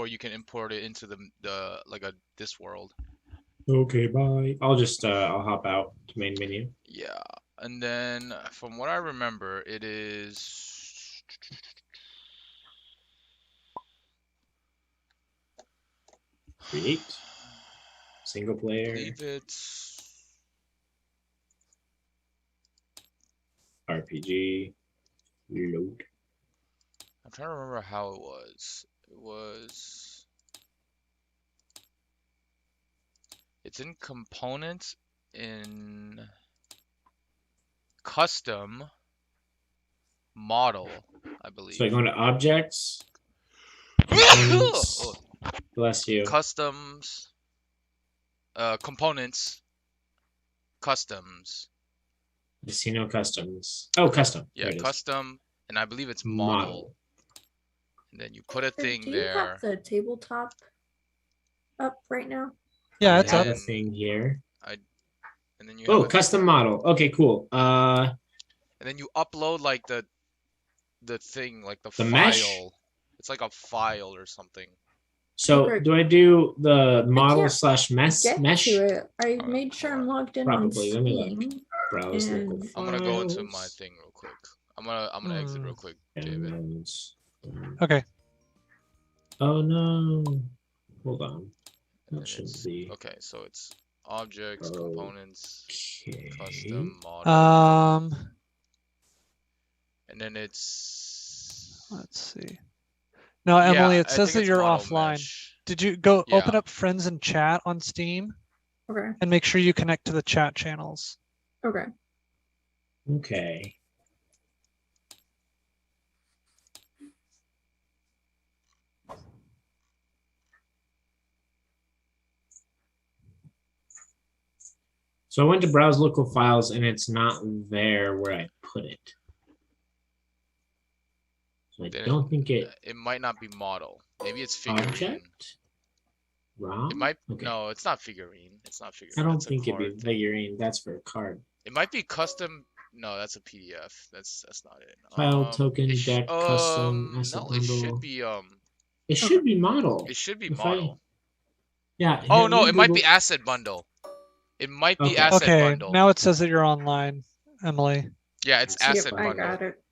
or you can import it into the like this world. Okay, bye. I'll just I'll hop out to main menu. Yeah, and then from what I remember, it is Create. Single I player. believe it's RPG. Load. I'm trying to remember how it was. It was it's in components in custom model, I believe. So I go into objects. Components. Oh, Bless you. customs, components, customs. Casino customs. Oh, custom. Yeah, custom, and I believe it's model. And then you put a thing Do you there. have the tabletop up right now? Yeah, it's I up. have a thing here. And then you Oh, have custom model. Okay, cool. and then you upload like the thing, like the file. Mesh? It's like a file or something. So Okay. do I do the model slash mesh? Get to it. I made sure I'm logged in Probably. on Let me Steam. look. Browse local And I'm gonna go into files. my thing real quick. I'm gonna exit real quick, David. Downloads. Okay. Oh no. Hold on. And That then should it's- be. Okay, so it's objects, components, Okay. custom model, and then it's Let's see. No, Emily, yeah, it I says think that it's you're model offline. mesh. Did you go open Yeah. up friends and chat on Steam okay. and make sure you connect to the chat channels? Okay. Okay. So I went to browse local files and it's not there where I put it. So I Then don't think it. It might not be model. Maybe it's figurine. Object? ROM? It might. Okay. No, it's not figurine. It's not figurine. I don't That's a think it'd be card. figurine. That's for a card. It might be custom. No, that's a PDF. That's not it. File token, it deck, custom, asset no, it should bundle. be It should be model. It should be If model. Yeah. Oh here, no, let me it might be Google- asset bundle. It might be Okay. asset Okay, bundle. now it says that you're online, Emily. Yeah, it's Yep, asset I bundle. got it.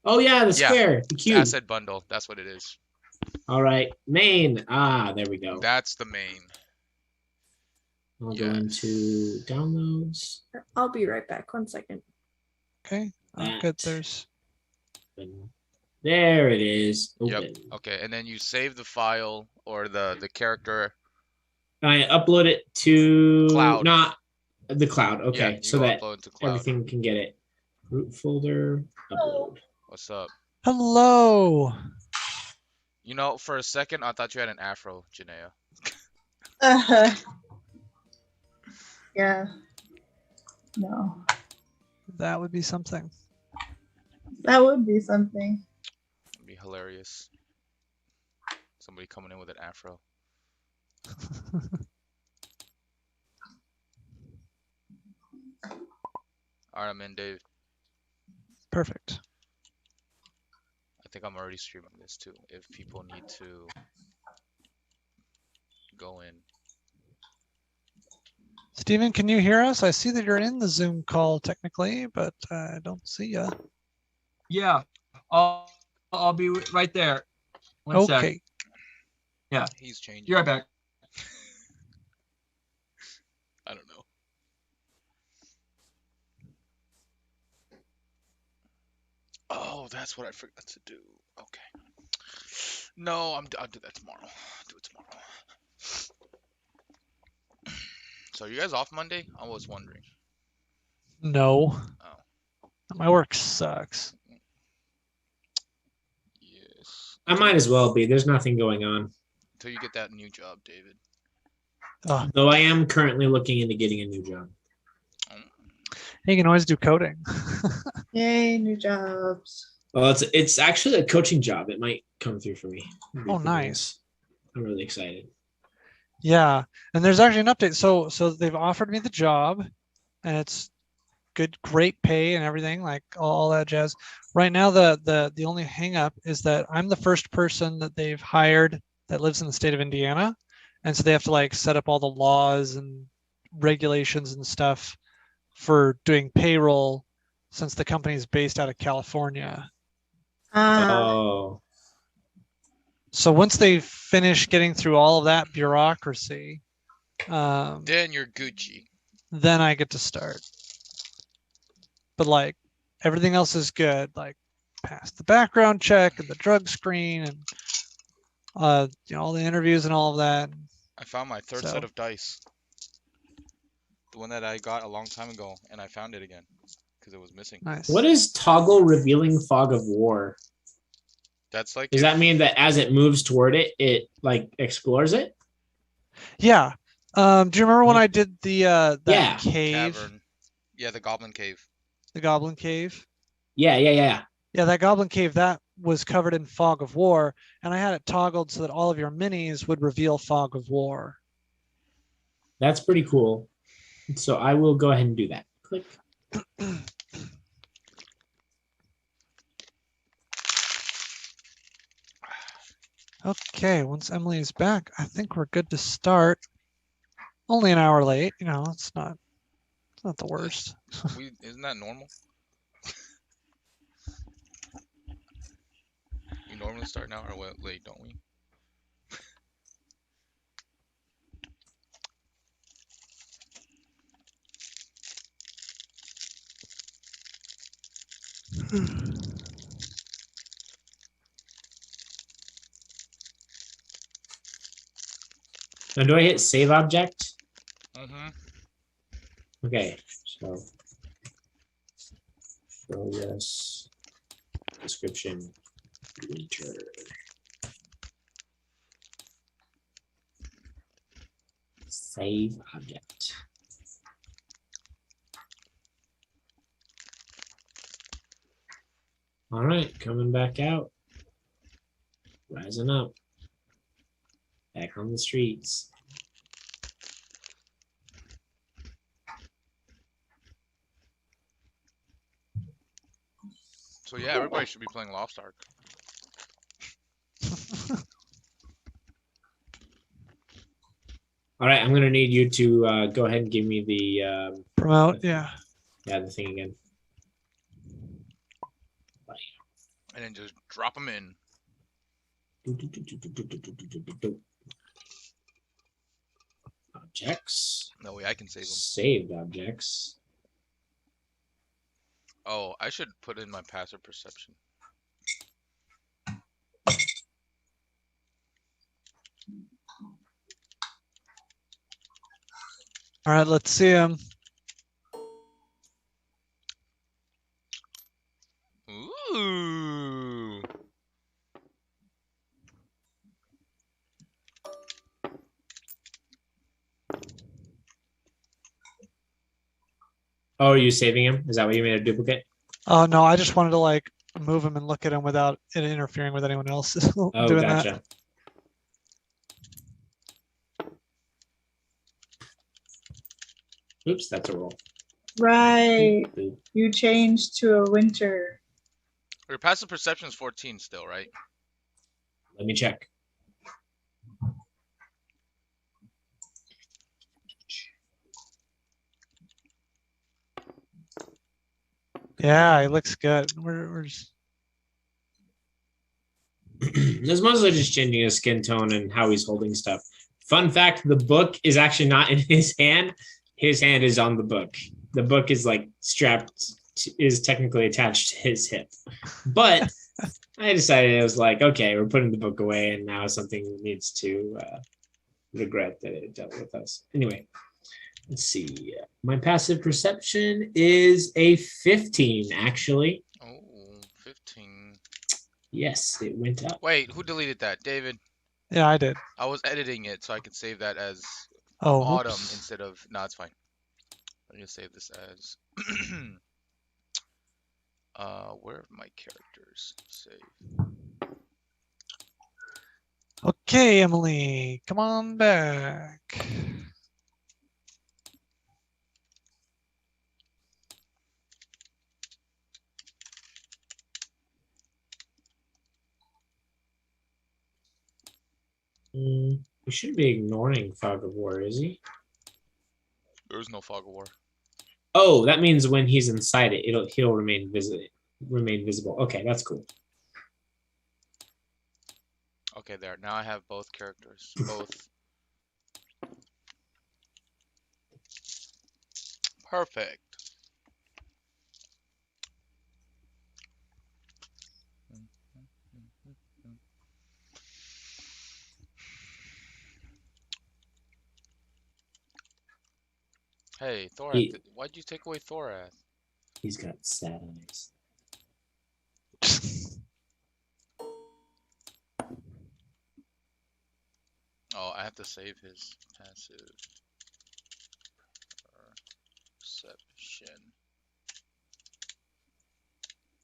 Oh yeah, the Yeah. square, the It's cube. asset bundle. That's what it is. All right, main. Ah, there we go. That's the main. I'll go into downloads. I'll be right back. 1 second. Okay, That. good. There's There it is. Open. Yep. Okay, and then you save the file or the character. I upload it to Cloud. Not the cloud. Yeah, Okay, you so go that upload to cloud. everything can get it. Root folder. Upload. What's up? hello. You know, for a second, I thought you had an afro, Janaea. Yeah. No. That would be something. That would be something. It'd be hilarious. Somebody coming in with an afro. All right, I'm in, Dave. Perfect. I think I'm already streaming this too. If people need to go in. Steven, can you hear us? I see that you're in the Zoom call technically, but I don't see you. Yeah, I'll be right there. One sec. Okay. Yeah, He's changing. you're right back. I don't know. Oh, that's what I forgot to do. Okay. No, I'll do that tomorrow. I'll do it tomorrow. So are you guys off Monday? I was wondering. No. Oh. My work sucks. Yes. I might as well be. There's nothing going on. Until you get that new job, David. Oh, Though I am currently looking into getting a new job. you can always do coding. Yay, new jobs. Well, it's actually a coaching job. It might come through for me. It'd be Oh, pretty nice. I'm really excited. Yeah, and there's actually an update. So they've offered me the job, and it's good, great pay and everything, like all that jazz. Right now, the only hang up is that I'm the first person that they've hired that lives in the state of Indiana, and so they have to like set up all the laws and regulations and stuff for doing payroll since the company is based out of California. Oh. So once they finish getting through all of that bureaucracy, Then you're Gucci. then I get to start. But like everything else is good, like pass the background check and the drug screen and all the interviews and all of that. I found my third So- set of dice. The one that I got a long time ago, and I found it again because it was missing. Nice. What is toggle revealing fog of war? That's like. Does if- that mean that as it moves toward it, it like explores it? Yeah. Do you remember when I did the that Yeah. cave, Cavern? Yeah, the Goblin Cave. the Goblin Cave? Yeah. Yeah, that Goblin Cave that was covered in fog of war, and I had it toggled so that all of your minis would reveal fog of war. That's pretty cool. So I will go ahead and do that. Click. Okay, once Emily is back, I think we're good to start. Only an hour late, it's not the worst. Isn't that normal? We normally start now or late, don't we? Now, do I hit save object? Mm-hmm. Okay, so show this description. Winter. Save object. All right, coming back out. Rising up. Back on the streets. So yeah, everybody should be playing Lost Ark. All right, I'm gonna need you to go ahead and give me the Promote, yeah. the thing again. And then just drop them in. Objects. No way I can save them. Saved objects. Oh, I should put in my passive perception. All right, let's see him. Ooh. Oh, are you saving him? Is that why you made a duplicate? Oh no, I just wanted to like move him and look at him without it interfering with anyone else Oh, doing gotcha. that. Oops, that's a roll. Right. Boop. You changed to a winter. Your passive perception is 14 still, right? Let me check. Yeah, he looks good. We're just... It's mostly just changing his skin tone and how he's holding stuff. Fun fact, the book is actually not in his hand. His hand is on the book. The book is like strapped, is technically attached to his hip. But I decided it was like, okay, we're putting the book away and now something needs to regret that it dealt with us. Anyway, let's see. My passive perception is a 15, actually. Oh, 15. Yes, it went up. Wait, who deleted that? David. Yeah, I did. I was editing it so I could save that as Oh, autumn oops. instead of. No, it's fine. I'm gonna save this as. Where are my characters? Save. Okay, Emily, come on back. He shouldn't be ignoring Fog of War, is he? There's no fog of war. Oh, that means when he's inside it, he'll remain visible. Okay, that's cool. Okay, there. Now I have both characters. Both. Perfect. Hey, Thorath, why'd you take away Thorath? He's got sad eyes. Oh, I have to save his passive perception.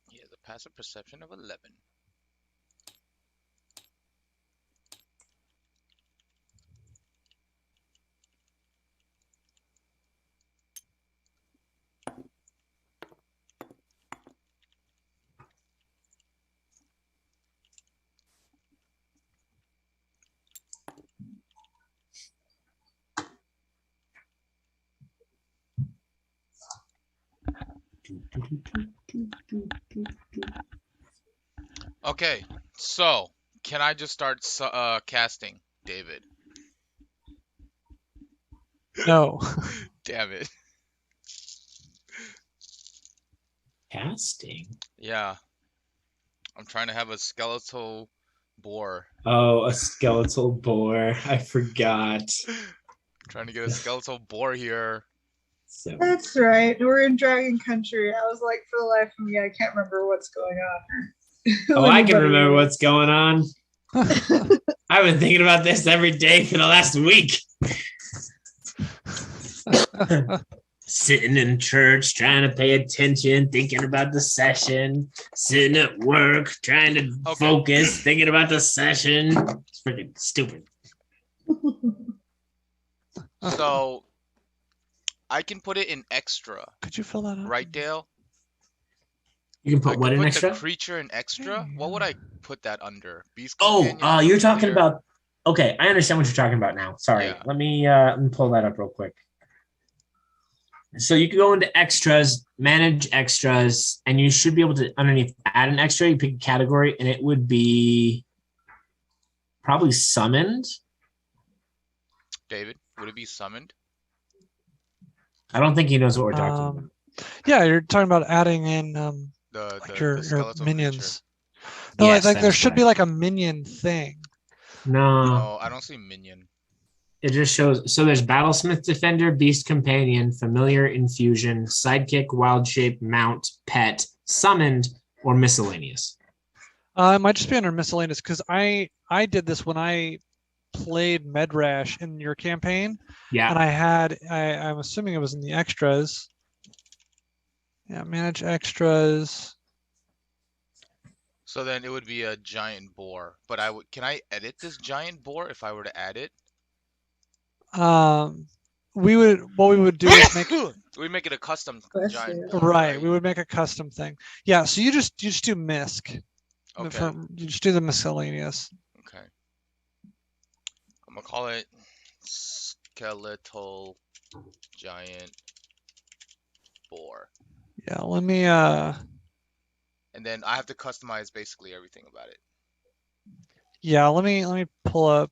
He has a passive perception of 11. Okay, so can I just start casting, David? No. Damn it. Casting. Yeah. I'm trying to have a skeletal boar. Oh, a skeletal boar. I forgot. Trying to get a skeletal boar here. So That's right. We're in Dragon Country. I was like, for the life of me, I can't remember what's going on. oh, I can remember what's going on. I've been thinking about this every day for the last week. Sitting in church, trying to pay attention, thinking about the session. Sitting at work, trying to focus, thinking about the session. It's freaking stupid. So I can put it in extra, Could you fill that out? right, Dale? You can I put what could in put extra? the creature in extra. What would I put that under? Beast Oh, companion, you're talking familiar? about. Okay, I understand what you're talking about now. Sorry, Yeah. let me pull that up real quick. So you can go into extras, manage extras, and you should be able to underneath add an extra. You pick a category, and it would be probably summoned. David, would it be summoned? I don't think he knows what we're talking about. Yeah, you're talking about adding in The your skeletal minions. No, Yes, like that there is should be correct. like a minion thing. No, No, I don't see minion. it just shows. So there's Battlesmith Defender, Beast Companion, Familiar Infusion, Sidekick, Wild Shape, Mount, Pet, Summoned, or Miscellaneous. It might just be under miscellaneous because I did this when I played Medrash in your campaign, Yeah. and I'm assuming it was in the extras. Yeah, manage extras. So then it would be a giant boar. But can I edit this giant boar if I were to add it? What we would do is make we make it a custom Bless giant you. boar, right. We would make a custom thing. Yeah. So you just do misc. Okay. You just do the miscellaneous. Okay. I'm gonna call it skeletal giant boar. Yeah. Let me. And then I have to customize basically everything about it. Yeah. Let me pull up.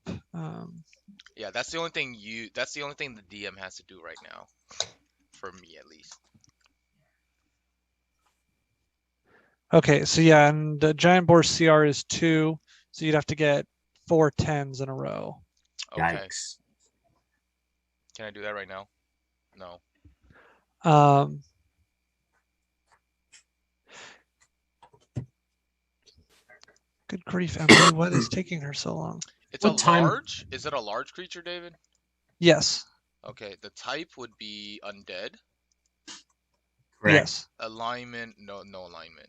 Yeah, that's the only thing the DM has to do right now. For me at least. Okay. So yeah, and the giant boar CR is 2, so you'd have to get 4 10s in a row. Okay. Yikes. Can I do that right now? No. Good grief, Emily! What is taking her so long? It's What time- large. Is it a large creature, David? Yes. Okay. The type would be undead. Correct. Yes. Alignment, no alignment.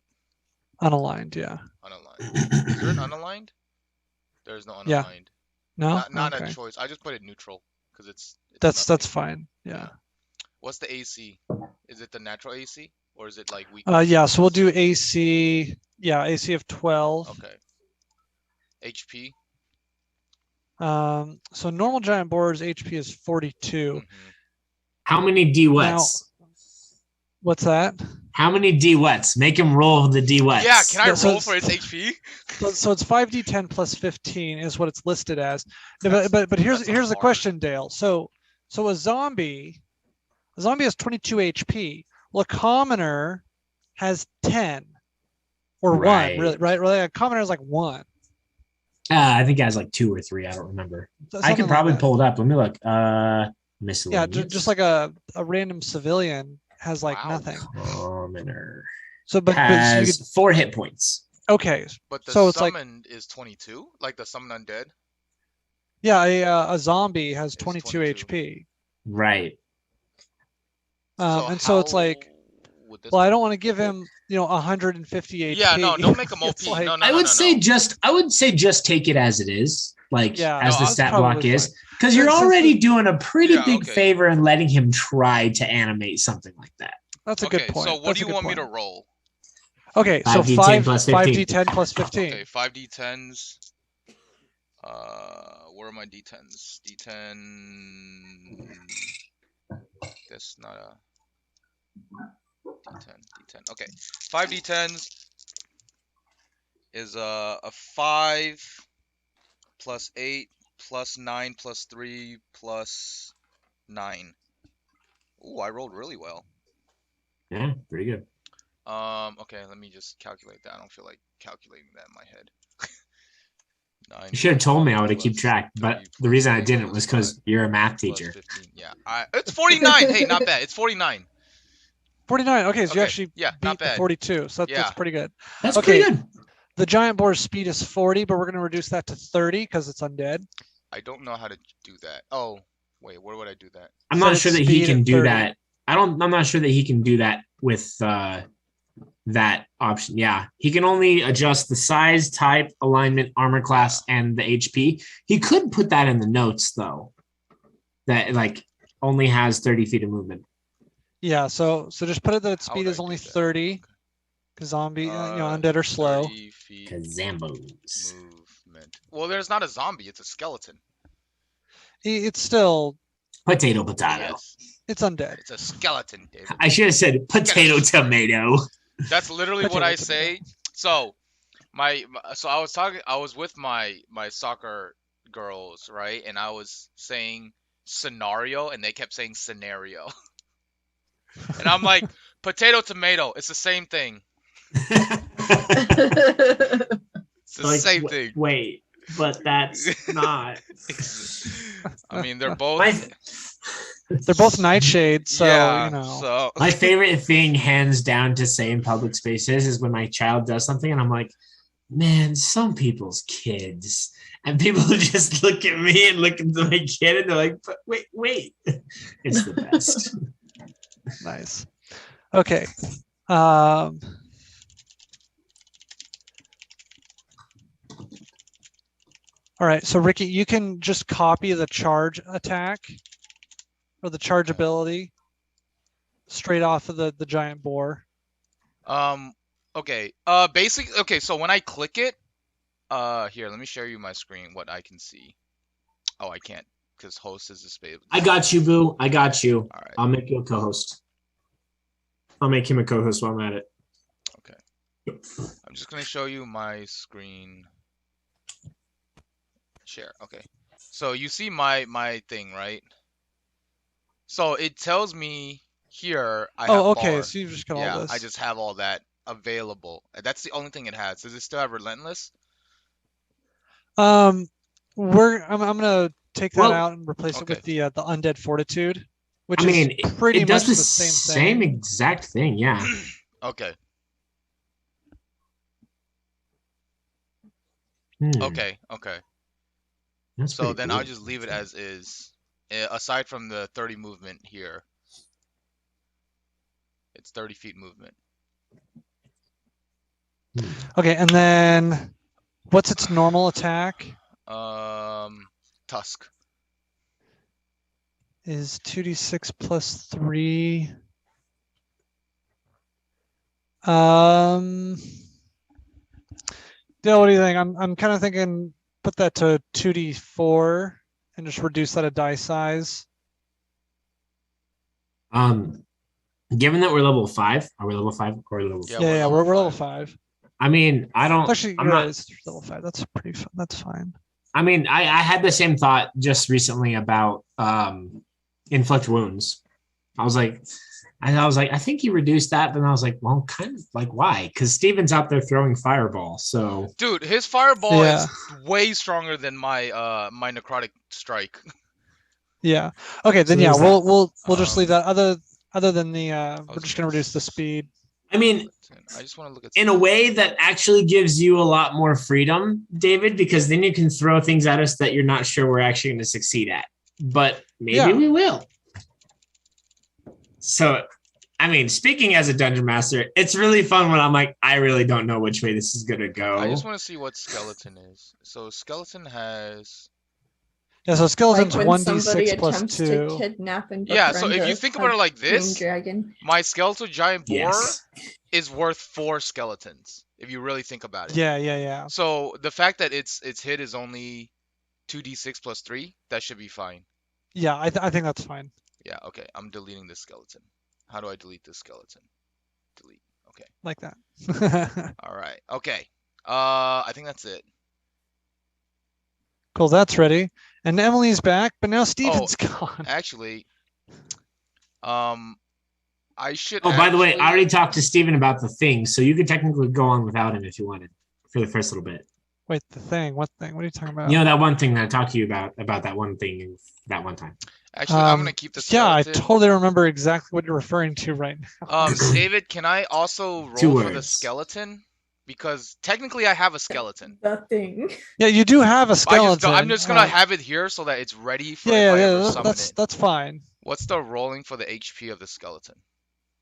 Unaligned. Yeah. Unaligned. Is there an unaligned? There's no Yeah. unaligned. No. Not Okay. a choice. I just put it neutral because it's That's nothing. fine. Yeah. What's the AC? Is it the natural AC or is it like weak? Yeah. So we'll do AC. Yeah, AC of 12. Okay. HP. So normal giant boar's HP is 42. Mhm. How many D wets? What's that? How many D wets? Make him roll the D wets. Yeah, can I Yeah, so roll it's- for its HP? So it's 5d10 plus 15 is what it's listed as. No, That's- but here's that's the hard. question, Dale. So a zombie has 22 HP. Well, a commoner has 10 or Right. 1. Really, right? A commoner is like 1. I think it has like 2 or 3. I don't remember. I Something could like probably that. pull it up. Let me look. Yeah, Miscellaneous. just like a random civilian has like Wow. nothing. Commoner So, but so you has could, 4 hit points. okay. But the So it's like, summoned is 22, like the summoned undead. yeah, a zombie has It's 22 22. HP. Right. And so it's like, how would this well, I work? don't want to give him, 150 HP. Yeah, no, don't make him OP. It's like- no, no, I no, would no, say no. just take it as it is, like Yeah, as no, the that's stat probably block is, fine. because you're Since already the- doing a pretty Yeah, big okay. favor in letting him try to animate something like that. That's a Okay, good point. so what That's do a you good want me to point. roll? Okay, so 5d10 plus 15. 5d10 plus 15. Okay, 5d10s. Where are my d10s? D10. That's not a D10. Okay, 5d10s is a 5 plus 8 plus 9 plus 3 plus 9. Ooh, I rolled really well. Yeah, pretty good. Okay, let me just calculate that. I don't feel like calculating that in my head. 9 You should have told me I plus would have keep 3 track, but plus the reason I 8 didn't plus was because 5 you're a math plus teacher. 15. Yeah, it's 49. Hey, not bad. It's 49. 49. Okay, so you Okay, actually yeah, beat not the bad. 42. So that's Yeah. pretty good. That's Okay. pretty good. The giant boar's speed is 40, but we're going to reduce that to 30 because it's undead. I don't know how to do that. Oh, wait, where would I do that? I'm Set not its sure that he speed can at do 30. that. I'm not sure that he can do that with that option. Yeah, he can only adjust the size, type, alignment, armor class, and the HP. He could put that in the notes though. That like only has 30 feet of movement. Yeah, so just put it that its How speed would is I only do that? 30 because zombie, undead are slow. 30 feet Kazambos. movement. Well, there's not a zombie. It's a skeleton. It's still, Potato, potato. Yes, it's undead. it's a skeleton, David. I should have said potato, tomato. That's literally what Potato, I potato. say. So, so I was with my soccer girls, right? And I was saying scenario, and they kept saying scenario. And I'm like, potato, tomato. It's the same thing. It's the same thing. Wait, but that's not. I mean, they're both. They're both nightshades, so, yeah. So. My favorite thing, hands down, to say in public spaces is when my child does something and I'm like, man, some people's kids. And people just look at me and look into my kid and they're like, but wait. It's the best. Nice. Okay. All right, so Ricky, you can just copy the charge attack or the charge ability straight off of the giant boar. Okay. Okay. So when I click it, here, let me share you my screen. What I can see. Oh, I can't because host is displayed. I got you, boo. I got you. All right. I'll make you a co-host. I'll make him a co-host while I'm at it. Okay. I'm just gonna show you my screen. Share. Okay. So you see my thing, right? So it tells me here I have Okay. bar. So you've just got Yeah, all this. I just have all that available. That's the only thing it has. Does it still have relentless? I'm gonna take that Well, out and replace it with okay. the undead fortitude, which I mean, is pretty it does much the the same thing. exact thing. Yeah. Okay. Okay. Okay. That's So pretty then cool. I'll just leave it as is. Aside from the 30 movement here. It's 30 feet movement. Okay, and then what's its normal attack? Tusk. Is 2d6 plus 3. Dale, what do you think? I'm kind of thinking put that to 2d4 and just reduce that a die size. Given that we're level 5, are we level 5 or level? Yeah, 4? Yeah, we're we're level level 5. I mean, I don't. Actually, I'm you're right. not. It's level 5. That's pretty fun. That's fine. I mean, I had the same thought just recently about inflict wounds. I was like, I think you reduced that, but then I was like, well, kind of like why? Because Steven's out there throwing fireball, so Dude, his fireball Yeah. is way stronger than my my necrotic strike. Yeah. Okay, then So yeah, there's that. we'll just leave that. Other than the we're was just gonna gonna reduce the speed. I mean, I just want to look at in a way that actually gives you a lot more freedom, David, because then you can throw things at us that you're not sure we're actually going to succeed at. But maybe Yeah. we will. So, I mean, speaking as a dungeon master, it's really fun when I'm like, I really don't know which way this is going to go. I just want to see what skeleton is. So skeleton has. Yeah, so skeleton's Like when somebody 1d6 plus attempts 2. to kidnap and Yeah, so if befriend you a- think about it a like green this, dragon. my skeletal giant boar Yes. is worth 4 skeletons. If you really think about it. Yeah. So the fact that its hit is only 2d6 plus 3, that should be fine. Yeah, I think that's fine. Yeah, okay. I'm deleting this skeleton. How do I delete this skeleton? Delete. Okay. Like that. All right. Okay. I think that's it. Cool, that's ready. And Emily's back, but now Steven's gone. Actually, I should. Oh, by the way, I actually- already talked to Steven about the thing, so you could technically go on without him if you wanted for the first little bit. Wait, the thing? What thing? What are you talking about? You know that one thing that I talked to you about that one thing that one time. Actually, I'm gonna keep the Yeah, I skeleton. totally remember exactly what you're referring to right now. David, can I also roll 2 for the words. skeleton? Because technically, I have a skeleton. The thing. Yeah, you do have a skeleton. I'm just gonna have it here so that it's ready for if I Yeah, ever summon that's it. that's fine. What's the rolling for the HP of the skeleton?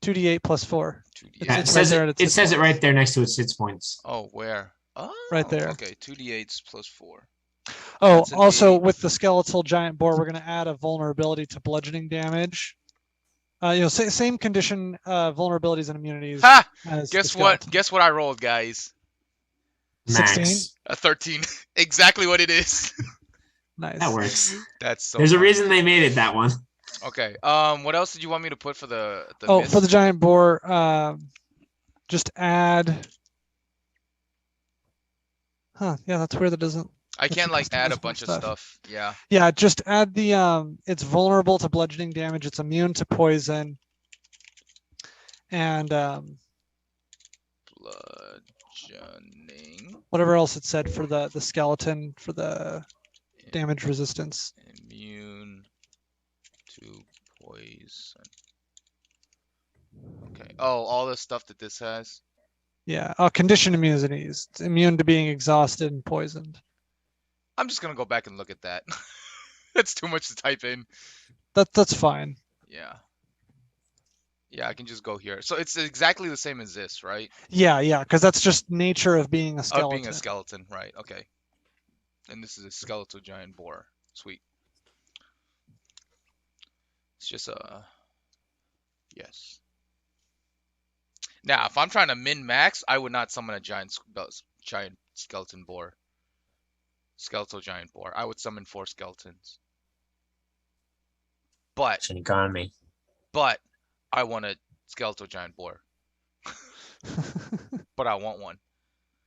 2d8 plus 4. 2d8. Yeah, it It's says right there it, at it its says it hit right points. there next to its 6 points. Oh, where? Oh, Right there. Okay, 2d8s plus 4. Oh, That's an also 8. with the skeletal giant boar, we're going to add a vulnerability to bludgeoning damage. Same condition, vulnerabilities and immunities. Ha! As the Guess what? skeleton. Guess what I rolled, guys? 16? Max. A 13. Exactly what it is. Nice. That works. That's so. There's a funny. reason they made it that one. Okay. What else did you want me to put for the Oh, mist? for the giant boar, just add. Huh? Yeah, that's weird. That doesn't. I Let's can't see, like add a customize more bunch of stuff. stuff. Yeah. Yeah, just add the it's vulnerable to bludgeoning damage. It's immune to poison, and Bludgeoning. whatever else it said for the skeleton for the damage resistance. Immune to poison. Okay. Oh, all the stuff that this has. Yeah. Oh, condition immunities. It's immune to being exhausted and poisoned. I'm just gonna go back and look at that. That's too much to type in. That's fine. Yeah. Yeah, I can just go here. So it's exactly the same as this, right? Yeah, because that's just nature of being a skeleton. Of being a skeleton, right? Okay. And this is a skeletal giant boar. Sweet. It's just yes. Now, if I'm trying to min max, I would not summon a giant skeleton boar. Skeletal giant boar. I would summon 4 skeletons. But Shouldn't have gone me. I want a skeletal giant boar. But I want one.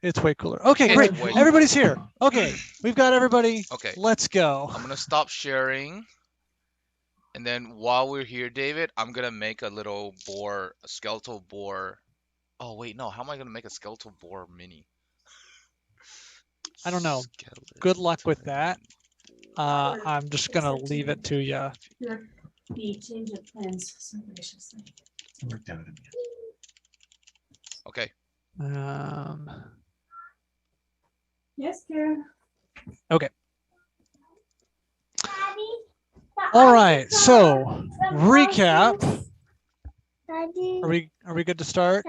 It's way cooler. Okay, It's great. way Everybody's here. Okay, we've got everybody. Okay. Let's go. I'm gonna stop sharing. And then while we're here, David, I'm gonna make a little boar, a skeletal boar. Oh wait, no, how am I gonna make a skeletal boar mini? I don't know. Good luck with that. I'm just gonna leave it to you. The change of plans so graciously. It worked out. Okay. Yes, dear. All right. So recap. Are we good to start?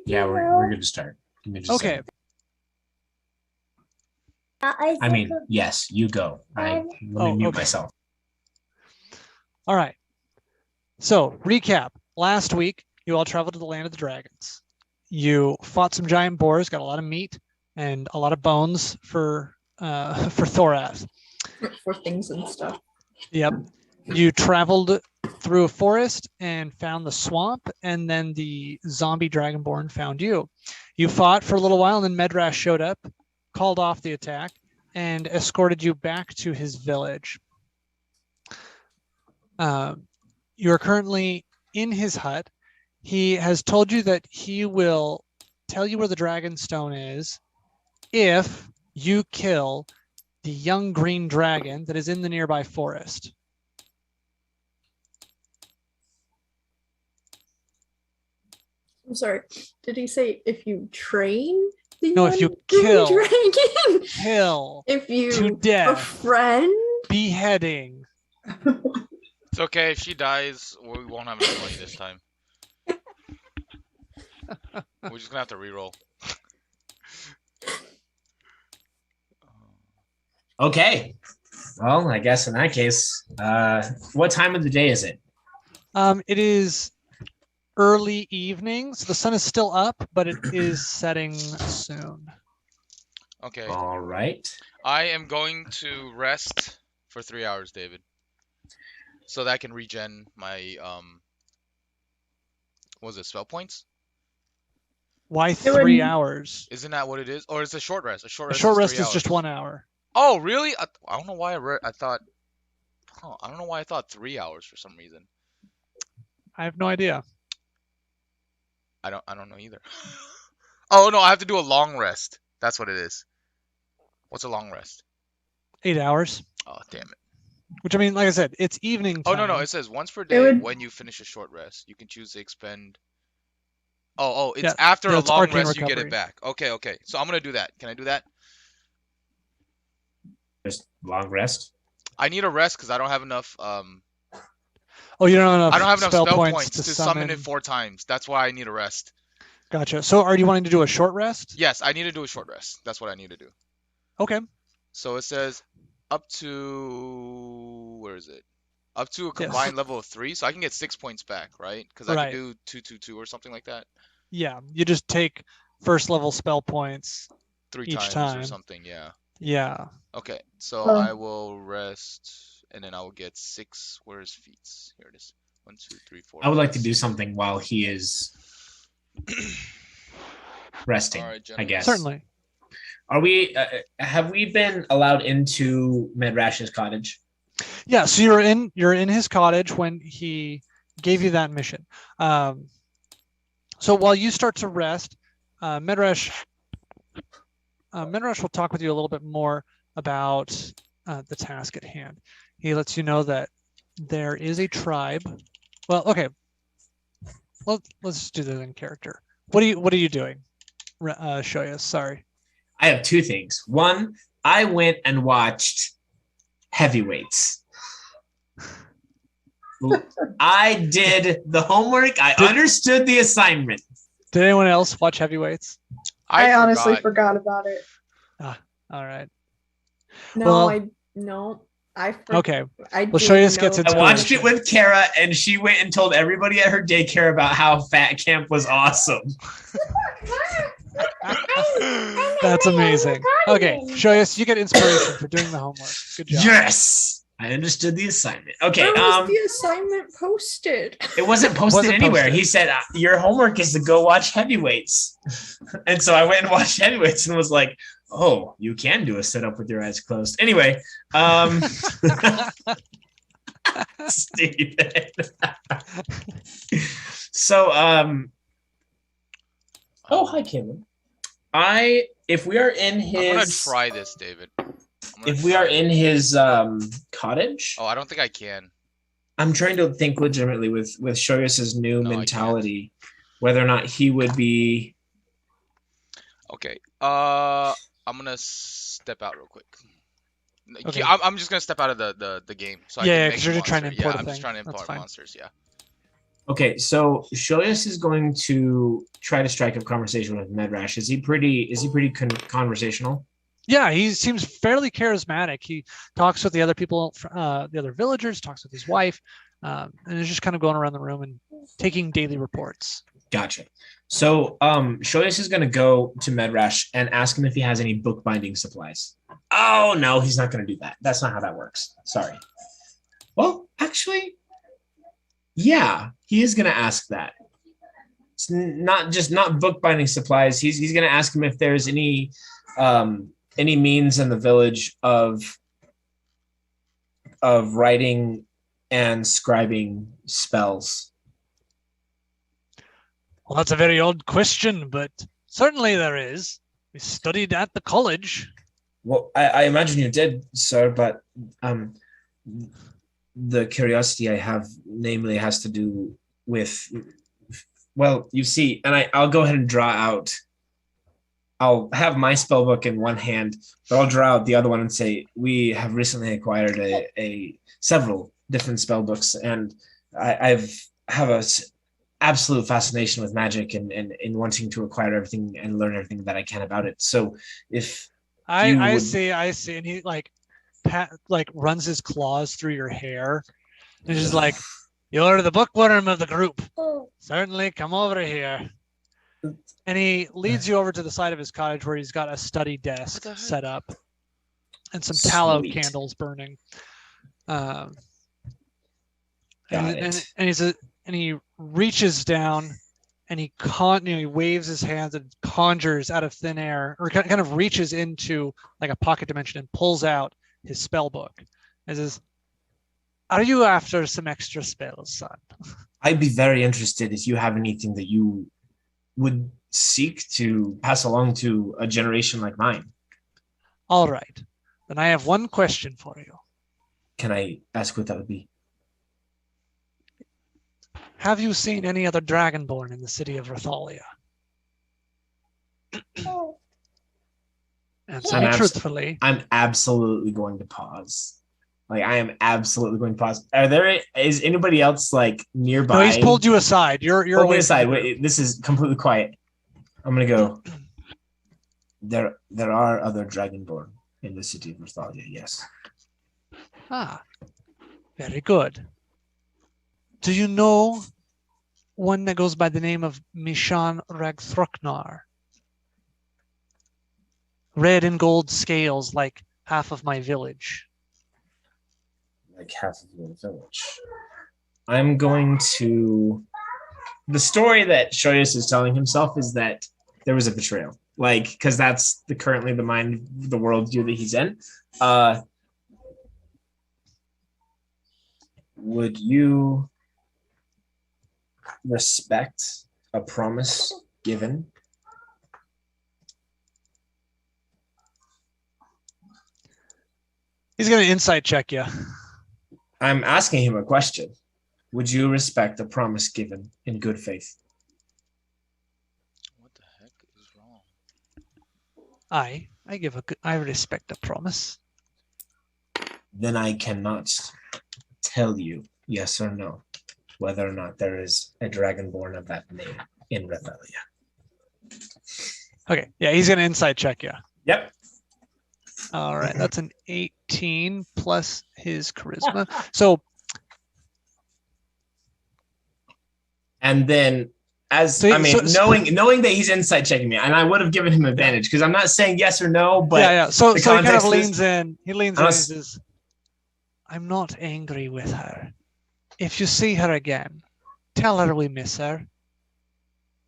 Yeah, we're good to start. Give me just a Okay. second. I mean, yes, you go. Let me mute okay. myself. All right. So recap. Last week, you all traveled to the land of the dragons. You fought some giant boars, got a lot of meat and a lot of bones for for Thorath. For things and stuff. Yep. You traveled through a forest and found the swamp, and then the zombie dragonborn found you. You fought for a little while, and then Medrash showed up, called off the attack, and escorted you back to his village. You are currently in his hut. He has told you that he will tell you where the Dragonstone is if you kill the young green dragon that is in the nearby forest. I'm sorry. Did he say if you train the No, if you young kill. dragon? Kill. If you To death. befriend? Beheading. It's okay if she dies. We won't have enough money this time. We're just gonna have to reroll. Okay. Well, I guess in that case, what time of the day is it? It is early evening, so the sun is still up, but it is setting soon. Okay. All right. I am going to rest for 3 hours, David. So that I can regen my what was it, spell points? Why It would- 3 hours? Isn't that what it is? Or is it a short rest? A short A rest short is rest 3 is just hours. 1 hour. Oh, really? I don't know why I thought. I don't know why I thought 3 hours for some reason. I have no idea. I don't know either. Oh no, I have to do a long rest. That's what it is. What's a long rest? 8 hours. Oh, damn it. Which, I mean, like I said, it's evening Oh, time. no. It says once per day would- when you finish a short rest. You can choose to expend. Oh, it's Yeah, after a it's long arcane rest you get it recovery. back. Okay. So I'm going to do that. Can I do that? Just long rest. I need a rest because I don't have enough. Oh, you don't have enough, I don't have enough spell points to to summon it 4 times. That's why I need a rest. Gotcha. So are you wanting to do a short rest? Yes, I need to do a short rest. That's what I need to do. Okay. So it says up to where is it? Up to a Yes. combined level of 3, so I can get 6 points back, right? Because I Right. can do 2 or something like that Yeah. You just take first level spell points 3 each times time. or something. Yeah. Yeah. Okay. So Oh. I will rest, and then I will get 6. Where's feats? Here it is. 1, 2, 3, 4. I would like to 5, do 6. something while he is resting. All right, I gentlemen. guess. Certainly. Are we? Have we been allowed into Medrash's cottage? Yeah. So you're in his cottage when he gave you that mission. So while you start to rest, Medrash will talk with you a little bit more about the task at hand. He lets you know that there is a tribe. Well, okay. Let's do that in character. What are you doing? Shoyas, sorry. I have 2 things. One, I went and watched Heavyweights. I did the homework. I understood the assignment. Did anyone else watch Heavyweights? I honestly forgot. forgot about it. All right. No, Well- I Okay. I Well, didn't Shoyas know gets about I watched it Inspiration. with Kara, and she went and told everybody at her daycare about how Fat Camp was awesome. That's amazing. Okay, Shoyas, you get inspiration for doing the homework. Good job. Yes, I understood the assignment. Okay, Where was the assignment posted? it wasn't posted Wasn't anywhere. posted. He said your homework is to go watch Heavyweights, and so I went and watched Heavyweights and was like, "Oh, you can do a sit up with your eyes closed." Anyway, Steven. So, oh, hi, Kim. If we are in I'm gonna his, try this, David. if we are in his cottage, Oh, I don't think I can. I'm trying to think legitimately with Shoyas's new No, I can't. mentality, whether or not he would be. Okay. I'm gonna step out real quick. Okay. I'm just gonna step out of the game. So I Yeah, can yeah, make 'cause you're a just trying to monster. import Yeah, a I'm just thing. trying to That's import fine. monsters. Yeah. Okay, so Shoyas is going to try to strike up conversation with Medrash. Is he pretty conversational? Yeah, he seems fairly charismatic. He talks with the other people, the other villagers, talks with his wife, and is just kind of going around the room and taking daily reports. Gotcha. So Shoyas is going to go to Medrash and ask him if he has any bookbinding supplies. Oh no, he's not going to do that. That's not how that works. Sorry. Well, actually, yeah, he is going to ask that. It's not bookbinding supplies. He's going to ask him if there's any means in the village of writing and scribing spells. Well, that's a very odd question, but certainly there is. We studied at the college. Well, I imagine you did, sir, but the curiosity I have, namely, has to do with, well, you see, and I'll go ahead and draw out. I'll have my spell book in one hand, but I'll draw out the other one and say, we have recently acquired several different spell books, and I have a absolute fascination with magic and in wanting to acquire everything and learn everything that I can about it. So if I see, and he like runs his claws through your hair, and he's just like, "You're the bookworm of the group. Certainly, come over here." And he leads you over to the side of his cottage where he's got a study desk set up and some tallow candles burning. And he reaches down and he waves his hands and conjures out of thin air, or kind of reaches into like a pocket dimension and pulls out his spell book. And says, "Are you after some extra spells, son?" I'd be very interested if you have anything that you would seek to pass along to a generation like mine. All right. Then I have one question for you. Can I ask what that would be? Have you seen any other Dragonborn in the city of Rathalia? Answer me truthfully. I'm absolutely going to pause. Like, I am absolutely going to pause. Is anybody else like nearby? No, he's pulled you aside. You're away aside. Wait, this is completely quiet. I'm gonna go. There are other Dragonborn in the city of Rathalia, yes. Ah, very good. Do you know one that goes by the name of Mishan Ragthroknar? Red and gold scales like half of my village. Like half of your village. I'm going to... The story that Shoyas is telling himself is that there was a betrayal. Like, because that's currently the worldview that he's in. Would you respect a promise given? He's going to insight check you. I'm asking him a question. Would you respect a promise given in good faith? What the heck is wrong? I respect a promise. Then I cannot tell you yes or no whether or not there is a Dragonborn of that name in Rathalia. Okay, yeah, he's going to insight check you. Yep. All right, that's an 18 plus his charisma. So, and then knowing that he's insight checking me, and I would have given him advantage because I'm not saying yes or no, but yeah. So he kind of leans in. He leans in and says, "I'm not angry with her. If you see her again, tell her we miss her.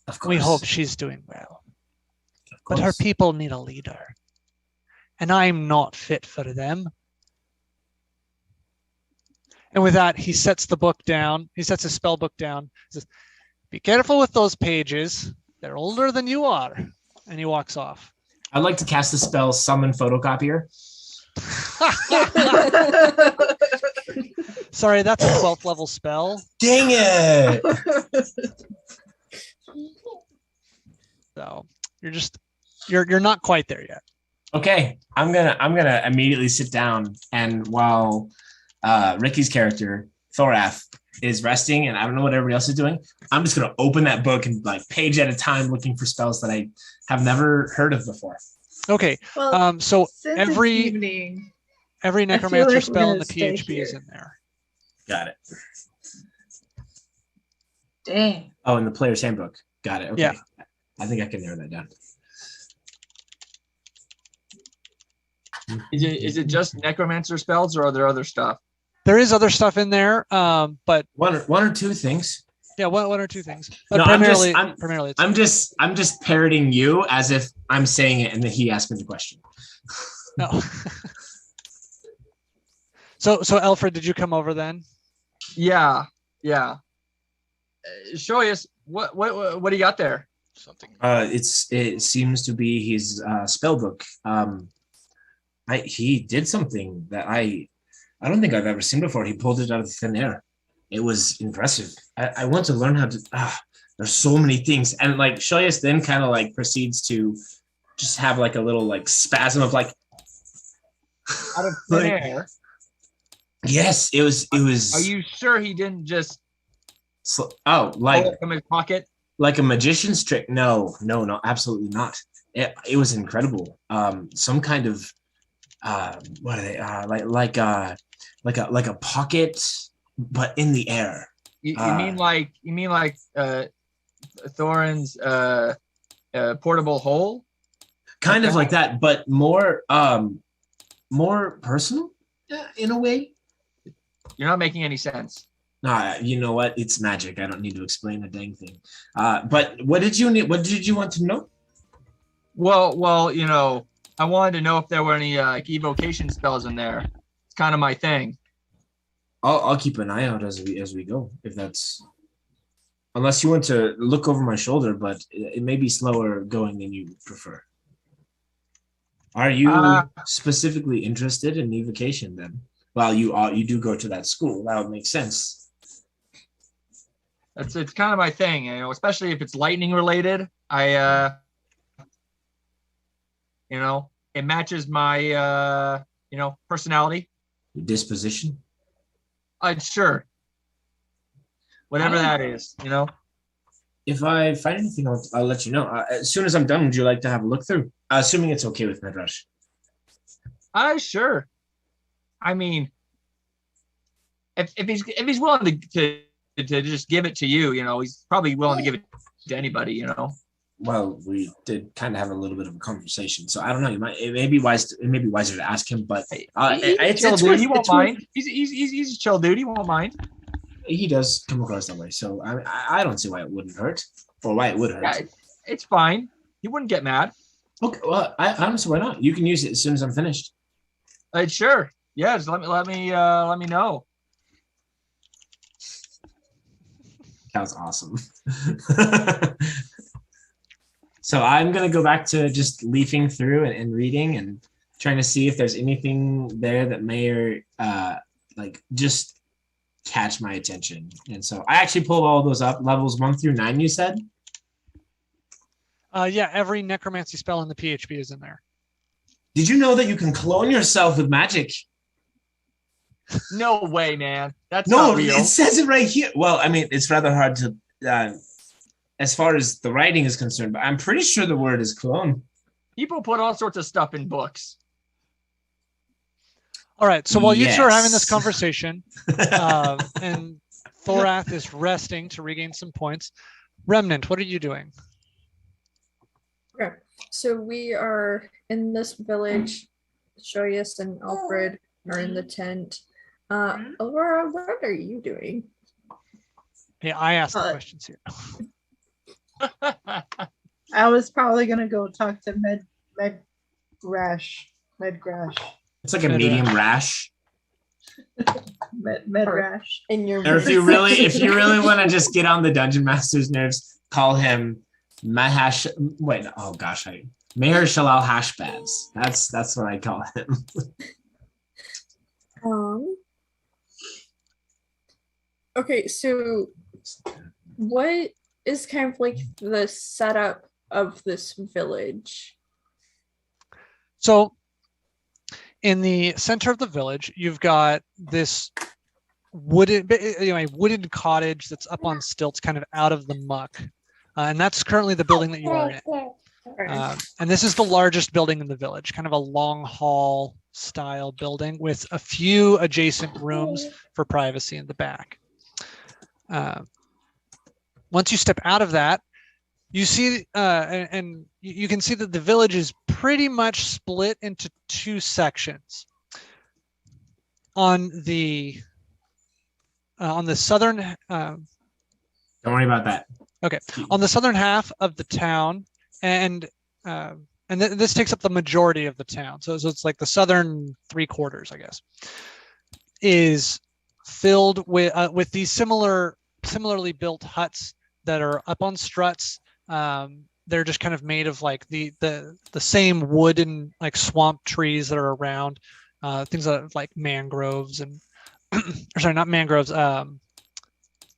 Of course. We hope she's doing well. But her people need a leader. And I'm not fit for them." And with that, he sets the book down. He sets his spell book down. He says, "Be careful with those pages. They're older than you are." And he walks off. I'd like to cast the spell Summon Photocopier. Sorry, that's a 12th level spell. Dang it! So you're not quite there yet. Okay, I'm gonna immediately sit down, and while Ricky's character Thorath is resting, and I don't know what everybody else is doing, I'm just gonna open that book and like page at a time, looking for spells that I have never heard of before. Okay, Well, so since every it's evening, necromancer like spell in we're the gonna stay PHP is here. in there. Got it. Dang. Oh, in the player's handbook. Got it. Okay. Yeah. I think I can narrow that down. Is it just necromancer spells, or are there other stuff? There is other stuff in there, but one or two things. yeah, one or two things. But No, primarily, it's I'm just parroting you as if I'm saying it and then he asked me the question. no. So Alfred, did you come over then? Yeah. Show us what do you got there? Something. It seems to be his spell book. He did something that I don't think I've ever seen before. He pulled it out of thin air. It was impressive. I want to learn how to. There's so many things, and like Shoyas then kind of like proceeds to just have like a little like spasm of like Out of thin air. Yes, it was. Are you sure he didn't just pull it from his pocket? Like a magician's trick? No, absolutely not. It was incredible. Some kind of what are they? Like a pocket, but in the air. You mean like Thorin's portable hole? Kind of like that, but more personal in a way. You're not making any sense. Nah, you know what? It's magic. I don't need to explain a dang thing. But what did you need? What did you want to know? Well, you know, I wanted to know if there were any evocation spells in there. It's kind of my thing. I'll keep an eye out as we go. If that's, unless you want to look over my shoulder, but it may be slower going than you prefer. Are you specifically interested in evocation then? Well, you do go to that school. That would make sense. It's kind of my thing, you know, especially if it's lightning related. You know, it matches my personality. Your disposition. Sure. Whatever that is, you know. If I find anything, I'll let you know. As soon as I'm done, would you like to have a look through? Assuming it's okay with Midrash. Sure. I mean, if he's willing to just give it to you, you know, he's probably willing to give it to anybody, you know. Well, we did kind of have a little bit of a conversation, so I don't know. It may be wiser to ask him, but he's chill dude. He won't mind. He's a chill dude. He won't mind. He does come across that way, so I don't see why it wouldn't hurt, or why it would hurt. Yeah, it's fine. He wouldn't get mad. Okay, well, I honestly, why not? You can use it as soon as I'm finished. Sure. Yeah, just let me know. That was awesome. So I'm gonna go back to just leafing through and reading and trying to see if there's anything there that may like just catch my attention. And so I actually pulled all those up, levels 1 through 9. You said? Yeah, every necromancy spell in the PHP is in there. Did you know that you can clone yourself with magic? No way, man. That's no, not real. It says it right here. Well, I mean, it's rather hard to, as far as the writing is concerned, but I'm pretty sure the word is clone. People put all sorts of stuff in books. All right. So while you two are having this conversation, and Thorath is resting to regain some points, Remnant, what are you doing? Okay. So we are in this village. Shoyas and Alfred are in the tent. Aurora, what are you doing? Yeah, I asked the questions here. I was probably gonna go talk to Medrash. It's like a medium rash. Medrash. In your Or if you really want to just get on the Dungeon Master's nerves, call him Mahash. Wait, oh gosh, Mayor Shalal Hashbads. That's what I call him. Okay, so what is kind of like the setup of this village? So in the center of the village, you've got this wooden cottage that's up on stilts, kind of out of the muck. And that's currently the building that you are in. And this is the largest building in the village, kind of a long hall style building with a few adjacent rooms for privacy in the back. Once you step out of that, you see, and you can see that the village is pretty much split into two sections. On the southern, Don't worry about that. okay, on the southern half of the town, and this takes up the majority of the town. So it's like the southern 3/4, I guess, is filled with these similarly built huts that are up on struts. They're just kind of made of like the same wooden like swamp trees that are around, things like mangroves and or sorry, not mangroves,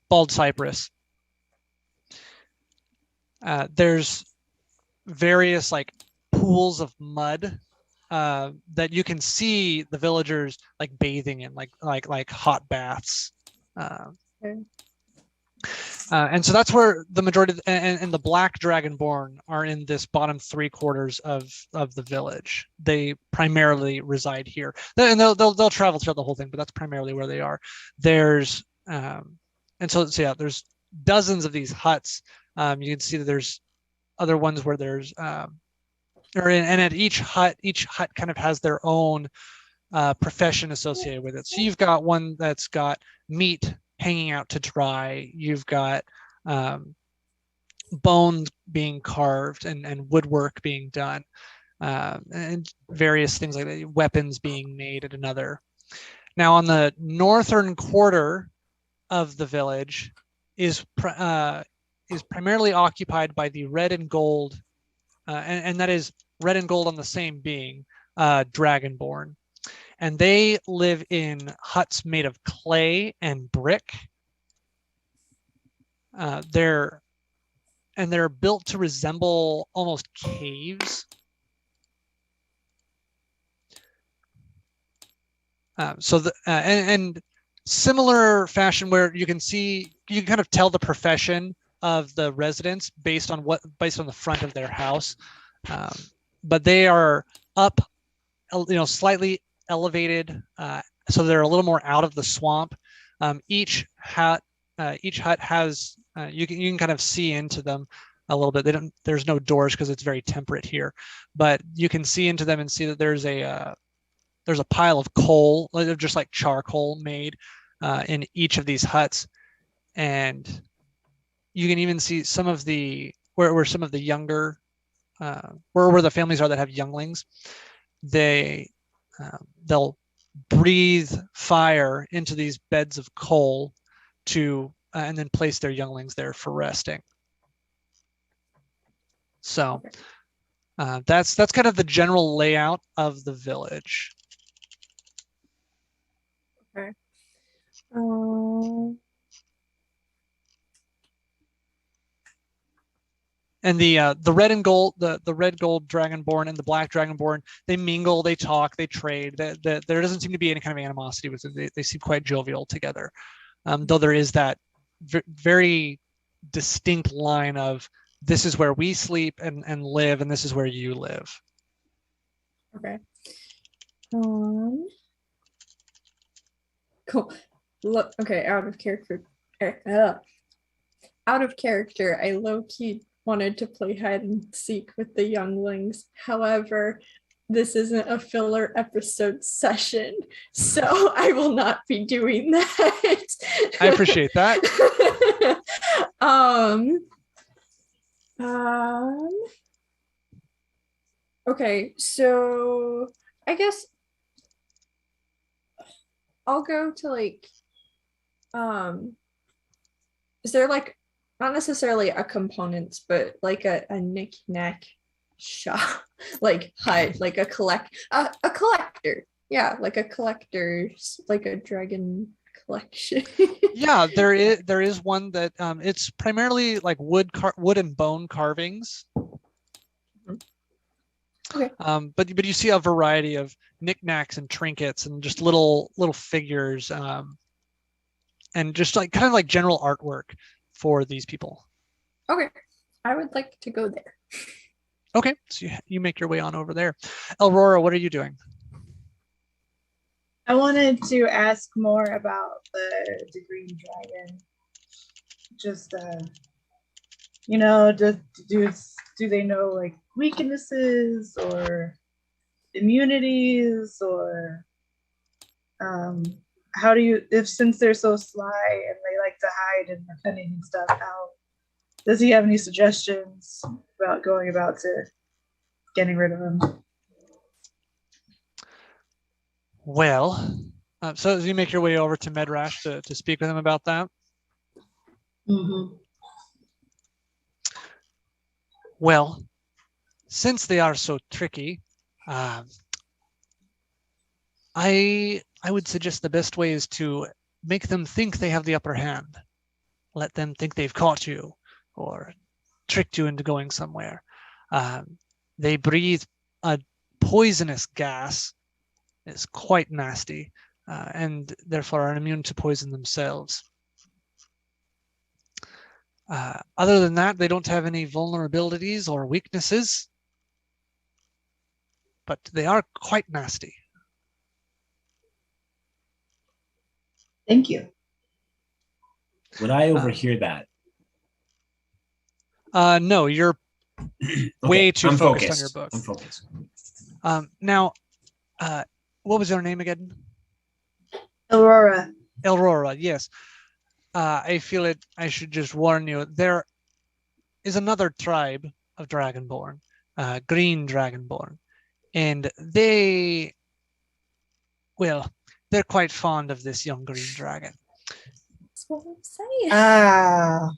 bald cypress. There's various like pools of mud that you can see the villagers like bathing in, like hot baths. Okay. And so that's where the majority and the black dragonborn are in this bottom 3/4 of the village. They primarily reside here, and they'll travel throughout the whole thing, but that's primarily where they are. There's and so yeah, there's dozens of these huts. You can see that there's other ones where there's and at each hut kind of has their own profession associated with it. So you've got one that's got meat hanging out to dry. You've got bones being carved and woodwork being done, and various things like that, weapons being made at another. Now on the northern quarter of the village is primarily occupied by the red and gold, and that is red and gold on the same being, dragonborn. And they live in huts made of clay and brick. They're built to resemble almost caves. And similar fashion where you can kind of tell the profession of the residents based on the front of their house. But they are up, slightly elevated, so they're a little more out of the swamp. Each hut has you can kind of see into them a little bit. There's no doors because it's very temperate here, but you can see into them and see that there's a pile of coal, just like charcoal made in each of these huts, and you can even see some of the where some of the younger where the families are that have younglings. They'll breathe fire into these beds of coal to and then place their younglings there for resting. So that's kind of the general layout of the village. Okay. And the red and gold, the red gold dragonborn and the black dragonborn, they mingle, they talk, they trade. There doesn't seem to be any kind of animosity with them. They seem quite jovial together, though there is that very distinct line of this is where we sleep and live, and this is where you live. Okay. Cool. Look. Okay. Out of character. Out of character. I low key wanted to play hide and seek with the younglings. However, this isn't a filler episode session, so I will not be doing that. I appreciate that. Okay, so I guess I'll go to like is there like not necessarily a components, but like a knick-knack shop, like hut, like a collector. Yeah, like a collector's, like a dragon collection. Yeah, there is one that it's primarily like wood and bone carvings. Okay. But you see a variety of knickknacks and trinkets and just little figures, and just like kind of like general artwork for these people. Okay, I would like to go there. Okay, so you make your way on over there. Aurora, what are you doing? I wanted to ask more about the green dragon. Just, You know, do they know like weaknesses or immunities or um, how do you if since they're so sly and they like to hide and are cunning and stuff, how does he have any suggestions about going about to getting rid of them? Well, so as you make your way over to Medrash to speak with him about that. Mm-hmm. Well, since they are so tricky, I would suggest the best way is to make them think they have the upper hand. Let them think they've caught you or tricked you into going somewhere. They breathe a poisonous gas. It's quite nasty, and therefore are immune to poison themselves. Other than that, they don't have any vulnerabilities or weaknesses, but they are quite nasty. Thank you. Would I overhear that? No, you're way too I'm focused on your book. I'm focused. Now, what was your name again? Aurora. Elrora, yes. I feel it. I should just warn you. There is another tribe of Dragonborn, Green Dragonborn, and they're quite fond of this young green dragon. That's what I'm saying. Ah.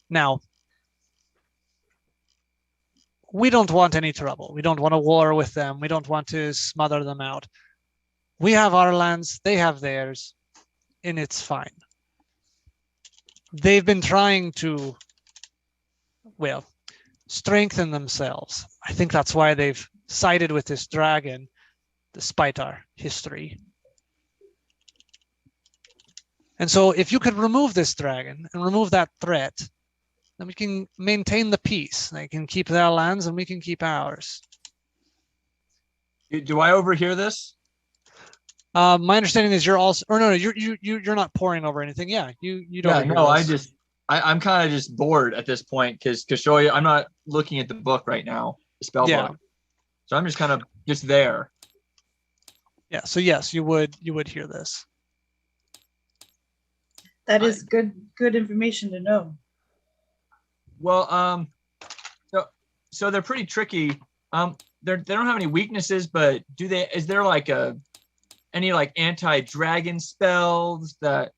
Now, we don't want any trouble. We don't want a war with them. We don't want to smother them out. We have our lands, they have theirs, and it's fine. They've been trying to, strengthen themselves. I think that's why they've sided with this dragon, despite our history. And so if you could remove this dragon and remove that threat, then we can maintain the peace. They can keep their lands and we can keep ours. Do I overhear this? My understanding is you're also, or no, you're not pouring over anything. Yeah, you don't. Yeah, no, I'm kind of just bored at this point because Shoya, I'm not looking at the book right now, the spell book. So I'm just kind of just there. Yeah. So yes, you would hear this. That is good information to know. Well, so they're pretty tricky. They don't have any weaknesses, but is there like any like anti-dragon spells that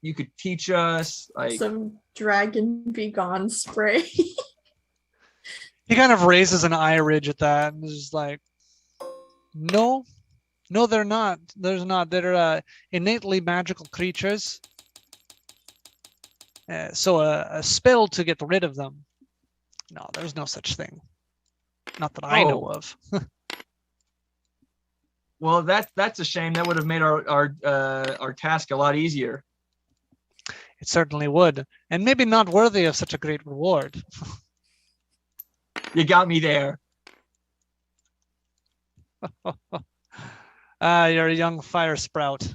you could teach us? Like some dragon be gone spray. He kind of raises an eye ridge at that and is just like, no, they're not. There's not. They're innately magical creatures. So a spell to get rid of them. No, there's no such thing. Not that I know of. Well, that's a shame. That would have made our task a lot easier. It certainly would, and maybe not worthy of such a great reward. You got me there. You're a young fire sprout.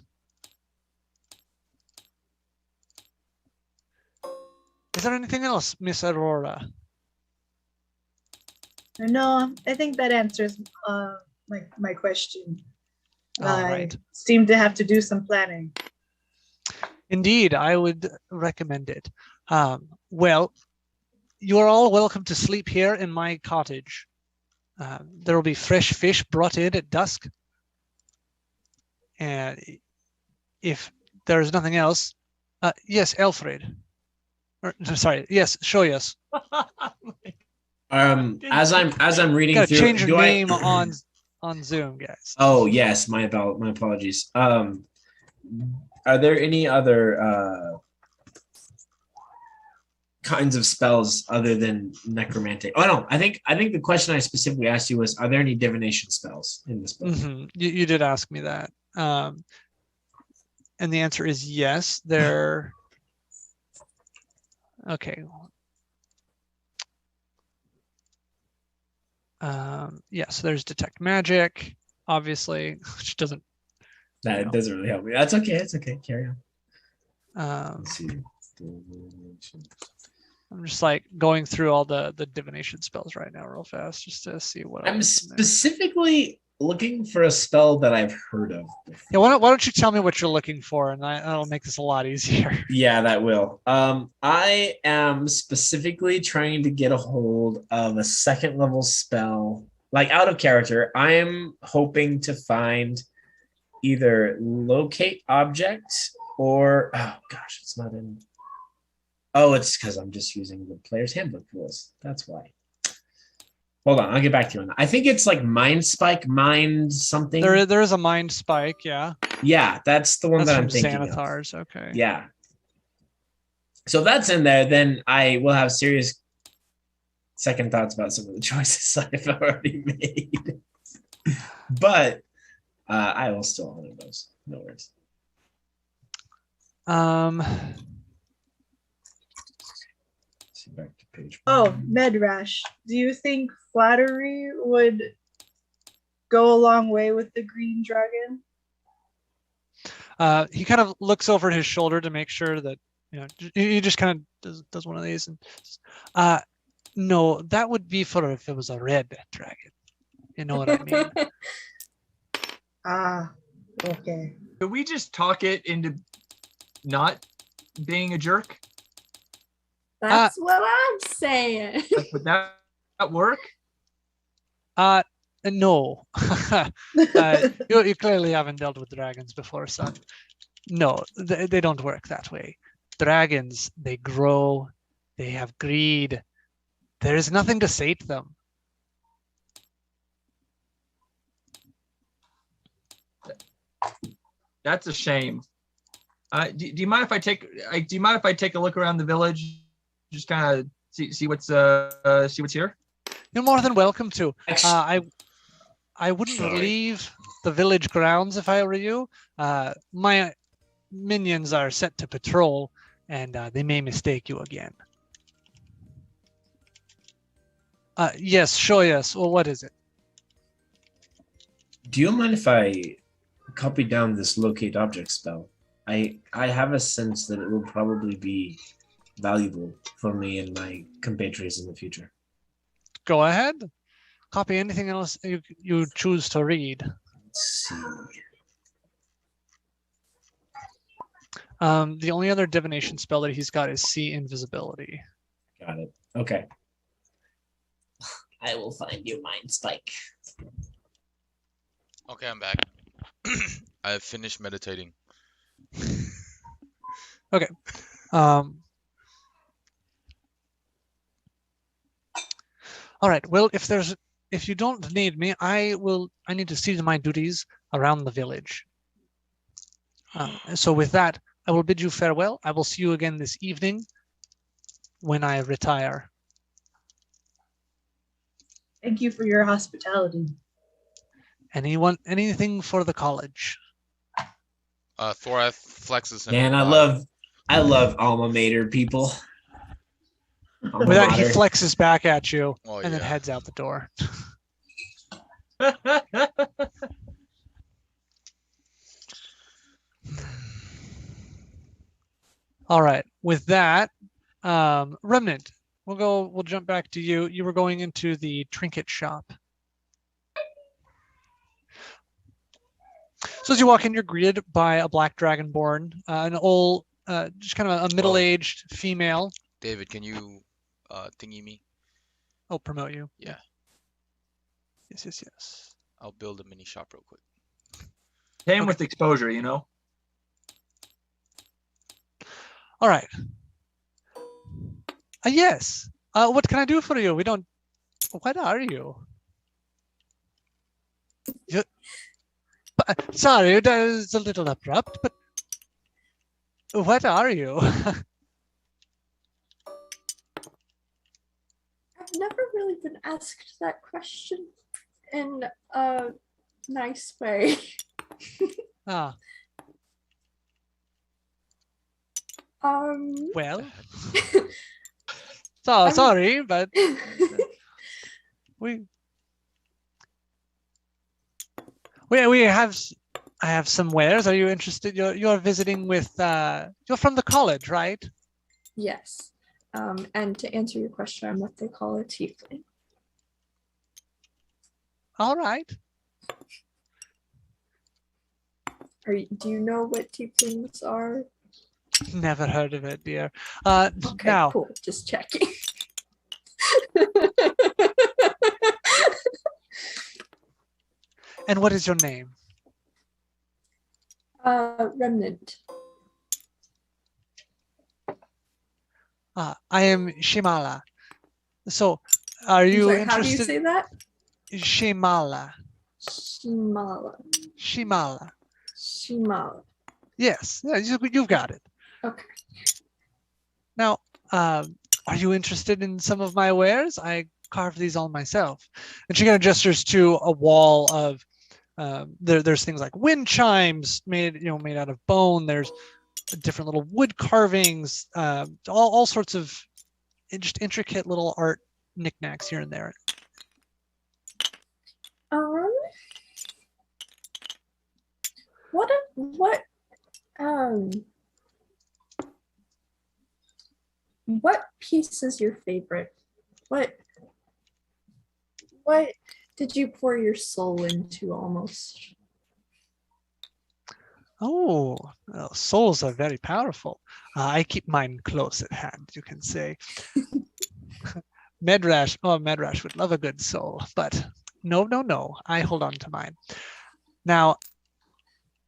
Is there anything else, Miss Aurora? No, I think that answers my question. All right. Seem to have to do some planning. Indeed, I would recommend it. Well, you are all welcome to sleep here in my cottage. There will be fresh fish brought in at dusk. And if there's nothing else, yes, Alfred. Sorry, yes, Shoyas. As I'm reading Gotta through, change your name on Zoom, guys. Oh yes, my apologies. Are there any other kinds of spells other than necromantic? Oh no, I think the question I specifically asked you was, are there any divination spells in this book? Mm-hmm. You did ask me that, and the answer is yes. There. Okay. Yes, there's detect magic, obviously, which doesn't. That doesn't really help me. That's okay. It's okay. Carry on. Let's see. I'm just like going through all the divination spells right now real fast just to see what I'm else is in there. specifically looking for a spell that I've heard of before. Yeah, why don't you tell me what you're looking for, and that'll make this a lot easier. Yeah, that will. I am specifically trying to get a hold of a second level spell, like out of character. I am hoping to find either locate object or oh gosh, it's not in. Oh, it's because I'm just using the player's handbook rules. That's why. Hold on, I'll get back to you on that. I think it's like mind spike, mind something. There is a mind spike, yeah. Yeah, that's the one That's that from I'm thinking of. Xanathar's, okay. Yeah. So if that's in there, then I will have serious second thoughts about some of the choices I've already made. But I will still honor those. No worries. See back to page. Oh, Medrash. Do you think flattery would go a long way with the green dragon? He kind of looks over his shoulder to make sure that, he just kind of does one of these. And no, that would be for if it was a red dragon. You know what I mean? Ah, okay. Could we just talk it into not being a jerk? That's what I'm saying. Like, would that work? No. You clearly haven't dealt with dragons before, son. No, they don't work that way. Dragons, they grow, they have greed. There is nothing to sate them. That's a shame. Do you mind if I take? Do you mind if I take a look around the village, just kind of see what's here? You're more than welcome to. I wouldn't Sorry. leave the village grounds if I were you. My minions are set to patrol, and they may mistake you again. Yes, sure, yes. Well, what is it? Do you mind if I copy down this locate object spell? I have a sense that it will probably be valuable for me and my compatriots in the future. Go ahead. Copy anything else you choose to read. Let's see. The only other divination spell that he's got is see invisibility. Got it. Okay. I will find you, Mind Spike. Okay, I'm back. I have finished meditating. Okay. All right. Well, if you don't need me, I need to see to my duties around the village. So with that, I will bid you farewell. I will see you again this evening when I retire. Thank you for your hospitality. Anything for the college? Thorath flexes him. Man, I love alma mater people. Alma With that, he mater. flexes back at you Oh, and then yeah. heads out the door. All right. With that, Remnant, we'll jump back to you. You were going into the trinket shop. So as you walk in, you're greeted by a black dragonborn, an old, just kind of a middle-aged female. David, can you thingy me? Oh, promote you. Yeah. Yes. I'll build a mini shop real quick. Pay him with exposure, you know. All right. Yes. What can I do for you? What are you? Sorry, that is a little abrupt, but what are you? I've never really been asked that question in a nice way. Ah, well. So sorry, but we have. I have some wares. Are you interested? You're visiting with. You're from the college, right? Yes. And to answer your question, I'm what they call a tiefling. All right. Do you know what tieflings are? Never heard of it, dear. Okay, Now, cool. Just checking. and what is your name? Remnant. I am Shimala. So, are I'm you sorry, how do you interested? say that? Shimala. Shimala. Shimala. Shimala. Yes, yeah, you've got it. Okay. Now, are you interested in some of my wares? I carved these all myself. And she kind of gestures to a wall of there's things like wind chimes made out of bone. There's different little wood carvings, all sorts of just intricate little art knickknacks here and there. Um, what piece is your favorite? What did you pour your soul into almost? Oh, well, souls are very powerful. I keep mine close at hand, you can say. Medrash would love a good soul, but no, I hold on to mine. Now,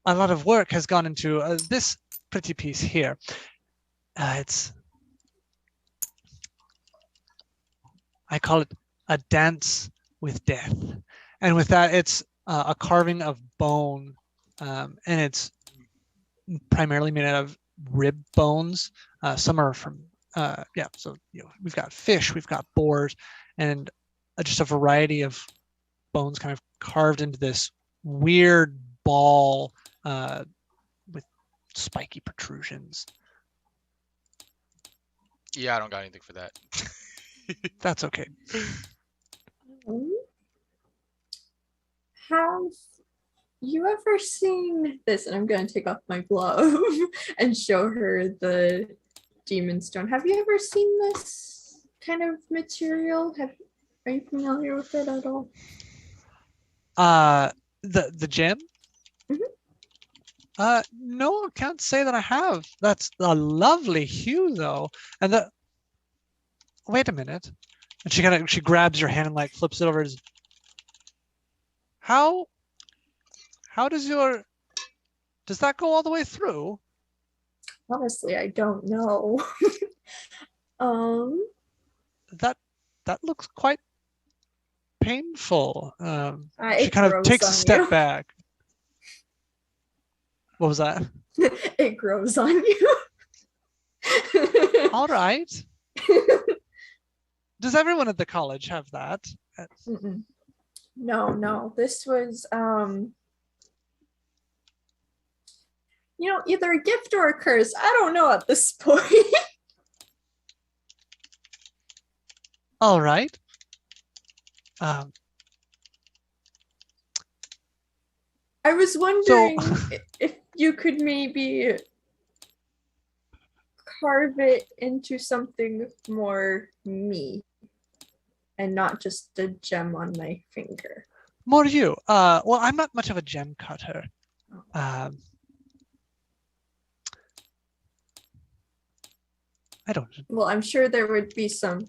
a lot of work has gone into this pretty piece here. I call it a dance with death. And with that, it's a carving of bone, and it's primarily made out of rib bones. Some are from, so we've got fish, we've got boars, and just a variety of bones kind of carved into this weird ball with spiky protrusions. Yeah, I don't got anything for that. That's okay. Have you ever seen this? And I'm going to take off my glove and show her the demon stone. Have you ever seen this kind of material? Are you familiar with it at all? The gem? Mhm. No, I can't say that I have. That's a lovely hue, though. And wait a minute. And she grabs your hand and like flips it over. How does that go all the way through? Honestly, I don't know. That looks quite painful. She It kind of grows takes a on step you. back. What was that? It grows on you. All right. Does everyone at the college have that? Mm-mm. No. This was either a gift or a curse. I don't know at this point. All right. I was wondering if you could maybe carve it into something more me and not just a gem on my finger. More you. Well, I'm not much of a gem cutter. I don't. Well, I'm sure there would be some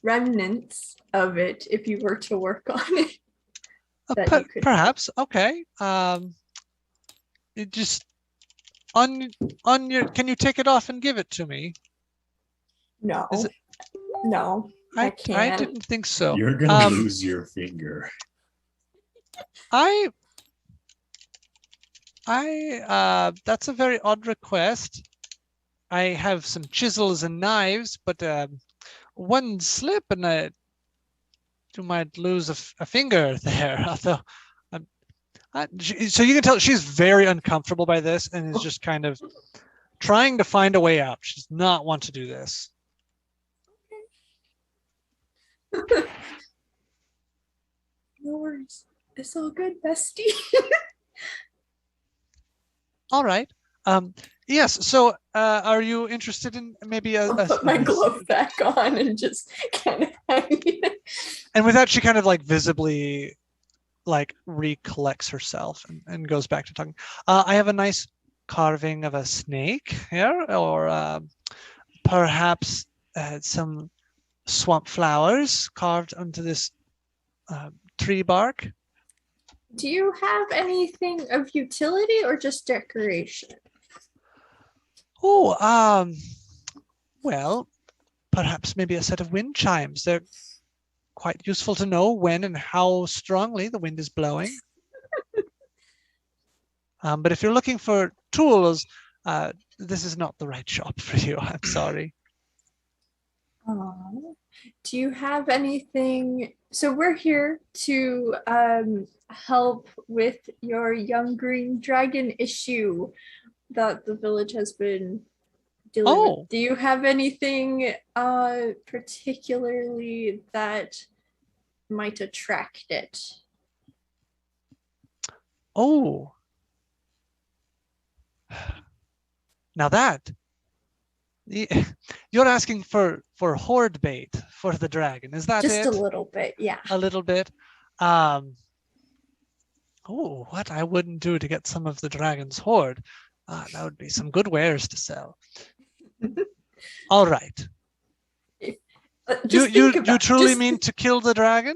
remnants of it if you were to work on it. Perhaps. Okay. It just on your. Can you take it off and give it to me? No. No. I can't. I didn't think so. You're gonna lose your finger. That's a very odd request. I have some chisels and knives, but one slip and you might lose a finger there. Although, so you can tell she's very uncomfortable by this and is just kind of trying to find a way out. She does not want to do this. No worries. It's all good, bestie. All right. Yes. So, are you interested in maybe I'll put my glove back on and just kind of hang it. And with that, she kind of like visibly like recollects herself and goes back to talking. I have a nice carving of a snake here, or perhaps some swamp flowers carved onto this tree bark. Do you have anything of utility or just decoration? Oh, well, perhaps maybe a set of wind chimes. They're quite useful to know when and how strongly the wind is blowing. But if you're looking for tools, this is not the right shop for you. I'm sorry. Do you have anything? So we're here to help with your young green dragon issue that the village has been dealing with. Do you have anything particularly that might attract it? Oh. Now that you're asking for horde bait for the dragon, is that just it? a little bit, yeah. A little bit. What I wouldn't do to get some of the dragon's horde. That would be some good wares to sell. All right. You truly mean to kill the dragon?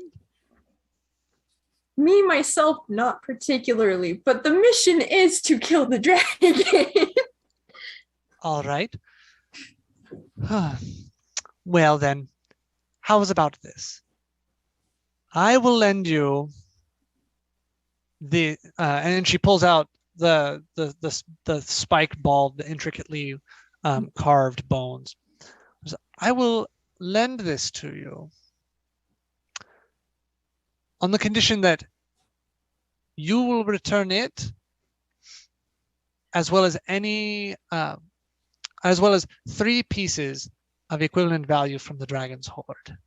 Me, myself, not particularly, but the mission is to kill the dragon. All right. Well then, how's about this? I will lend you the and she pulls out the spike ball, the intricately carved bones. I will lend this to you on the condition that you will return it, as well as as well as 3 pieces of equivalent value from the dragon's horde.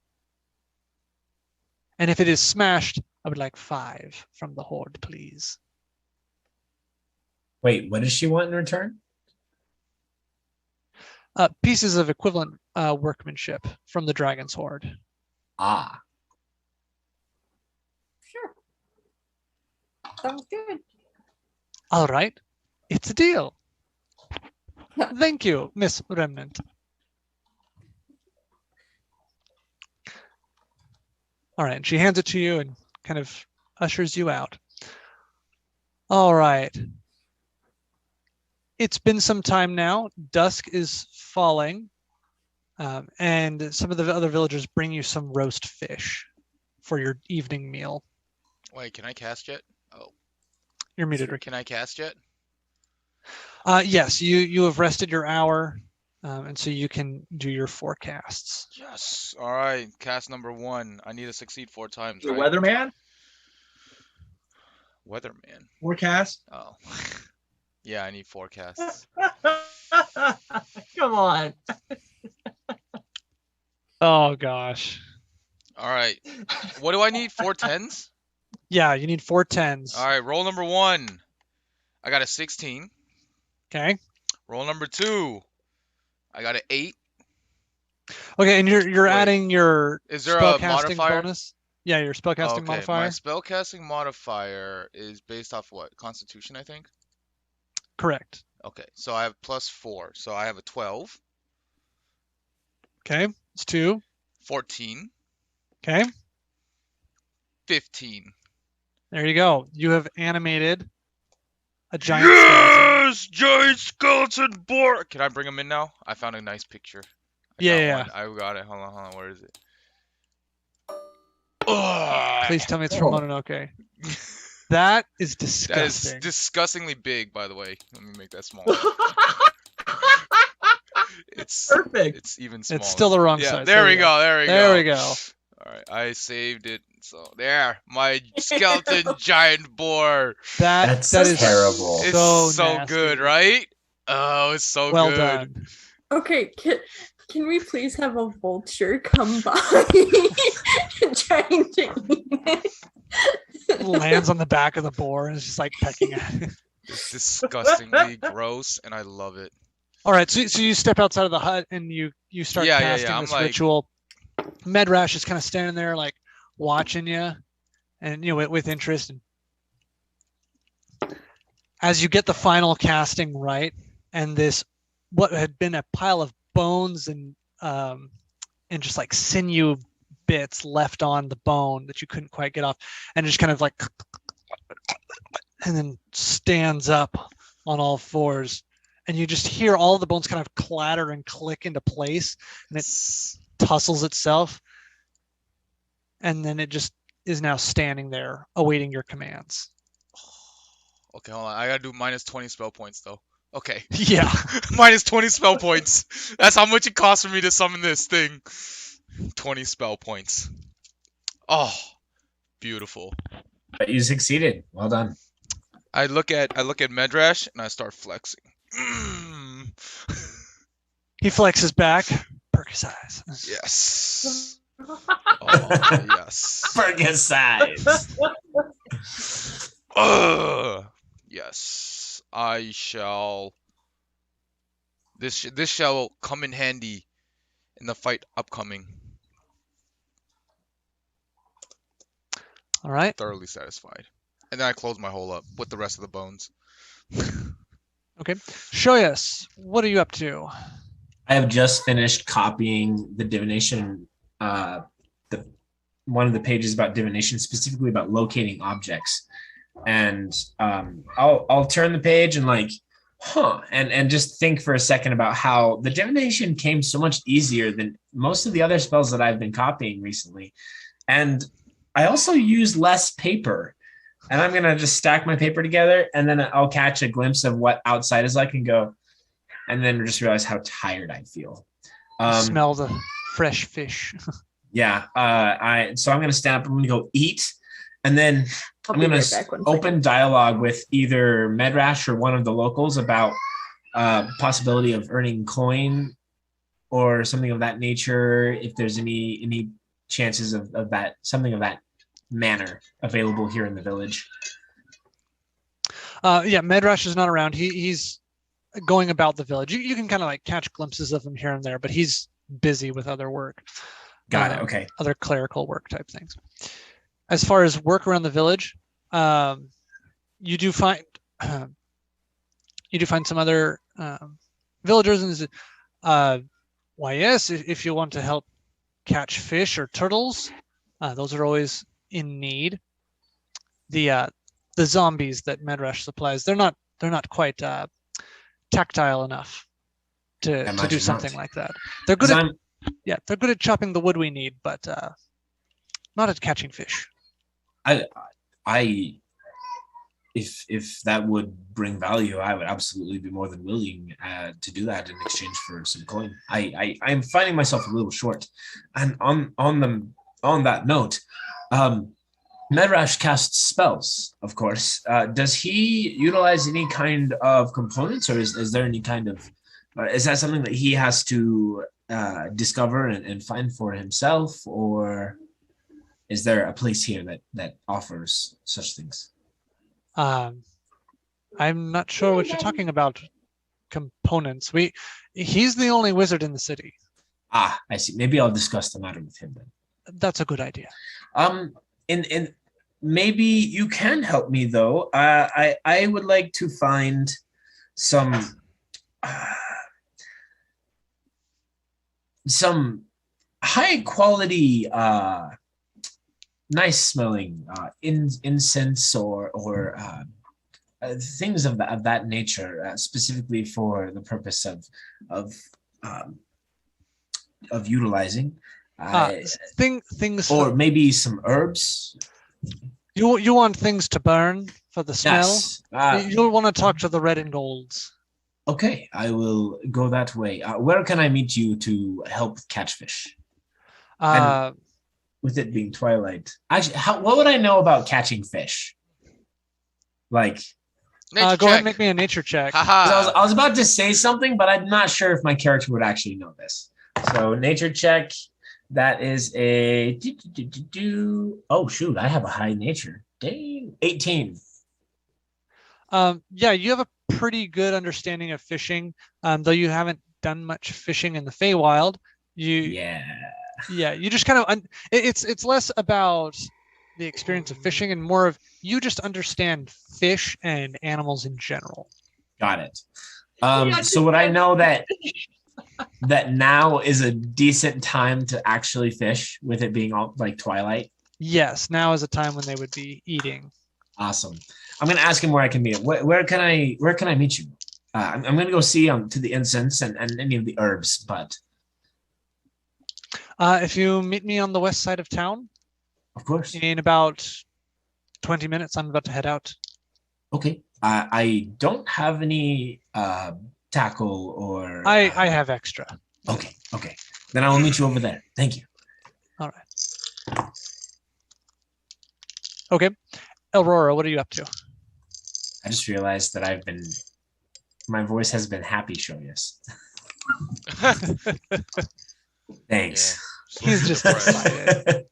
And if it is smashed, I would like 5 from the horde, please. Wait, what does she want in return? Pieces of equivalent workmanship from the dragon's horde. Ah. Sure. Sounds good. All right. It's a deal. Thank you, Miss Remnant. All right. And she hands it to you and kind of ushers you out. All right. It's been some time now. Dusk is falling. And some of the other villagers bring you some roast fish for your evening meal. Wait, can I cast yet? Oh. You're muted, Rick. Can I cast yet? Yes, you have rested your hour, and so you can do your forecasts. Yes. All right. Cast number 1. I need to succeed 4 times. The Right? weatherman? Weatherman. Forecast? Oh. Yeah, I need forecasts. Come on. Oh gosh. All right. What do I need? 4 10s? Yeah, you need 4 10s. All right. Roll number 1. I got a 16. Okay. Roll number 2. I got an 8. Okay, and you're Wait, adding your is there a spellcasting modifier? bonus. Yeah, your spellcasting Okay, modifier. my spellcasting modifier is based off what? Constitution, I think? Correct. Okay, so I have +4. So I have a 12, Okay, it's 2. 14, Okay, 15. there you go. You have animated a giant skeleton. Yes! Giant skeleton boar! Can I bring him in now? I found a nice picture. Yeah. I got it. Hold on. Where is it? Please tell me it's from Mononoke. That is That disgusting. is disgustingly big, by the way. Let me make that small. It's Perfect. It's even smaller. It's still the wrong Yeah, size. there we go. There we go. All right, I saved it. So there, my skeleton giant boar. That is terrible. It's so so nasty. good, right? Oh, it's so Well good. done. Okay, can we please have a vulture come by trying to eat it? Lands on the back of the boar and is just like pecking at it. It's disgustingly gross, and I love it. All right, so you step outside of the hut and you start Yeah, casting I'm this like, ritual. Medrash is kind of standing there like watching you, and with interest. And as you get the final casting right, and this what had been a pile of bones and just like sinew bits left on the bone that you couldn't quite get off, and just kind of like, and then stands up on all fours, and you just hear all the bones kind of clatter and click into place, and it tussles itself, and then it just is now standing there awaiting your commands. okay, hold on. I gotta do minus 20 spell points though. Okay. Yeah. Minus 20 spell points. That's how much it costs for me to summon this thing. 20 spell points. Oh, beautiful. But you succeeded. Well done. I look at Medrash and I start flexing. Mm. He flexes back, perk his eyes. Yes. Oh, yes. Burger size. Yes. I shall. This shall come in handy in the fight upcoming. All right. Thoroughly satisfied. And then I close my hole up with the rest of the bones. Okay. Shoyas, what are you up to? I have just finished copying the divination, one of the pages about divination, specifically about locating objects. And I'll turn the page and like, and just think for a second about how the divination came so much easier than most of the other spells that I've been copying recently. And I also use less paper. And I'm going to just stack my paper together, and then I'll catch a glimpse of what outside is like and go, and then just realize how tired I feel. Smell the fresh fish. Yeah. So I'm going to stand up. I'm going to go eat. And then I'm going to open dialogue with either Medrash or one of the locals about possibility of earning coin or something of that nature. If there's any chances of that, something of that manner available here in the village. Yeah, Medrash is not around. He's going about the village. You can kind of like catch glimpses of him here and there, but he's busy with other work. Got it. Okay. Other clerical work type things. As far as work around the village, you do find some other villagers, and why yes, if you want to help catch fish or turtles, those are always in need. The zombies that Medrash supplies, they're not quite tactile enough to do something like that. They're good they're good at chopping the wood we need, but not at catching fish. If that would bring value, I would absolutely be more than willing to do that in exchange for some coin. I'm finding myself a little short, and on that note, Medrash casts spells, of course. Does he utilize any kind of components, or is there any kind of is that something that he has to discover and find for himself, or is there a place here that offers such things? I'm not sure what you're talking about. Components. He's the only wizard in the city. Ah, I see. Maybe I'll discuss the matter with him then. That's a good idea. And maybe you can help me though. I would like to find some high quality, nice smelling incense or things of that nature, specifically for the purpose of utilizing. Things, or maybe some herbs. You want things to burn for the smell? Yes. You'll want to talk to the red and golds. Okay, I will go that way. Where can I meet you to help catch fish? And with it being twilight, actually, what would I know about catching fish? Like, go ahead and make me a nature check. Haha. I was about to say something, but I'm not sure if my character would actually know this. So nature check. That is a oh shoot! I have a high nature. Dang, 18. Yeah, you have a pretty good understanding of fishing, though you haven't done much fishing in the Feywild. Yeah. Yeah, you just kind of it's less about the experience of fishing and more of you just understand fish and animals in general. Got it. So would I know that now is a decent time to actually fish with it being all like twilight? Yes, now is a time when they would be eating. Awesome. I'm gonna ask him where I can meet him. Where can I meet you? I'm gonna go see to the incense and any of the herbs, but If you meet me on the west side of town of course. in about 20 minutes, I'm about to head out. Okay. I don't have any tackle or. I have extra. Okay. Okay. Then I will meet you over there. Thank you. All right. Okay. Aurora, what are you up to? I just realized that my voice has been happy joyous. Thanks. He's just excited.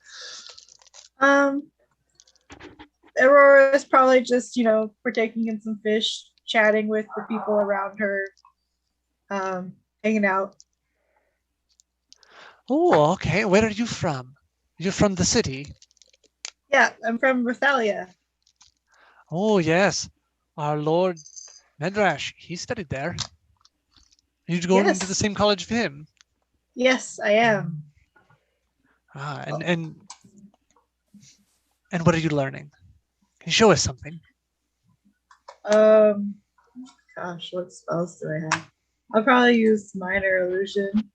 Aurora is probably just, partaking in some fish, chatting with the people around her, hanging out. Oh, okay. Where are you from? You're from the city? Yeah, I'm from Rathalia. Oh, yes. Our Lord Medrash, he studied there. You going Yes. to the same college with him? Yes, I am. And what are you learning? Can you show us something? Gosh, what spells do I have? I'll probably use minor illusion.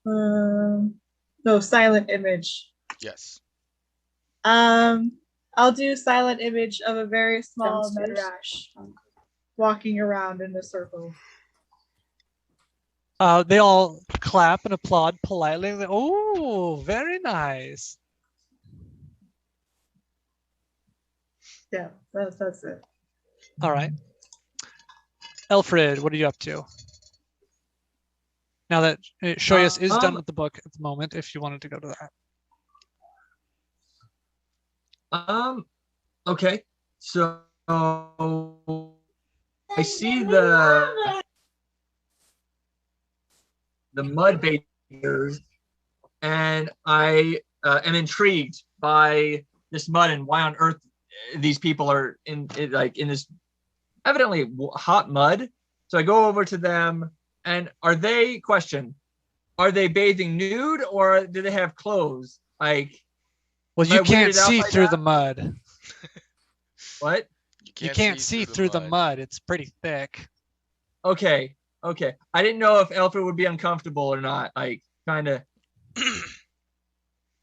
No, silent image. Yes. I'll do silent image of a very small Downstairs? Medrash walking around in a circle. They all clap and applaud politely. Oh, very nice. Yeah, that's it. All right. Alfred, what are you up to? Now that Shoyas is done with the book at the moment, if you wanted to go to that. Okay. So I see the mud baiters, and I am intrigued by this mud and why on earth these people are in this evidently hot mud. So I go over to them, and are they bathing nude or do they have clothes? Like, Well, am I you can't weirded out see by through that? the mud. What? You can't see through the mud. It's pretty thick. Okay. I didn't know if Alfred would be uncomfortable or not. Like, kind of.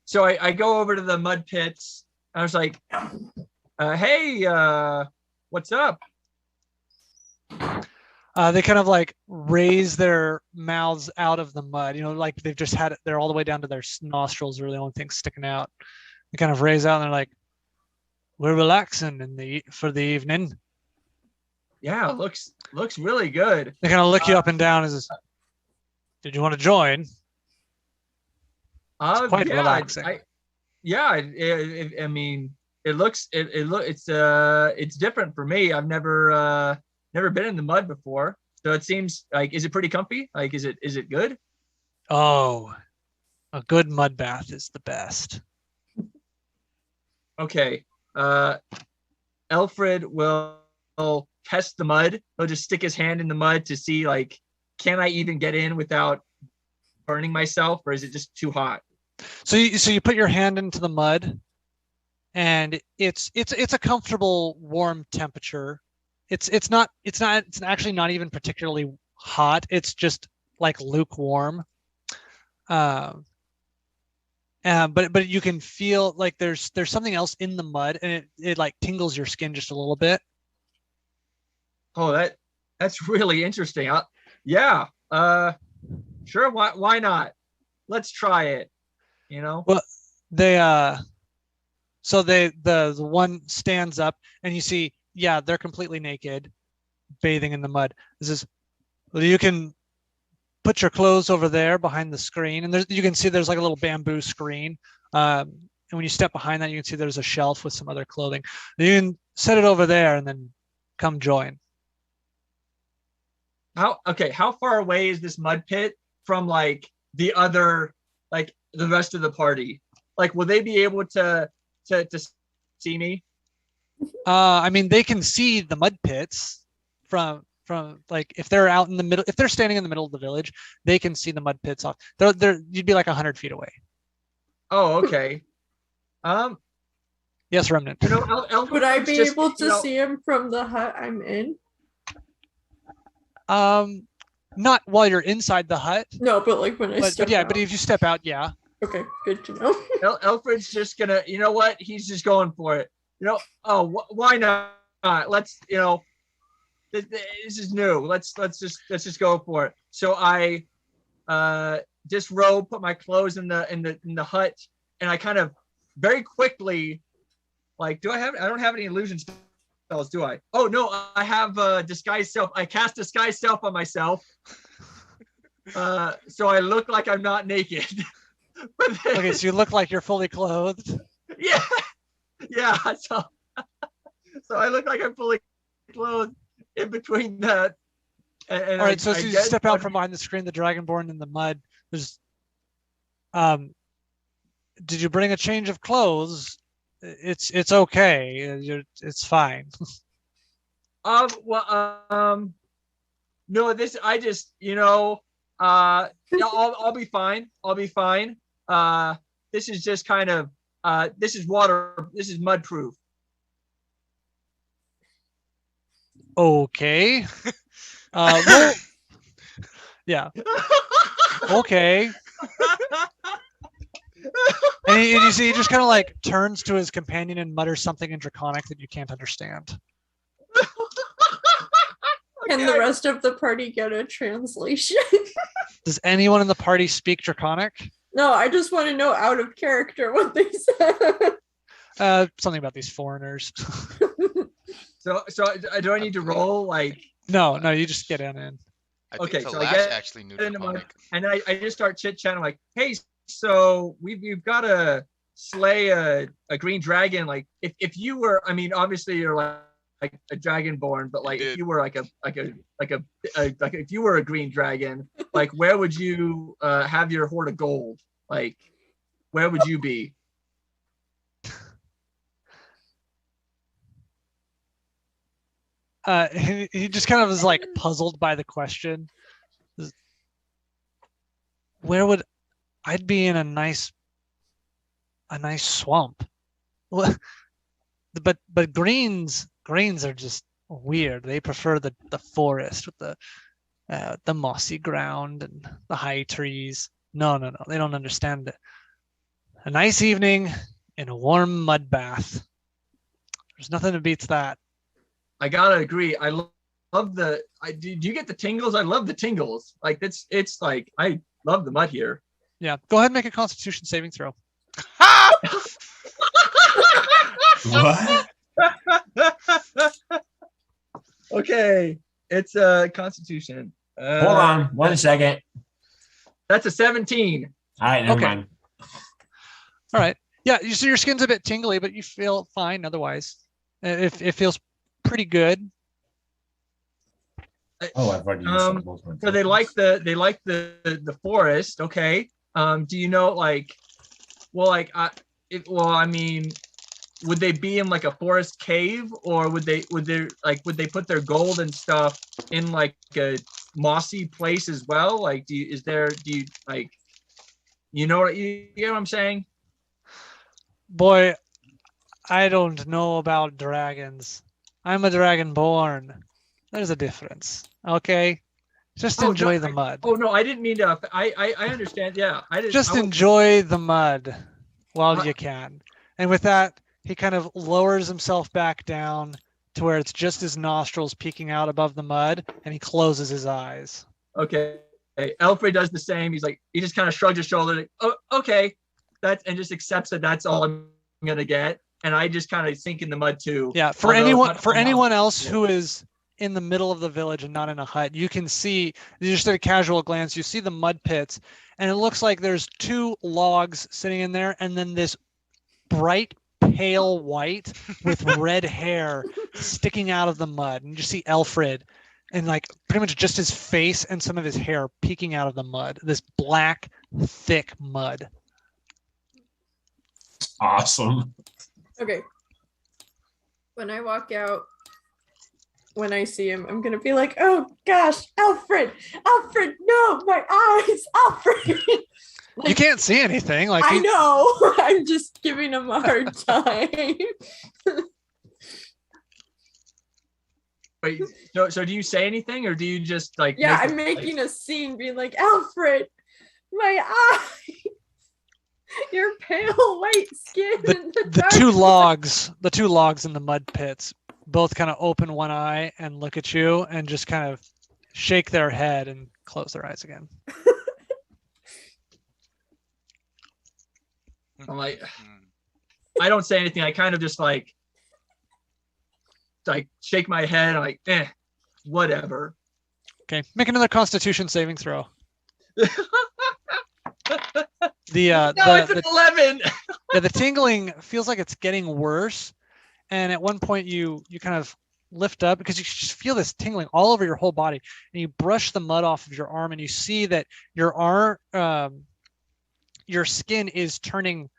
So I go over to the mud pits. I was like, hey, what's up? They kind of like raise their mouths out of the mud, like they've just had it. They're all the way down to their nostrils, are the only thing sticking out. They kind of raise out and they're like, we're relaxing for the evening. Yeah, looks really good. They kind of look you up and down as, did you want to join? It's quite yeah, relaxing. I mean, it's different for me. I've never been in the mud before, so it seems like, is it pretty comfy? Like, is it good? Oh, a good mud bath is the best. Okay. Alfred will test the mud. He'll just stick his hand in the mud to see, like, can I even get in without burning myself, or is it just too hot? So you put your hand into the mud, and it's a comfortable warm temperature. It's actually not even particularly hot. It's just like lukewarm. But you can feel like there's something else in the mud, and it like tingles your skin just a little bit. Oh, that's really interesting. Yeah. Sure. Why not? Let's try it. Well, so the one stands up, and you see, yeah, they're completely naked, bathing in the mud. This is, well, you can put your clothes over there behind the screen, and you can see there's like a little bamboo screen. and when you step behind that, you can see there's a shelf with some other clothing. You can set it over there and then come join. How far away is this mud pit from like the other, like the rest of the party? Like, will they be able to see me? I mean, they can see the mud pits from like if they're out in the middle, if they're standing in the middle of the village, they can see the mud pits off. You'd be like 100 feet away. Oh, okay. Yes, Remnant. You know, Would I be just, able to you know, see him from the hut I'm in? Not while you're inside the hut. No, but like when I step But yeah, out. but if you step out, yeah. Okay, good to know. Alfred's just gonna, you know what? He's just going for it. You know, why not? Let's, you know, this is new. Let's just go for it. So I disrobe, put my clothes in the hut, and I kind of very quickly, like, I don't have any illusion spells, do I? Oh no, I have disguise self. I cast disguise self on myself. So I look like I'm not naked. Okay, so you look like you're fully clothed. Yeah. So I look like I'm fully clothed in between that. And all right, so as you step out from behind the screen, the Dragonborn in the mud. There's, did you bring a change of clothes? It's okay. It's fine. No, this I just, you know, yeah, I'll be fine. I'll be fine. This is just kind of this is mud proof. Okay. Well, yeah. Okay. And you see, he just kind of like turns to his companion and mutters something in Draconic that you can't understand. Can the rest of the party get a translation? Does anyone in the party speak Draconic? No, I just want to know out of character what they said. Something about these foreigners. So do I need to roll like? No, you just get in. I think Okay, so I Kalash get actually knew into my, Draconic. and I just start chit chatting like, hey, so we've got to slay a green dragon. Like if you were, I mean, obviously you're like a dragonborn, but like if you were like if you were a green dragon, like where would you have your hoard of gold? Like where would you be? He just kind of is like puzzled by the question. Where would I'd be in a nice swamp? But greens are just weird. They prefer the forest with the mossy ground and the high trees. No, they don't understand it. A nice evening in a warm mud bath. There's nothing that beats that. I gotta agree. I love the. Do you get the tingles? I love the tingles. Like it's like I love the mud here. Yeah, go ahead and make a Constitution saving throw. What? Okay, it's a Constitution. Hold on 1 second. That's a 17. All right, never Okay. mind. All right. Yeah, so your skin's a bit tingly, but you feel fine otherwise. It feels pretty good. Oh, I've already used both my So they like the forest. Okay. Do you know like, well, like I mean, would they be in like a forest cave, or would they put their gold and stuff in like a mossy place as well? Like, do you like, you know what I'm saying? Boy, I don't know about dragons. I'm a dragonborn. There's a difference. Okay? Just enjoy the mud. Oh no, I didn't mean to. I understand. Yeah, Just enjoy the mud while you can. And with that, he kind of lowers himself back down to where it's just his nostrils peeking out above the mud, and he closes his eyes. Okay. Alfred does the same. He's like, he just kind of shrugs his shoulder. Like, oh, okay. And just accepts that that's all I'm gonna get. And I just kind of sink in the mud too. Yeah. For anyone else who is in the middle of the village and not in a hut, you can see, just at a casual glance, you see the mud pits, and it looks like there's 2 logs sitting in there, and then this bright pale white with red hair sticking out of the mud, and you just see Alfred and like pretty much just his face and some of his hair peeking out of the mud, this black thick mud. Awesome. Okay. When I walk out, when I see him, I'm gonna be like, "Oh gosh, Alfred, Alfred, no, my eyes, Alfred." You can't see anything. Like I know. I'm just giving him a hard time. Wait, so do you say anything, or do you just like? Yeah, make I'm it, making a scene, being like, "Alfred, my eye, your pale white skin, and the the dark two logs in the mud pits both kind of open one eye and look at you and just kind of shake their head and close their eyes again. I'm like, I don't say anything. I kind of just like shake my head. I'm like, whatever. Okay, make another Constitution saving throw. The No, it's an 11. the tingling feels like it's getting worse, and at one point you kind of lift up because you just feel this tingling all over your whole body, and you brush the mud off of your arm, and you see that your arm, your skin is turning.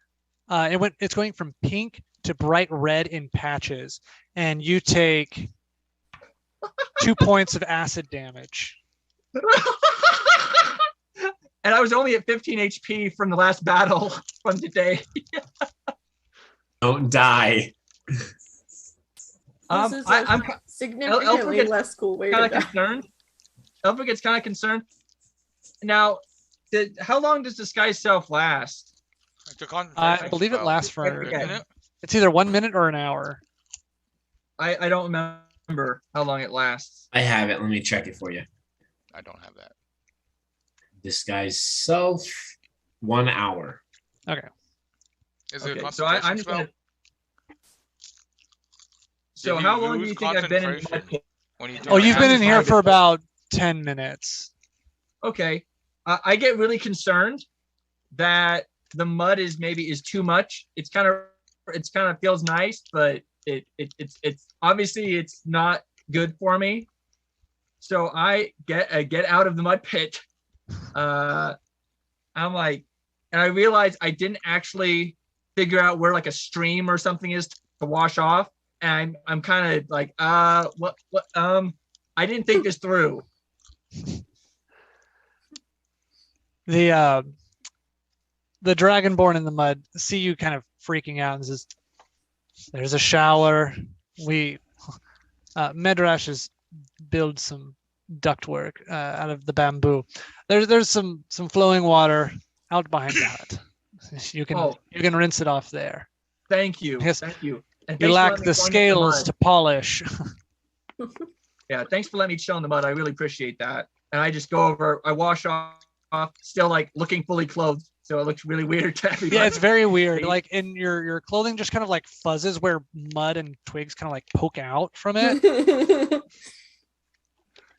It's going from pink to bright red in patches, and you take 2 points of acid damage. And I was only at 15 HP from the last battle from today. Don't die. This is a I'm significantly gets less cool way kind to of die. concerned. Elfrid gets kind of concerned. Now, how long does disguise self last? I believe it lasts for. Okay. It's either 1 minute or an hour. I don't remember how long it lasts. I have it. Let me check it for you. I don't have that. Disguise self, 1 hour. Okay. Is it a Okay, so concentration I'm just spell? gonna. So Did how you long do lose you think I've been in the concentration mud pit? when you Oh, did you've that? been in here Find for it. about 10 minutes. Okay, I get really concerned that the mud is too much. It's kind of feels nice, but it's obviously it's not good for me. So I get out of the mud pit. I'm like, and I realized I didn't actually figure out where like a stream or something is to wash off, and I'm kind of like, what I didn't think this through. The dragonborn in the mud see you kind of freaking out and says, "There's a shower. Medrash has built some ductwork out of the bamboo. There's some flowing water out behind that. You can rinse it off there. Thank you. Yes. Thank you. And You thanks for lack letting me the join in scales mud. to polish." Yeah, thanks for letting me chill in the mud. I really appreciate that. And I just go over, I wash off, still like looking fully clothed. So it looks really weird to everybody. Yeah, it's very weird. Like, in your clothing just kind of like fuzzes where mud and twigs kind of like poke out from it.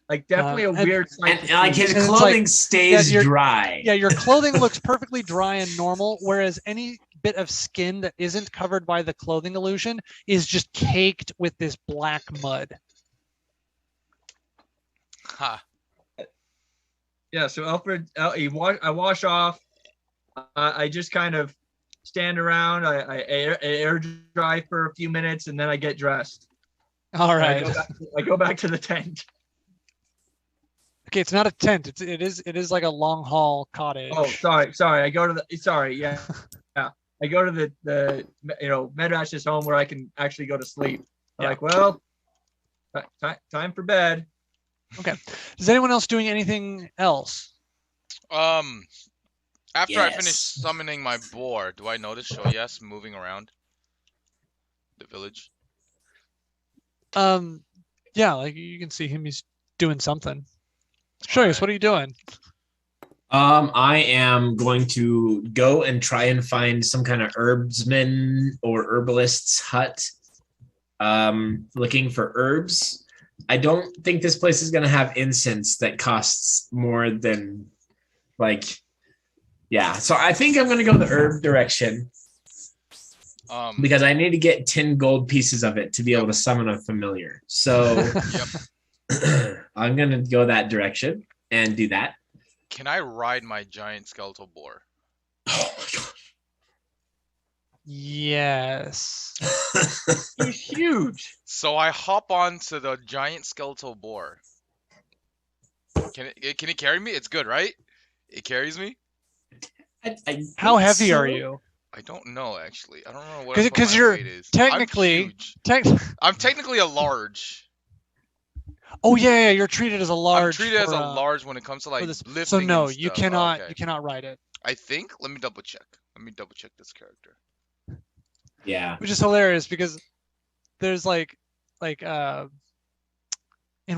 Like definitely a and- weird sight. And to like see. his And it's clothing like- stays yeah, dry. Yeah, your clothing looks perfectly dry and normal, whereas any bit of skin that isn't covered by the clothing illusion is just caked with this black mud. Ha. Yeah, so Alfred, I wash off. I just kind of stand around. I air dry for a few minutes, and then I get dressed. All And right. I go back to the tent. Okay, it's not a tent. It is like a long haul cottage. Oh, sorry. I go to the yeah. I go to the Medrash's home where I can actually go to sleep. I'm Yeah. like, well, time for bed. Okay. Is anyone else doing anything else? After I finish Yes. summoning my boar, do I notice Shoyas moving around the village? Yeah, like you can see him. He's doing something. Show us. What are you doing? I am going to go and try and find some kind of herbsman or herbalist's hut. Looking for herbs. I don't think this place is going to have incense that costs more than yeah. So I think I'm going to go the herb direction. because I need to get 10 gold pieces of it to be able to summon a familiar. So I'm going to go that direction and do that. Can I ride my giant skeletal boar? Oh my god. Yes. He's huge. So I hop onto the giant skeletal boar. Can it carry me? It's good, right? It carries me? I How think heavy are so. you? I don't know actually. I don't know what I put Because my you're weight is. technically I'm huge. I'm technically a large. Oh yeah, you're treated as a large. I'm treated as for, a large when it comes to like this. lifting. So no, and you stuff. cannot. Okay. You cannot ride it. I think. Let me double check. Let me double check this character. Yeah. Which is hilarious because there's like in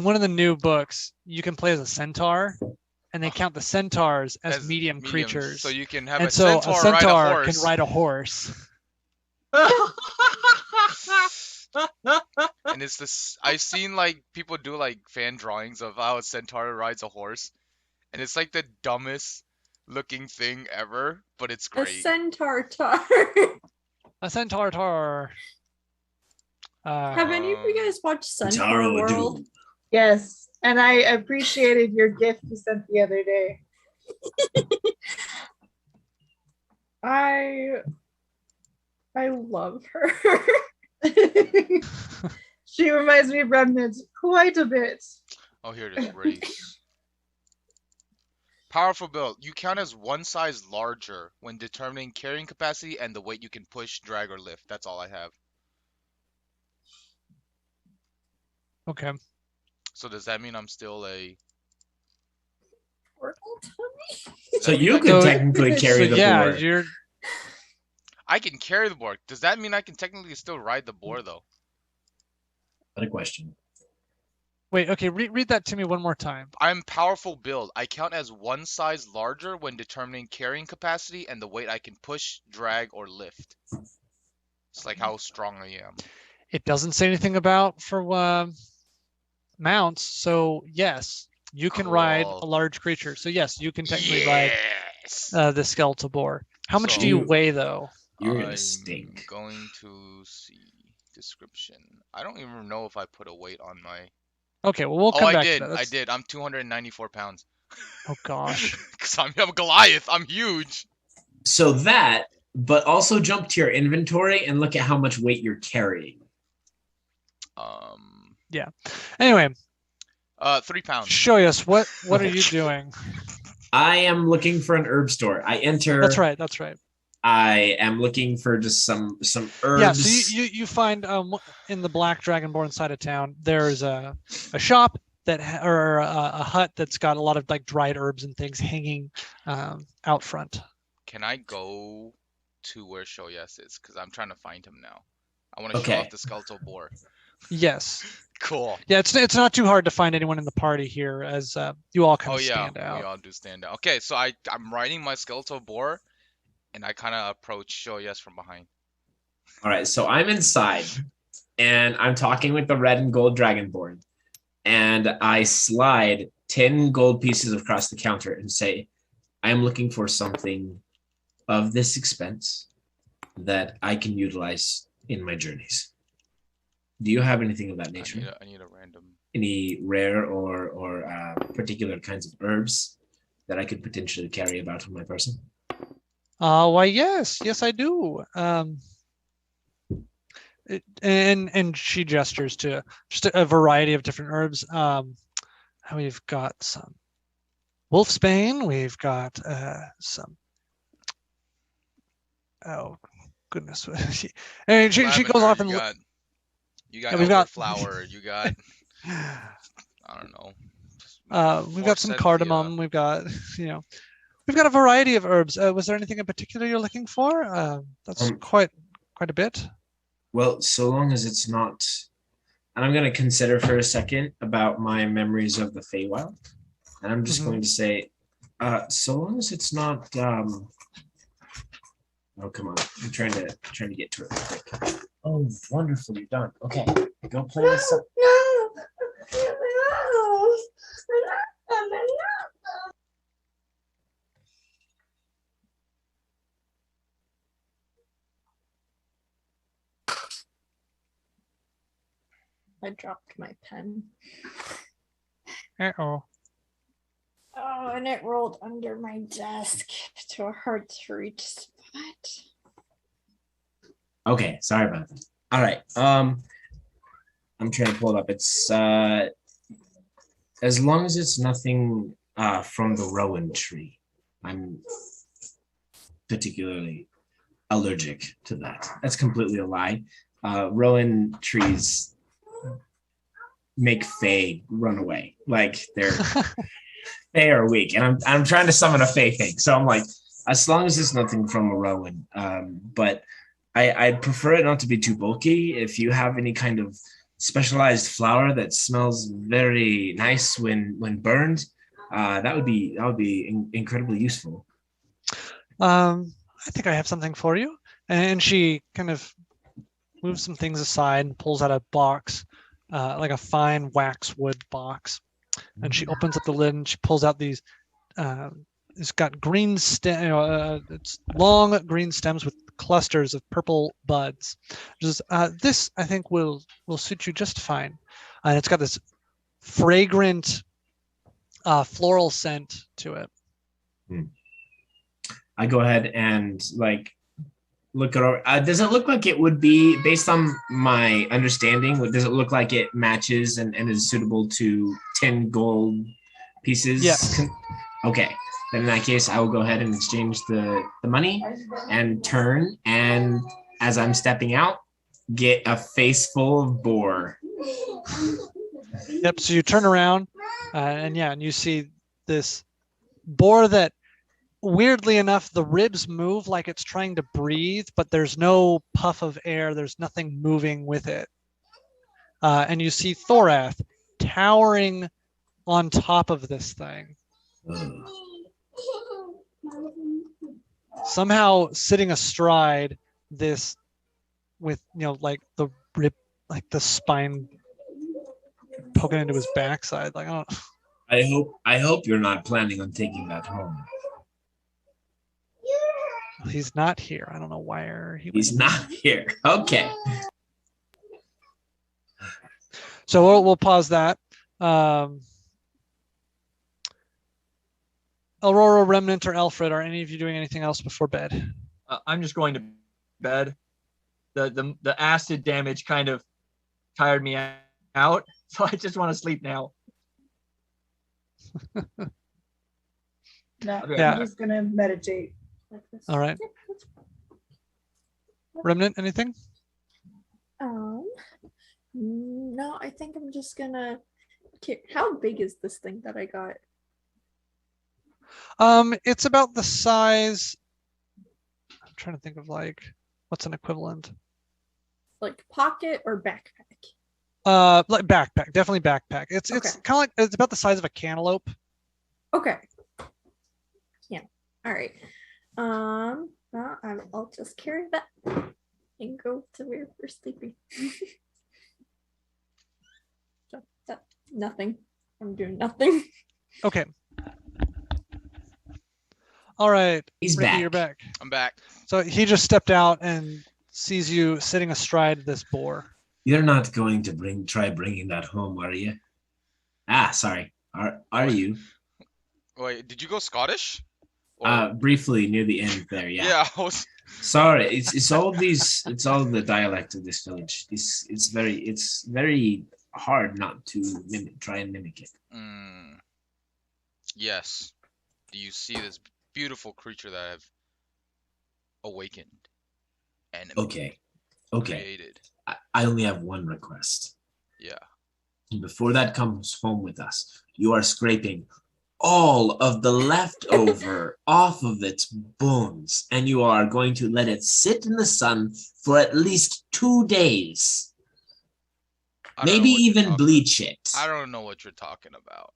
one of the new books you can play as a centaur, and they count the centaurs as medium creatures. So you can have and a so centaur, a centaur ride a horse. can ride a horse. And it's this. I've seen like people do like fan drawings of how a centaur rides a horse, and it's like the dumbest looking thing ever, but it's A great. centaur tar. A centaur tar. Have any of you guys watched Centaur Taro World? Doom. Yes, and I appreciated your gift you sent the other day. I love her. She reminds me of Remnant quite a bit. Oh, here it is. Race. Powerful build. You count as one size larger when determining carrying capacity and the weight you can push, drag, or lift. That's all I have. Okay. So does that mean I'm still a? So you could technically carry the yeah, boar. you're. I can carry the boar. Does that mean I can technically still ride the boar though? What a question. Wait. Okay. Read that to me one more time. I'm powerful build. I count as one size larger when determining carrying capacity and the weight I can push, drag, or lift. It's like how strong I am. It doesn't say anything about for mounts. So yes, you can ride Cool. a large creature. So yes, you can technically Yes. ride the skeletal boar. How much So- do you weigh though? You're gonna I'm stink. going to see description. I don't even know if I put a weight on my. Okay, well we'll Oh, come I back did. to that. I That's- did. I'm 294 pounds. Oh gosh. Cause I'm Goliath. I'm huge. So that, but also jump to your inventory and look at how much weight you're carrying. Anyway, 3 pounds. show us what are you doing? I am looking for an herb store. I enter. That's right. That's right. I am looking for just some herbs. Yeah, so you find in the Black Dragonborn side of town, there's a shop that or a hut that's got a lot of like dried herbs and things hanging out front. Can I go to where Shoyas is? Cause I'm trying to find him now. I want to show Okay. off the skeletal boar. Yes. Cool. Yeah, it's not too hard to find anyone in the party here, as you all kind Oh of yeah, stand out. we all do stand out. Okay, so I'm riding my skeletal boar, and I kind of approach Shoyas from behind. All right, so I'm inside, and I'm talking with the red and gold dragonborn, and I slide 10 gold pieces across the counter and say, I am looking for something of this expense that I can utilize in my journeys. Do you have anything of that nature? I need a random. Any rare or particular kinds of herbs that I could potentially carry about on my person? Why yes, I do. And she gestures to just a variety of different herbs. We've got some wolfsbane. We've got some. Oh goodness! And she goes Lavender, off and you got Yeah, we've got- elderflower. You got I don't know. we've got some Forsythia. cardamom. We've got we've got a variety of herbs. Was there anything in particular you're looking for? That's quite a bit. Well, so long as it's not, and I'm going to consider for a second about my memories of the Feywild, and I'm just Mhm. going to say, so long as it's not. Oh come on! I'm trying to get to it real quick. Oh, wonderful! You're done. Okay, go play with some. I dropped my pen. Uh-oh. Oh, and it rolled under my desk to a hard to reach spot. Okay, sorry about that. All right. I'm trying to pull it up. It's as long as it's nothing from the rowan tree. I'm particularly allergic to that. That's completely a lie. Rowan trees make Fae run away. Like they are weak. And I'm trying to summon a Fae thing. So I'm like, as long as it's nothing from a rowan. But I'd prefer it not to be too bulky. If you have any kind of specialized flower that smells very nice when burned, that would be incredibly useful. I think I have something for you. And she kind of moves some things aside and pulls out a box, like a fine waxwood box. And she opens up the lid and she pulls out these. It's got green stem. It's long green stems with clusters of purple buds. This I think will suit you just fine. And it's got this fragrant floral scent to it. I go ahead and like look it over. Does it look like it would be, based on my understanding, does it look like it matches and is suitable to 10 gold pieces? Yes. Okay. Then in that case, I will go ahead and exchange the money and turn. And as I'm stepping out, get a face full of boar. Yep. So you turn around and you see this boar that, weirdly enough, the ribs move like it's trying to breathe, but there's no puff of air. There's nothing moving with it. And you see Thorath towering on top of this thing. Somehow sitting astride this with, like the rib, like the spine poking into his backside. Like, I hope you're not planning on taking that home. He's not here. I don't know why he's not here. Okay. So we'll pause that. Aurora, Remnant, or Alfred, are any of you doing anything else before bed? I'm just going to bed. The acid damage kind of tired me out, so I just want to sleep now. No, Yeah. I'm just gonna meditate. Like this. All right. Remnant, anything? No, I think I'm just gonna. How big is this thing that I got? It's about the size. I'm trying to think of what's an equivalent. Like pocket or backpack? Like backpack, definitely backpack. It's Okay. kind of like, it's about the size of a cantaloupe. Okay. Yeah. All right. Well, I'll just carry that and go to where we're sleeping. So that nothing. I'm doing nothing. Okay. All right. He's Ricky, back. you're back. I'm back. So he just stepped out and sees you sitting astride this boar. You're not going to try bringing that home, are you? Sorry. Are you? Wait, did you go Scottish? Briefly near the end there, yeah. Yeah, I was. Sorry, it's all the dialect of this village. It's very hard not to try and mimic it. Yes. Do you see this beautiful creature that I've awakened and Okay. created? I only have one request. Yeah. Before that comes home with us, you are scraping all of the leftover off of its bones, and you are going to let it sit in the sun for at least 2 days. Maybe even bleach it. I don't know what you're talking about.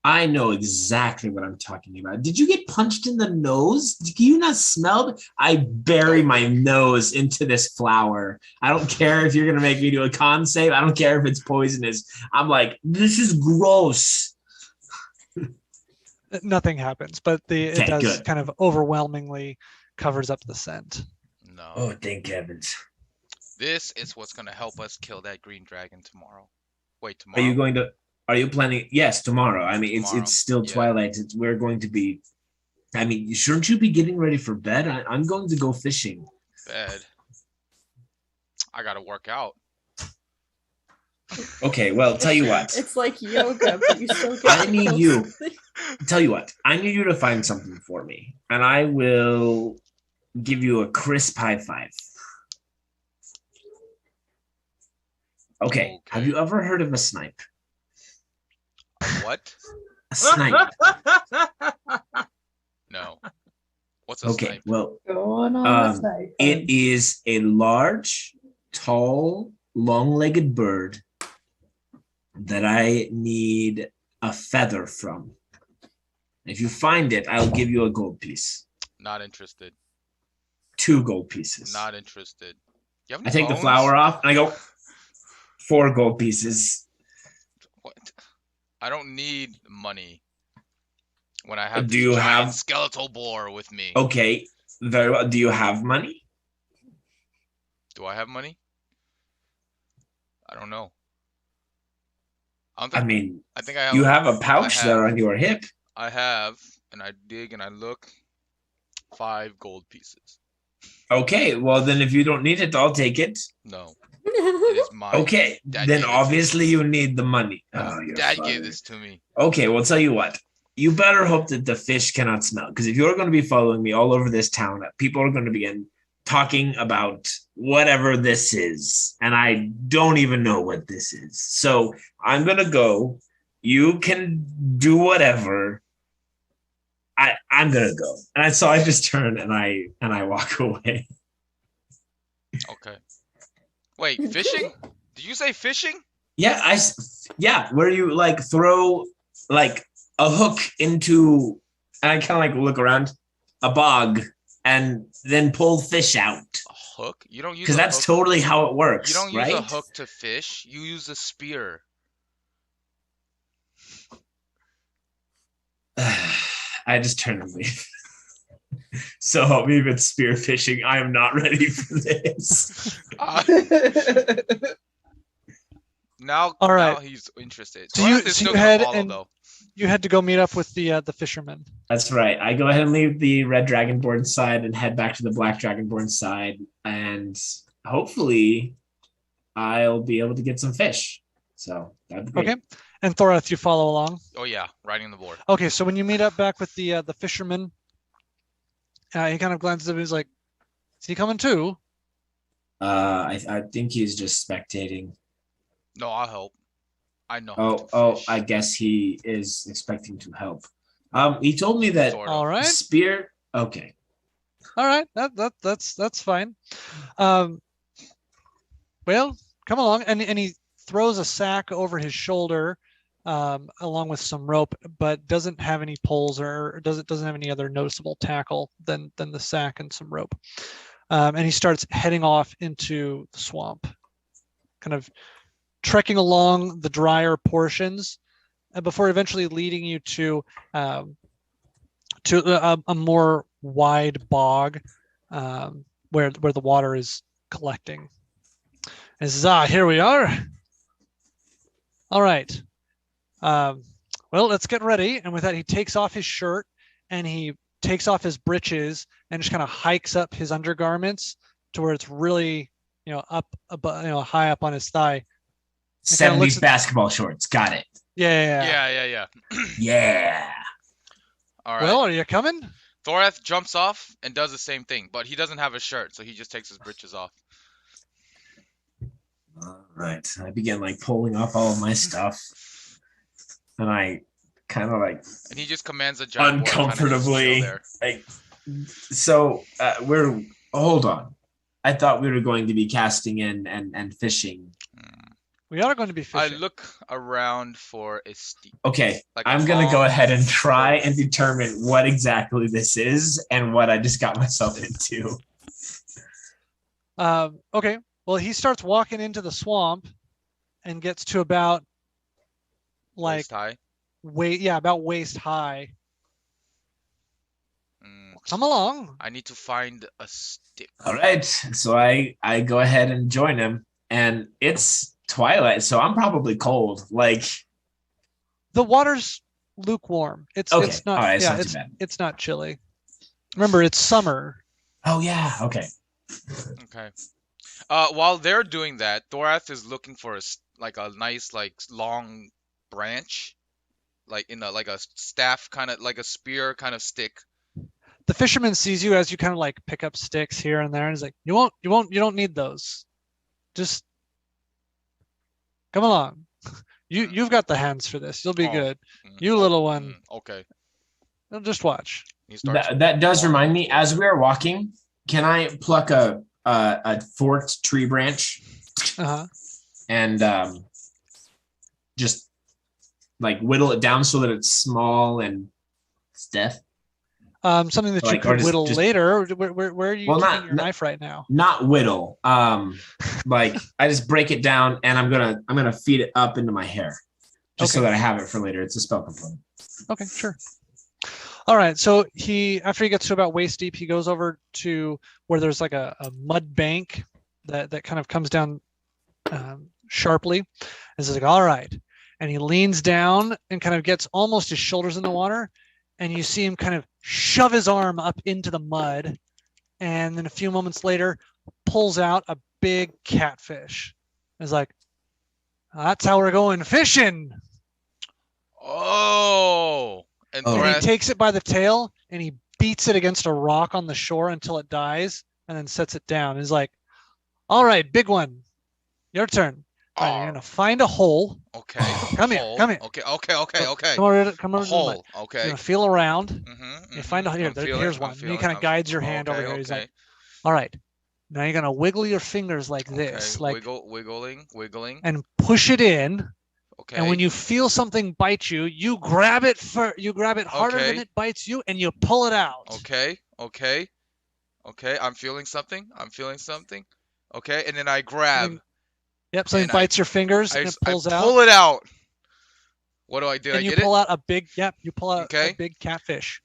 I know exactly what I'm talking about. Did you get punched in the nose? Do you not smell it? I bury my nose into this flower. I don't care if you're going to make me do a con save. I don't care if it's poisonous. I'm like, this is gross. Nothing happens, but it does good. kind of overwhelmingly covers up the scent. No. Oh, thank heavens. This is what's going to help us kill that green dragon tomorrow. Wait, Are you tomorrow? going to? Are you planning? Yes, tomorrow. I mean, Tomorrow. it's still Yeah. twilight. We're going to be. I mean, shouldn't you be getting ready for bed? I'm going to go fishing. Bed. I gotta work out. Okay, well, tell you what. It's like yoga, but you still get I to need kill you. something. Tell you what. I need you to find something for me, and I will give you a crisp high five. Okay. Have Okay. you ever heard of a snipe? What? A snipe. No. What's a Okay. snipe? Well, Going on a Um, snipe it hunt. is a large, tall, long-legged bird that I need a feather from. If you find it, I'll give you a gold piece. Not interested. 2 gold pieces. Not interested. You have I any take the bones? flower off and I go 4 gold pieces. What? I don't need money when I have Do this you giant have- skeletal boar with me. Okay, very well. Do you have money? Do I have money? I don't know. I mean, I think I have. you have a pouch I there have- on your hip. I have, and I dig and I look. 5 gold pieces. Okay, well then if you don't need it, I'll take it. No, it is mine. Okay, Dad then gave it to obviously me. you need the money. No, Oh, your Dad father. gave this to me. Okay, well, tell you what. You better hope that the fish cannot smell. Because if you're going to be following me all over this town, people are going to begin talking about whatever this is. And I don't even know what this is. So I'm going to go. You can do whatever. I'm going to go. And so I just turn and I walk away. Okay. Wait, fishing? Did you say fishing? Yeah, where you like throw like a hook into, and I kind of like look around a bog and then pull fish out A hook? You don't use because a that's hook. totally how it works. You don't right? use a hook to fish. You use a spear. I just turn and leave. So help me with spear fishing. I am not ready for this. Now, All right. now he's interested. So you- Torres is so still you gonna had follow, and- though. You had to go meet up with the fisherman. That's right. I go ahead and leave the red dragonborn side and head back to the black dragonborn side, and hopefully, I'll be able to get some fish. So that'd be great. Okay. And Thorath, you follow along. Oh yeah, riding the board. Okay, so when you meet up back with the fisherman, he kind of glances up. He's like, "Is he coming too?" I think he's just spectating. No, I'll help. I know how to Oh, fish. I guess he is expecting to help. He told me that Sort of. All right. spear. Okay. All right, that's fine. Well, come along, and he throws a sack over his shoulder, along with some rope, but doesn't have any poles or doesn't have any other noticeable tackle than the sack and some rope. And he starts heading off into the swamp, kind of trekking along the drier portions, before eventually leading you to a more wide bog, where the water is collecting. And he says, here we are. All right. Well, let's get ready. And with that, he takes off his shirt and he takes off his breeches and just kind of hikes up his undergarments to where it's really, up, high up on his thigh. 70s basketball shorts. Got it. Yeah. Yeah. Yeah. All right. Well, are you coming? Thorath jumps off and does the same thing, but he doesn't have a shirt, so he just takes his breeches off. All right. I begin like pulling off all of my stuff, and I kind of like And he just commands a giant boy kind of just uncomfortably chill there. So we're hold on. I thought we were going to be casting in and fishing. We are going to be I fishing. look around for a steep. Okay, Like a I'm gonna go long ahead and try rope. and determine what exactly this is and what I just got myself into. Okay. Well, he starts walking into the swamp and gets to about like Waist high. about waist high. Mm, Come along. I need to find a stick. All right, so I go ahead and join him, and it's twilight, so I'm probably cold. Like, The water's lukewarm. It's okay, it's not all right, it's yeah, not too it's bad. it's not chilly. Remember, it's summer. Oh yeah, okay. Okay. While they're doing that, Thorath is looking for like a nice like long branch, like in a like a staff kind of like a spear kind of stick. The fisherman sees you as you kind of like pick up sticks here and there, and he's like, you don't need those. Just come along. You've got the hands for this. You'll be Oh, good. You little one, Okay. just watch. He starts. That does walking remind me. towards As we are walking, can I pluck a forked tree branch Uh-huh. and just like whittle it down so that it's small and stiff? Something that you Like, or could just- whittle later. Where are you Well, keeping not- your knife right now? Not whittle. Like I just break it down and I'm gonna feed it up into my hair, just so Okay. that I have it for later. It's a spell component. Okay, sure. All right. So after he gets to about waist deep, he goes over to where there's like a mud bank that kind of comes down sharply. And he's like, all right. And he leans down and kind of gets almost his shoulders in the water. And you see him kind of shove his arm up into the mud. And then a few moments later, pulls out a big catfish. He's like, that's how we're going fishing. Oh, and Oh. And he Thorath. takes it by the tail and he beats it against a rock on the shore until it dies and then sets it down. He's like, all right, big one, your turn. All right, you're Oh, going to find a hole. okay. Come here, Hole. come here. Okay. Okay. Come over, come A over to the mud. hole. You're Okay. going to feel around. Mm-hmm, You find a here. I'm Here's feeling- one. I'm And he feeling- kind of I'm- guides your hand over okay, here. He's okay. like, all right, now you're going to wiggle your fingers like this, Okay, like, wiggling. and push it in. Okay. And when you feel something bite you, you grab it harder than Okay. it bites you, and you pull it out. Okay. I'm feeling something. Okay, and then I grab. And Yep, something And bites your fingers I, and it I pulls out. pull it out. What do I do? And I you get pull it? out a big, you pull out Okay. a big catfish.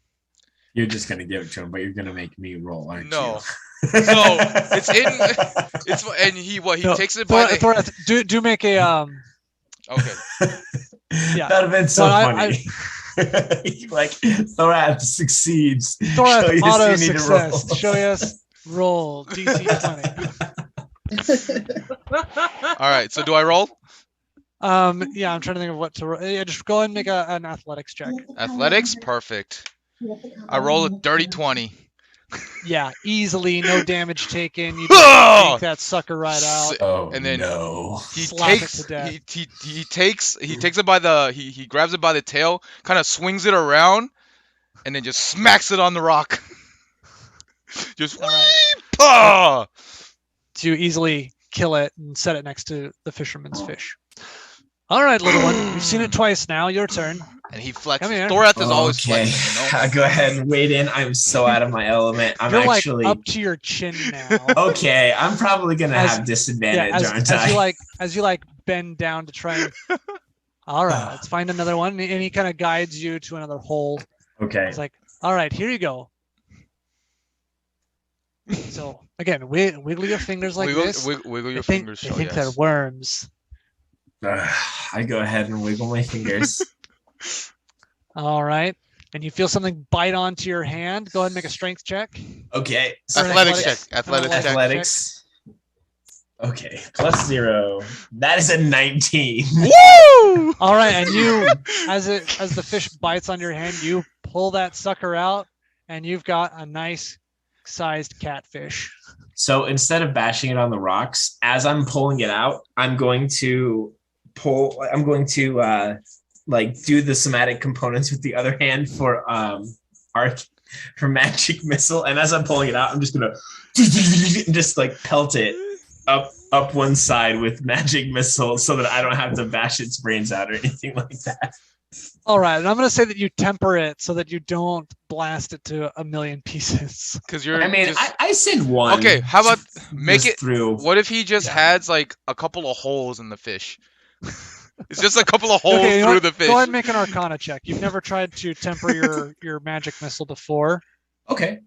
You're just gonna give it to him, but you're gonna make me roll, aren't No. you? So it's in. It's and he No, takes it by the. Thorath, do make a Okay. Yeah. That'd have been so No, funny. Like Thorath succeeds. Thorath Show you auto you need to success. roll. Show us roll DC 20. All right. So do I roll? Yeah, I'm trying to think of what to roll. Yeah, just go ahead and make an athletics check. Athletics, perfect. I roll a dirty 20. Yeah, easily, no damage taken. You Oh! just take that sucker right out. Oh And then- no. He Slap it takes to death. he takes it by the he grabs it by the tail, kind of swings it around, and then just smacks it on the rock. Just All right. weep! To easily kill it and set it next to the fisherman's fish. All right, little one. You've seen it twice now. Your turn. And he flexes. Come here. Thorath is always Okay. flexing, you know? I go ahead and wade in. I'm so out of my element. I'm You're actually like up to your chin now. okay. I'm probably gonna As- have disadvantage, as, aren't as I? you bend down to try and all right, let's find another one. And he kind of guides you to another hole. Okay. It's like, all right, here you go. So again, wiggle your fingers like this. Wiggle your I think, fingers. I Show, think yes. they're worms. I go ahead and wiggle my fingers. All right. And you feel something bite onto your hand. Go ahead and make a strength check. Okay. Or an Athletics check. athletics- Athletics check. Athletics. Okay. +0. That is a 19. Woo! All right, and you, as the fish bites on your hand, you pull that sucker out, and you've got a nice sized catfish. So instead of bashing it on the rocks, as I'm pulling it out, I'm going to like do the somatic components with the other hand for magic missile. And as I'm pulling it out, I'm just gonna just like pelt it up one side with magic missile so that I don't have to bash its brains out or anything like that. All right, and I'm going to say that you temper it so that you don't blast it to a million pieces. Because you're. I mean, just, I said one. okay, how about make just it through. What if he just Yeah. has like a couple of holes in the fish? It's just a couple of holes Okay, you know through what? the fish. Go ahead and make an Arcana check. You've never tried to temper your magic missile before. Okay.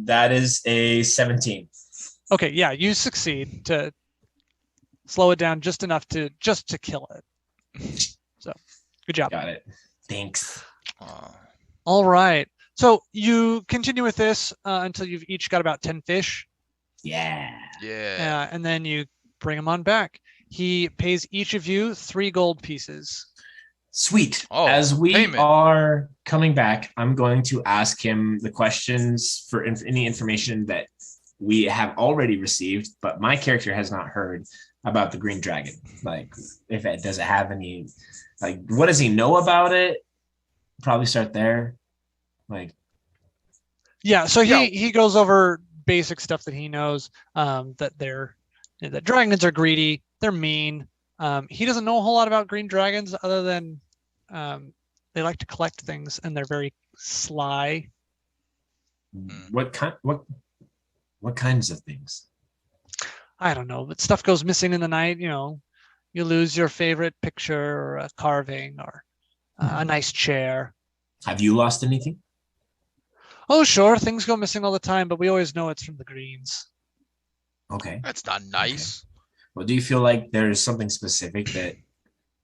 That is a 17. Okay, yeah, you succeed to slow it down just enough to kill it. So, good job. Got it. Thanks. All right. So you continue with this until you've each got about 10 fish. Yeah. Yeah. And then you bring him on back. He pays each of you 3 gold pieces. Sweet. Oh, As we payment. are coming back, I'm going to ask him the questions for any information that we have already received, but my character has not heard about the green dragon. Like, if it does it have any, like, what does he know about it? Probably start there. Like, Yeah. So Yeah. he goes over basic stuff that he knows. That that dragons are greedy. They're mean. He doesn't know a whole lot about green dragons other than they like to collect things and they're very sly. what kinds of things? I don't know, but stuff goes missing in the night. You lose your favorite picture or a carving or a nice chair. Have you lost anything? Oh, sure, things go missing all the time, but we always know it's from the greens. Okay. That's not nice. Well, do you feel like there's something specific that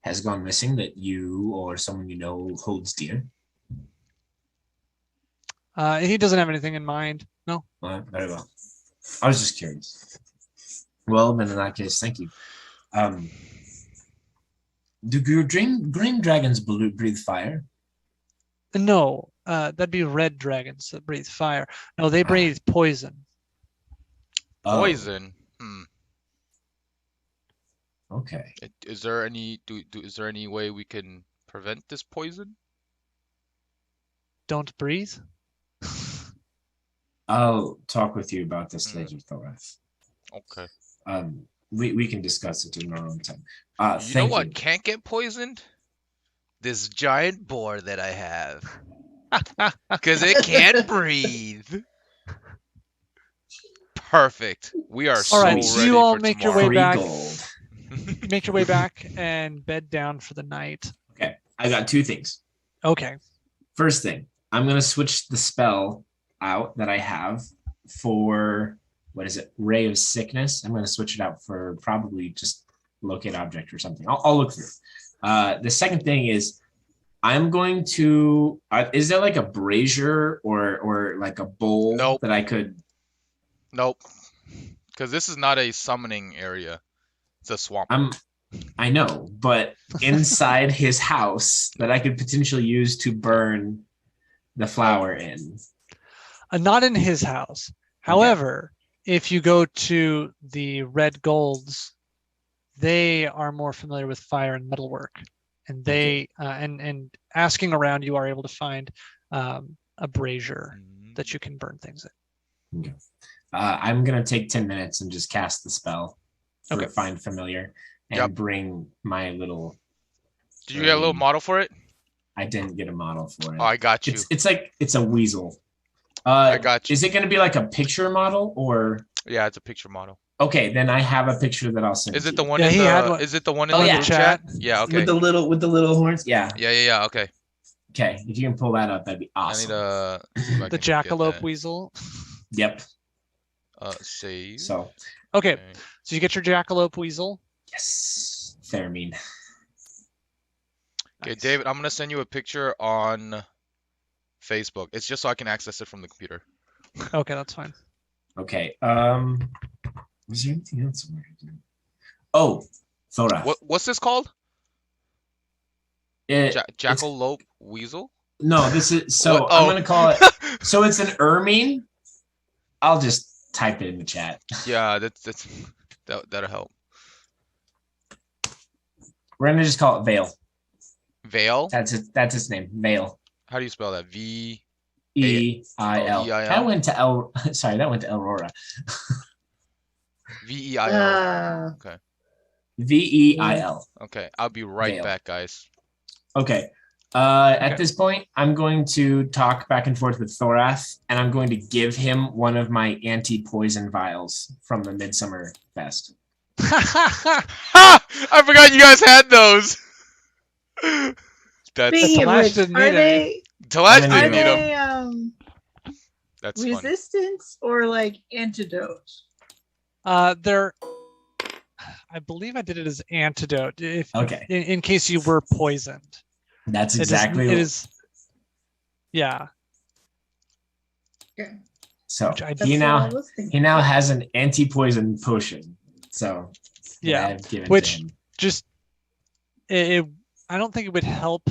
has gone missing that you or someone you know holds dear? He doesn't have anything in mind. No. Very well. I was just curious. Well, then in that case, thank you. Do green dragons breathe fire? No, that'd be red dragons that breathe fire. No, they breathe poison. Oh, Poison. okay. Is there any is there any way we can prevent this poison? Don't breathe. I'll talk with you about this later, Thorath. Okay. We can discuss it in our own time. You know Thank what you. can't get poisoned? This giant boar that I have. Because it can't breathe. Perfect. We are so All right, ready so you all for make your tomorrow. way back. Gold. Make your way back and bed down for the night. Okay, I got 2 things. Okay. First thing, I'm going to switch the spell out that I have for, what is it, Ray of Sickness. I'm going to switch it out for probably just locate object or something. I'll look through. The second thing is I'm going to, is there like a brazier or like a bowl Nope. that I could? Nope. Because this is not a summoning area. It's a swamp. I know, but inside his house that I could potentially use to burn the flower in. Not in his house. However, if you go to the Red Golds, they are more familiar with fire and metalwork, and they and asking around, you are able to find a brazier that you can burn things in. Okay. I'm gonna take 10 minutes and just cast the spell for find familiar and bring my little. Did you get a little model for it? I didn't get a model for it. Oh, I got you. It's a weasel. I got you. Is it gonna be like a picture model or? Yeah, it's a picture model. Okay, then I have a picture that I'll send. Is it to the you. one? Yeah, he had one. Is it the one in Oh, the yeah. group chat? Chat. Yeah. Okay. With the little horns. Yeah. Yeah. Okay. Okay, if you can pull that up, that'd be awesome. I need see if I The can get jackalope that. weasel. Yep. Save. So Okay, so you get your jackalope weasel. yes, Fairmean. Okay, Nice. David, I'm gonna send you a picture on Facebook. It's just so I can access it from the computer. Okay, that's fine. Okay. Was there anything else? Oh, Thora. What's this called? It's- Jackalope weasel? No, this is so. What? I'm Oh. gonna call it. So it's an ermine. I'll just type it in the chat. Yeah, that'll help. We're gonna just call it Veil. Veil? That's its name. Veil. How do you spell that? V. E-I-L. E-I-L. That went to El. Sorry, that went to Aurora. V-E-I-L. Okay. V-E-I-L. Okay. I'll be right Veil. back, guys. Okay. At this point, I'm going to talk back and forth with Thorath, and I'm going to give him one of my anti-poison vials from the Midsummer Fest. Ha! I forgot you guys had those. That's Speaking of Talash which, didn't are need they Talash I'm didn't gonna need need them. That's funny. resistance or like antidote? They're I believe I did it as antidote. If Okay. in case you were poisoned. That's It is- exactly it is. Yeah. So Which I- That's he what I now was thinking. he now has an anti-poison potion. So that Yeah, I've given which- to him. Just I don't think it would help.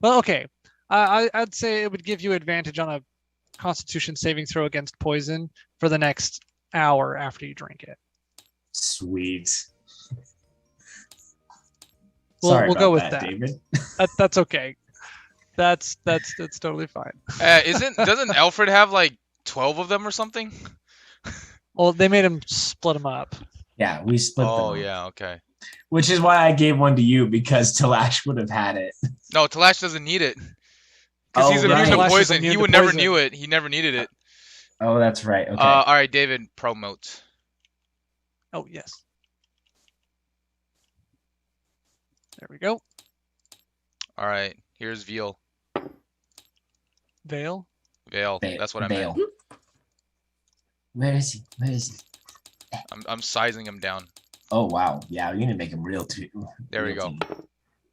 Well, okay. I'd say it would give you advantage on a Constitution saving throw against poison for the next hour after you drink it. Sweet. We'll Sorry go about with that. David. That's okay. That's totally fine. Doesn't Alfred have like 12 of them or something? Well, they made him split them up. Yeah, we split them. Oh up. yeah, okay. Which is why I gave one to you because Talash would have had it. No, Talash doesn't need it. Because Oh, he's immune right. to Talash is poison. immune He to would never poison. knew it. He never needed it. Oh, that's right. Okay. All right, David, promote. Oh yes. There we go. All right, here's Veal. Veil. Veil. That's what I meant. Bale. Where is he? Where is he? I'm sizing him down. Oh wow. Yeah, you need to make him real too. There we go.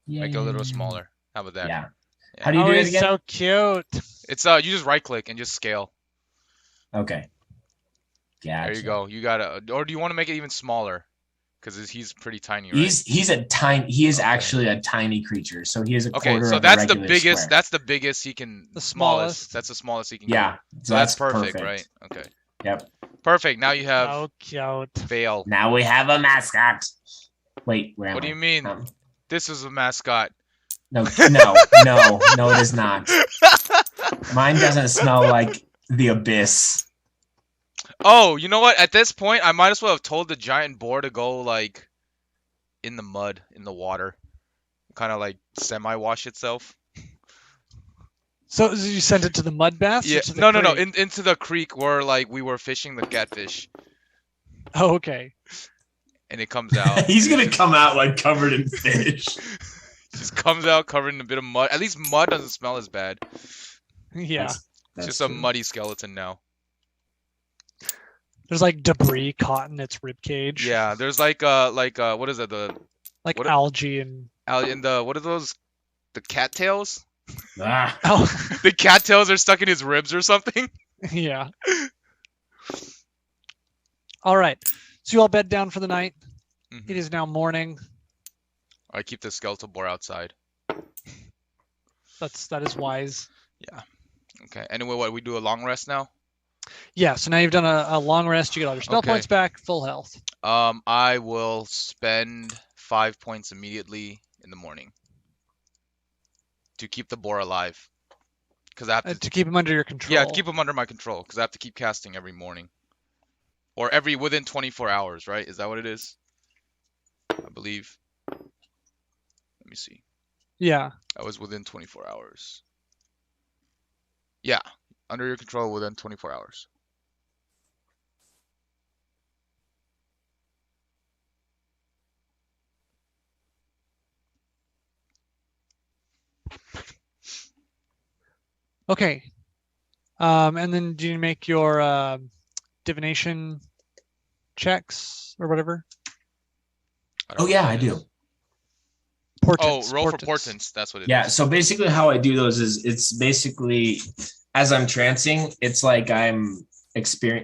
Make it a little smaller. How about that? Yeah. Yeah. How do you do it he's again? so cute. It's you just right click and just scale. Okay. Gotcha. There you go. You gotta, or do you want to make it even smaller? Because he's pretty tiny, right? He is Okay. actually a tiny creature, so he is a Okay, quarter so of that's a the regular biggest. square. That's the biggest he can. The smallest. smallest. That's the smallest he can. Go. Yeah. So that's perfect, right? Okay. Yep. Perfect. Now you have So cute. Veil. Now we have a mascot. Wait, where am What I? do you mean? This is a mascot. No, no, it is not. Mine doesn't smell like the abyss. Oh, you know what? At this point, I might as well have told the giant boar to go like in the mud, in the water, kind of like semi-wash itself. So you sent it to the mud baths? or Yeah. to the No. creek? Into the creek where like we were fishing the catfish, Oh, okay. and it comes out. He's gonna come out like covered in fish. Just comes out covered in a bit of mud. At least mud doesn't smell as bad. Yeah. It's just a muddy skeleton now. There's like debris caught in its rib cage. Yeah, there's like what is it? The Like what- algae and in the what are those? The cattails? Ah, oh The cattails are stuck in his ribs or something. yeah. All right. So you all bed down for the night. Mhm. It is now morning. I keep the skeletal boar outside. That is wise. Okay. Anyway, what we do a long rest now? Yeah, so now you've done a long rest, you get all your spell Okay. points back, full health. I will spend 5 points immediately in the morning to keep the boar alive. Because I have to. To keep him under your control. Yeah, to keep him under my control. Because I have to keep casting every morning, or within 24 hours. Right? Is that what it is? I believe. Let me see. Yeah. That was within 24 hours. Yeah, under your control within 24 hours. Okay. And then do you make your divination checks or whatever? I don't Oh know yeah, what I it do. is. Portents. Oh, roll for portents. portents. That's what it is. Yeah, so basically how I do those is it's basically as I'm trancing, it's like I'm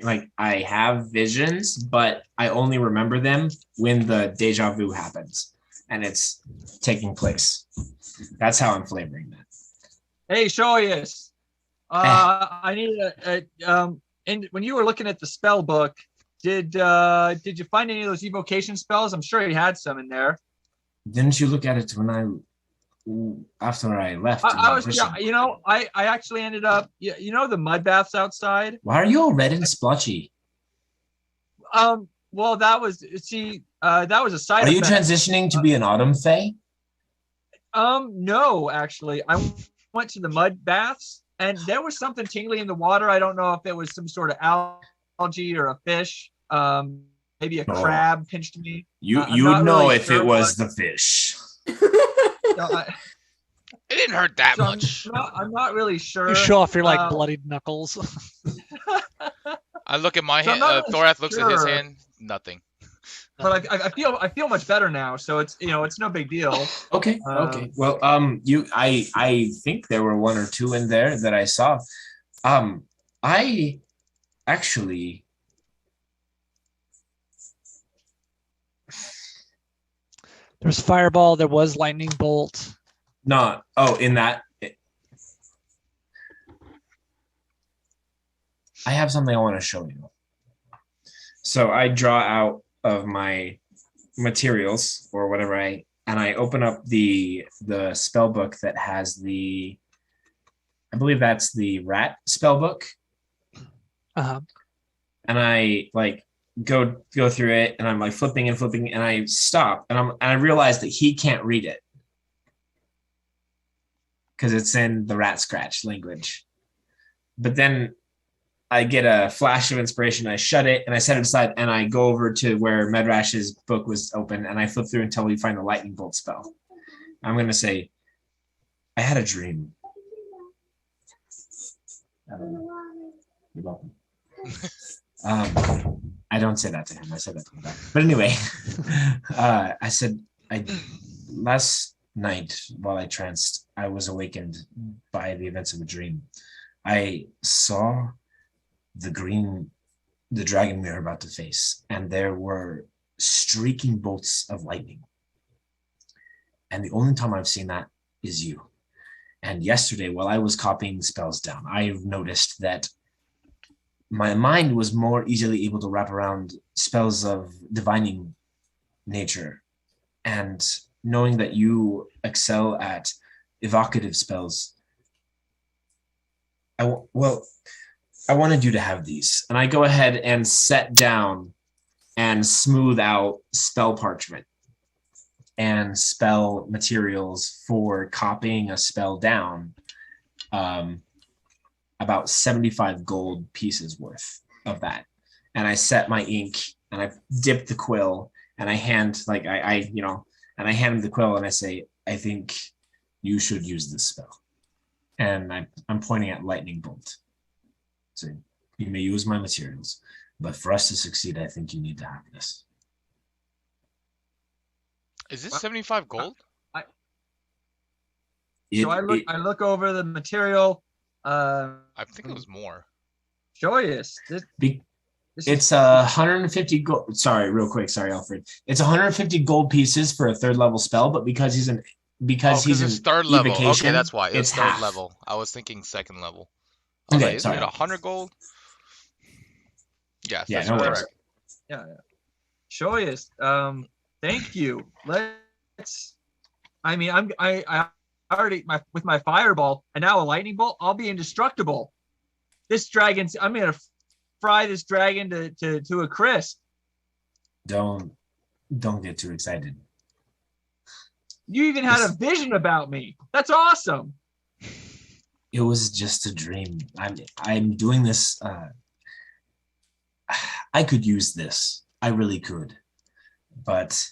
like I have visions, but I only remember them when the deja vu happens and it's taking place. That's how I'm flavoring that. Hey, Shoyas. I need and when you were looking at the spell book, did you find any of those evocation spells? I'm sure you had some in there. Didn't you look at it when after I left? I was, I actually ended up, the mud baths outside. Why are you all red and splotchy? Well, that was a side Are you effect. transitioning to be an autumn fae? No, actually, I went to the mud baths and there was something tingly in the water. I don't know if it was some sort of algae or a fish. Maybe a crab pinched me. You I'm would not know really if sure it was what- the fish. No, It didn't hurt that so much. I'm not really sure. You show off your like Um, bloodied knuckles. I look at my So I'm hand. not really Thorath looks at his sure. hand. Nothing. but I feel much better now, so it's it's no big deal. Okay. Okay. Well, I think there were one or two in there that I saw. I actually. There's fireball. There was lightning bolt. Not. Oh, in that. I have something I want to show you. So I draw out of my materials or whatever and I open up the spell book that has I believe that's the rat spell book. Uh-huh. And I like go through it and I'm like flipping and I stop and I realize that he can't read it because it's in the rat scratch language. But then I get a flash of inspiration. I shut it and I set it aside and I go over to where Medrash's book was open and I flip through until we find the lightning bolt spell. I'm going to say, I had a dream. I don't know. You're welcome. I don't say that to him. I said that to him back. But anyway, I said, last night while I tranced, I was awakened by the events of a dream. I saw the dragon we are about to face, and there were streaking bolts of lightning. And the only time I've seen that is you. And yesterday, while I was copying spells down, I noticed that my mind was more easily able to wrap around spells of divining nature. And knowing that you excel at evocative spells, I wanted you to have these. And I go ahead and set down and smooth out spell parchment and spell materials for copying a spell down, about 75 gold pieces worth of that. And I set my ink and I dip the quill and I hand and I hand him the quill and I say, I think you should use this spell. And I'm pointing at lightning bolt. So you may use my materials, but for us to succeed, I think you need to have this. Is this 75 gold? So I look over the material. I think it was more. Joyous. It's 150 gold. Sorry, real quick. Sorry, Alfred. It's 150 gold pieces for a third level spell, but because he's it's third level. Okay, that's why it's third half. Level. I was thinking second level. Okay, isn't sorry. it 100 gold? Yes, Yeah, that's no correct. worries. Yeah. Joyous. Thank you. Let's. I mean, I already with my fireball and now a lightning bolt. I'll be indestructible. This dragon's. I'm gonna fry this dragon to a crisp. Don't get too excited. You even had a vision about me. That's awesome. It was just a dream. I'm doing this. I could use this. I really could. But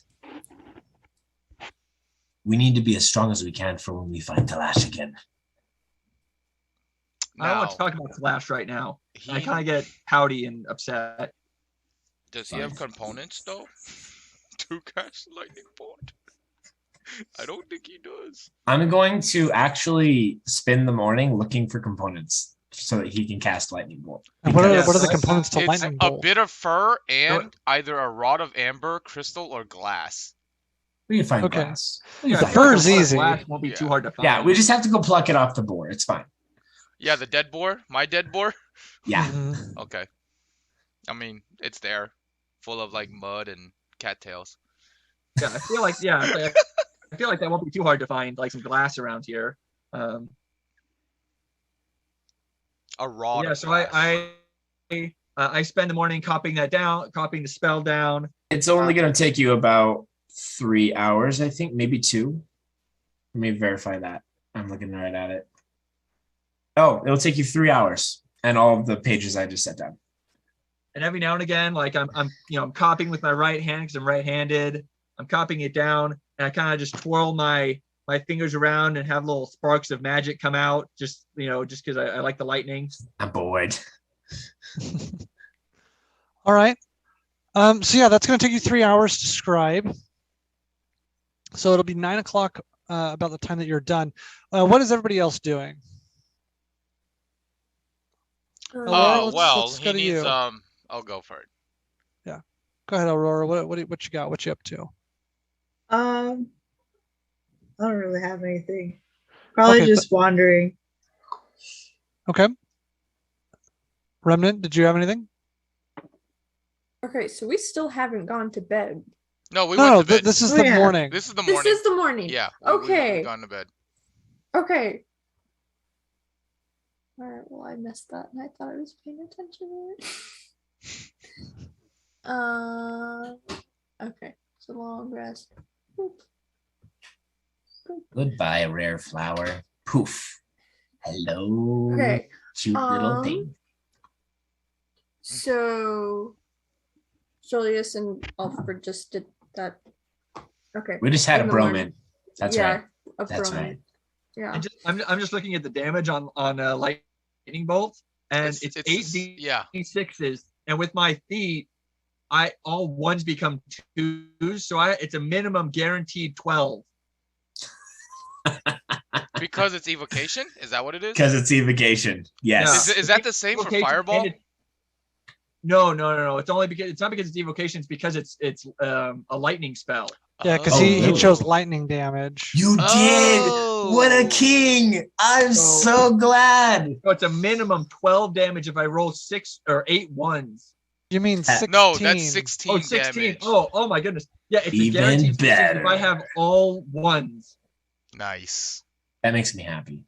we need to be as strong as we can for when we find Talash again. I don't want to talk about Slash right now. I kind of get pouty and upset. Does he have components though? To cast lightning bolt? I don't think he does. I'm going to actually spend the morning looking for components so that he can cast lightning bolt. And what are the components to It's lightning a bolt? bit of fur and either a rod of amber, crystal, or glass. We can find Okay. glass. Yeah, The fur is easy. Slash won't be too hard to find. Yeah, we just have to go pluck it off the board. It's fine. Yeah, the dead boar? My dead boar? Yeah. Mhm. Okay. I mean, it's there. Full of like mud and cattails. Yeah, I feel like that won't be too hard to find, like some glass around here. A rod. Yeah, of so glass. I spend the morning copying the spell down. It's only going to take you about 3 hours, I think, maybe 2. Let me verify that. I'm looking right at it. Oh, it'll take you 3 hours and all of the pages I just set down. And every now and again, like I'm copying with my right hand because I'm right-handed. I'm copying it down, and I kind of just twirl my fingers around and have little sparks of magic come out, just because I like the lightning. I'm bored. All right. So yeah, that's going to take you 3 hours to scribe. So it'll be 9 o'clock about the time that you're done. What is everybody else doing? Aurora, Oh let's well, go he to needs you. I'll go for it. Yeah, go ahead, Aurora. What you got? What you up to? I don't really have anything. Probably Okay, just wandering. Okay. Remnant, did you have anything? Okay, so we still haven't gone to bed. No, we No, went no, to bed. this is Oh, the yeah. morning. This is the This morning. is the morning. Yeah. Okay. We gone to bed. Okay. All right. Well, I missed that, and I thought I was paying attention to it. Okay. So long rest. Boop. Boop. Goodbye, rare flower. Poof. Hello, Okay. cute little thing. So Julius and Alfred just did that. Okay. We just had a In the morning. broman. That's yeah, right. a That's bromance. right. Yeah. And I'm just looking at the damage on lightning bolt, and it's 8 yeah. d6s, and with my feet, all ones become twos, so it's a minimum guaranteed 12. Because it's evocation? Is that what it is? Because it's evocation. Yes. Is that the same for Evocation, fireball? No. It's only because it's not because it's evocation. It's because it's a lightning spell. Yeah, because Oh, he really? chose lightning damage. You Oh. did. What a king. I'm so glad. So it's a minimum 12 damage if I roll 6 or 8 ones. You mean 16? No, that's 16, Oh, 16. damage. Oh my goodness. Yeah, it's Even a guaranteed 16 if better. I have all ones. Nice. That makes me happy.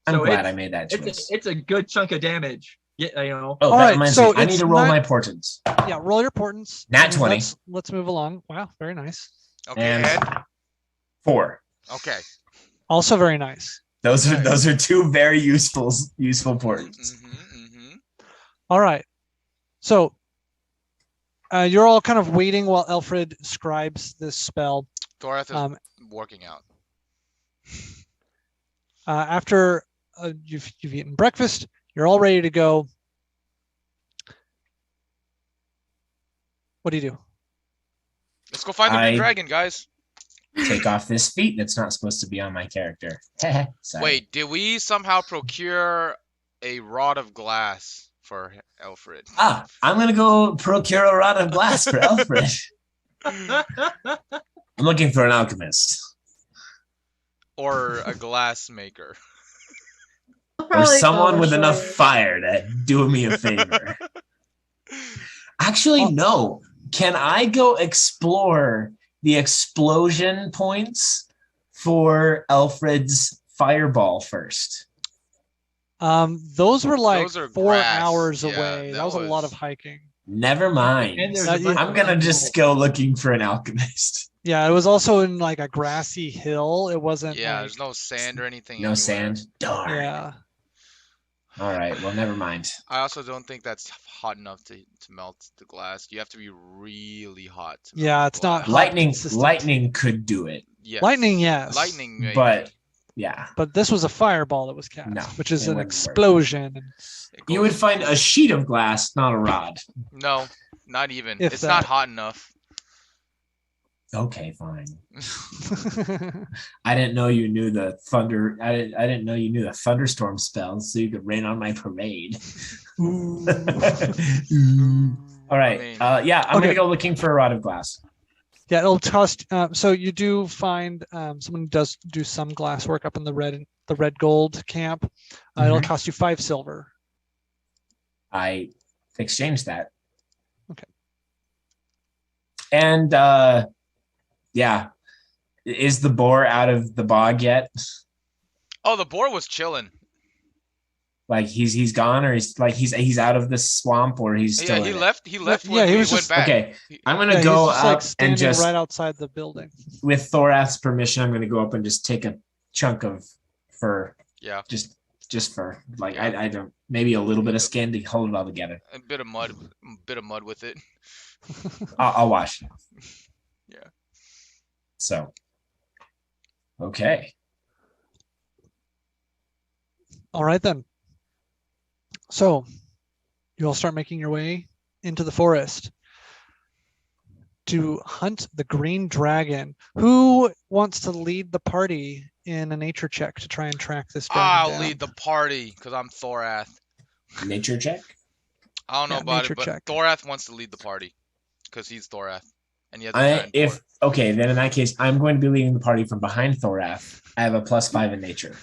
I'm So glad I made that choice. It's a good chunk of damage. Yeah, you know. Oh, All that right, reminds so me. I need it's to roll not- my portents. Yeah, roll your portents. Nat 20. Let's move along. Wow, very nice. Okay, And Ed. 4. Okay. Also very nice. Those are Nice. those are two very useful portents. All right. So you're all kind of waiting while Alfred scribes this spell. Thorath is Um, working out. After you've eaten breakfast, you're all ready to go. What do you do? Let's go find the I- new dragon, guys. Take off this feat that's not supposed to be on my character. Sorry. Wait, did we somehow procure a rod of glass for Alfred? I'm gonna go procure a rod of glass for Alfred. I'm looking for an alchemist. Or a glass maker? I'll Or probably someone call with the enough shore. fire to do me a favor. Actually, no. Can I go explore the explosion points for Alfred's fireball first? Those were like Those are 4 grass. hours Yeah, away. that That was a lot was- of hiking. Never mind. And there's That a you- bunch I'm of gonna people. just go looking for an alchemist. Yeah, it was also in like a grassy hill. It wasn't. Yeah, like, there's no sand or anything. No anywhere. sand. Darn. Yeah. All right. Well, never mind. I also don't think that's hot enough to melt the glass. You have to be really hot. To melt Yeah, the it's not glass. hot. Lightning. consistent. Lightning could do it, Yes. Lightning, yes. Lightning, maybe. but yeah, But this was a fireball that was cast, No, which is it an wouldn't work. explosion. And It you would goes- find a sheet of glass, not a rod. No, not even. If It's not that. hot enough. Okay, fine. I didn't know you knew the thunder. I didn't know you knew the thunderstorm spells, so you could rain on my parade. All right. I mean- Yeah, I'm Okay. gonna go looking for a rod of glass. Yeah, it'll cost. So you do find someone who does do some glass work up in the red gold camp. It'll Mhm. cost you 5 silver. I exchanged that. Okay. And yeah, is the boar out of the bog yet? Oh, the boar was chilling. Like he's gone, or he's out of the swamp, or he's still Yeah, he in it? left. He left. Yeah, when he we was went just- back. Okay, I'm Yeah, gonna he's go just, up like and standing just right outside the building. with Thorath's permission, I'm gonna go up and just take a chunk of fur, Yeah, just fur. Like Yeah. I don't, maybe a little bit of skin to hold it all together. a bit of mud with it. I'll wash it. Yeah. So, okay. All right then. So you all start making your way into the forest. to hunt the green dragon. Who wants to lead the party in a nature check to try and track this dragon I'll down? lead the party because I'm Thorath. Nature check. I don't know Yeah, about nature it, but check. Thorath wants to lead the party because he's Thorath and he has a giant If board. okay, then in that case, I'm going to be leading the party from behind Thorath. I have a +5 in nature.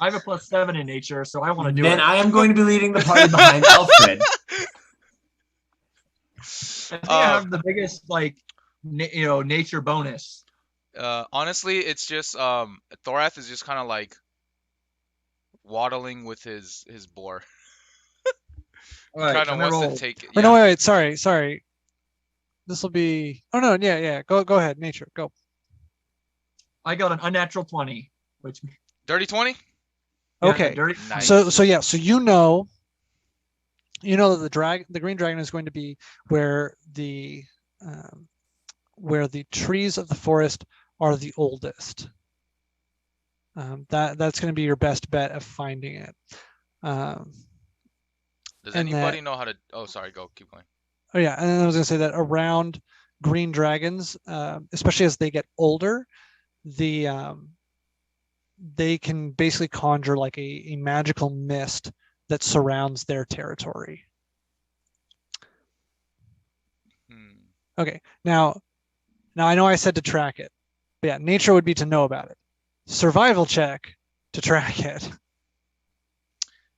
I have a +7 in nature, so I want to do Then it. I am going to be leading the party behind Alfred. I think I have the biggest nature bonus. Honestly, it's just Thorath is just kind of like waddling with his boar. All right, Kind of I'm gonna wants roll. to take it. Wait, no, wait, sorry. This will be. Oh no, yeah. Go ahead, nature, go. I got an unnatural 20, which Dirty 20? yeah, Okay. dirty. Nice. So yeah, so you know that the green dragon is going to be where the trees of the forest are the oldest. That's going to be your best bet of finding it. Does and anybody know how to? Oh, sorry. Go. Keep going. Oh yeah, and then I was going to say that around green dragons, especially as they get older, they can basically conjure like a magical mist that surrounds their territory. Okay, now I know I said to track it, but yeah, nature would be to know about it. Survival check to track it.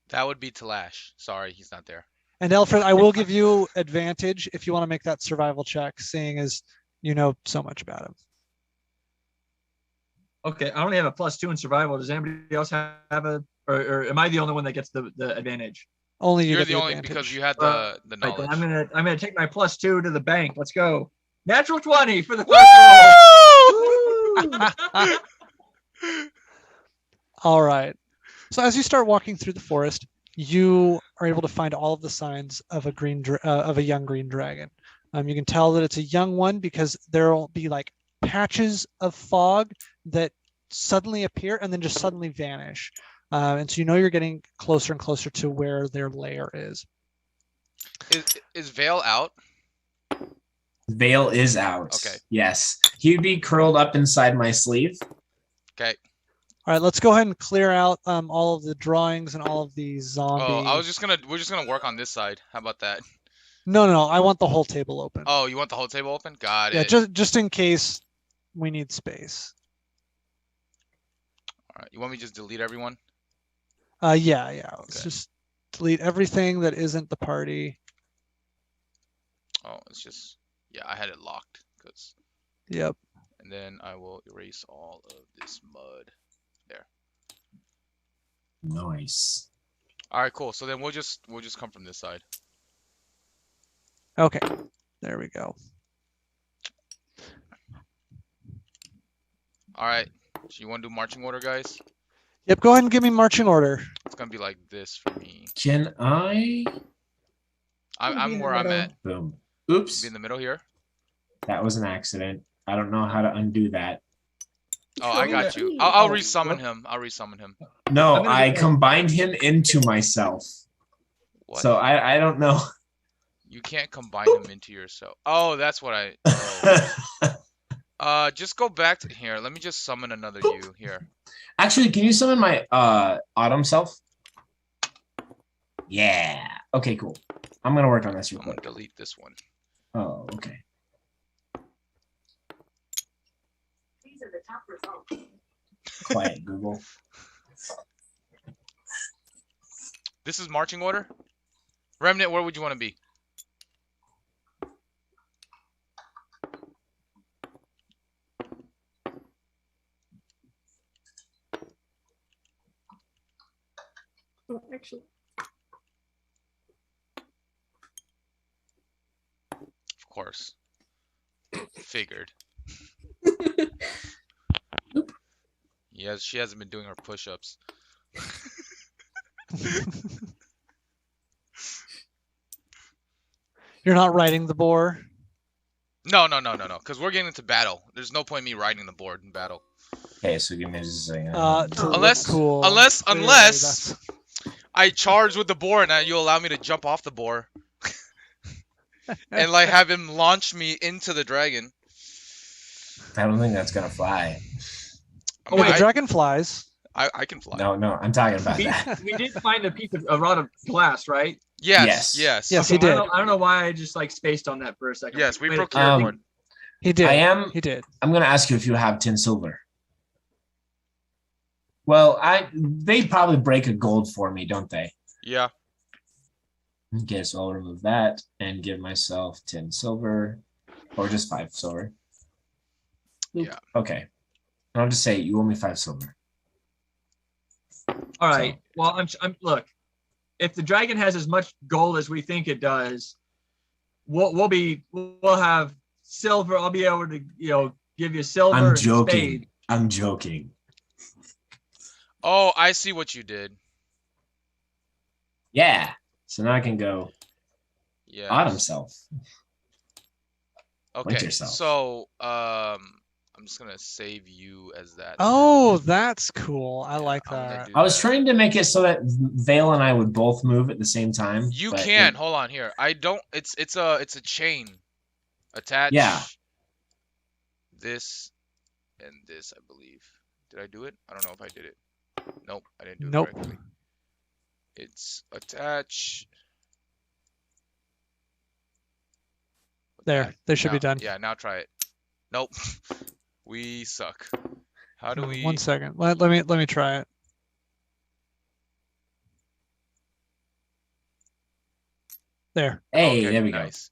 That would be Talash. Sorry, he's not there. And Alfred, I will give you advantage if you want to make that survival check, seeing as you know so much about him. Okay, I only have a +2 in survival. Does anybody else have a, or am I the only one that gets the advantage? Only you You're get the only advantage. because you had Right, the then knowledge. I'm gonna take my +2 to the bank. Let's go. Natural 20 for the first roll. All right. So as you start walking through the forest, you are able to find all of the signs of a young green dragon. You can tell that it's a young one because there will be like patches of fog that suddenly appear and then just suddenly vanish. And so you know you're getting closer and closer to where their lair is. Is Vale out? Veil is out. Okay. Yes. He'd be curled up inside my sleeve. Okay. All right, let's go ahead and clear out all of the drawings and all of the zombie. Oh, we're just gonna work on this side. How about that? No, I want the whole table open. Oh, you want the whole table open? Got Yeah, it. just in case we need space. All right. You want me to just delete everyone? Yeah. Let's Okay. just delete everything that isn't the party. Oh, it's just I had it locked because. Yep. And then I will erase all of this mud. There. Nice. All right, cool. So then we'll just come from this side. Okay. There we go. All right. So you want to do marching order, guys? Yep. Go ahead and give me marching order. It's gonna be like this for me. Can I? I'm where I'm at. Boom. Be Oops. in the middle here. That was an accident. I don't know how to undo that. Oh, I got you. Yeah. I'll resummon him. I'll resummon him. No, I'm gonna I do that. combined him into myself. What? So I don't know. You can't combine them into yourself. Oh, that's what I. Oh. Just go back to here. Let me just summon another you here. Actually, can you summon my autumn self? Yeah. Okay, cool. I'm gonna work on this real I'm gonna quick. delete this one. Oh, okay. These are the top results. Quiet, Google. This is marching order. Remnant, where would you want to be? Oh, actually, Of course. Figured. Yes, she hasn't been doing her push-ups. You're not riding the boar. No. Because we're getting into battle. There's no point in me riding the board in battle. Okay, so give me just a second. To look Unless- cool. unless- Clearly, unless- that's- I charge with the boar and you allow me to jump off the boar. and like have him launch me into the dragon. I don't think that's gonna fly. I Oh, mean, wait, The I, dragon flies. I can fly. No, I'm talking about we, that. we did find a piece of a rod of glass, right? Yes, Yes. yes, Yes, he Okay, did. I don't know why I just like spaced on that for a second. yes. We Wait, procured one. He did. I am. He did. I'm gonna ask you if you have tin silver. Well, they probably break a gold for me, don't they? Yeah. Okay, so I'll remove that and give myself 10 silver, or just 5 silver. Yeah. Okay. And I'll just say you owe me 5 silver. All right. Well, I'm look. If the dragon has as much gold as we think it does, we'll have silver. I'll be able to give you silver. I'm and joking. spade. I'm joking. Oh, I see what you did. Yeah. So now I can go Yeah. autumn self. Okay. winter self. So, I'm just gonna save you as that. Oh, that's cool. I Yeah, like I'm gonna that. do I was that. trying to make it so that Vale and I would both move at the same time. You but can. it- Hold on here. I don't. It's a chain. Attach. Yeah. This and this, I believe. Did I do it? I don't know if I did it. Nope, I didn't do it Nope. correctly. It's attach. There, they should be Now- done. Yeah, now try it. Nope. We suck. How do we? 1 second. Let me try it. There. Hey, Okay, there we go. nice.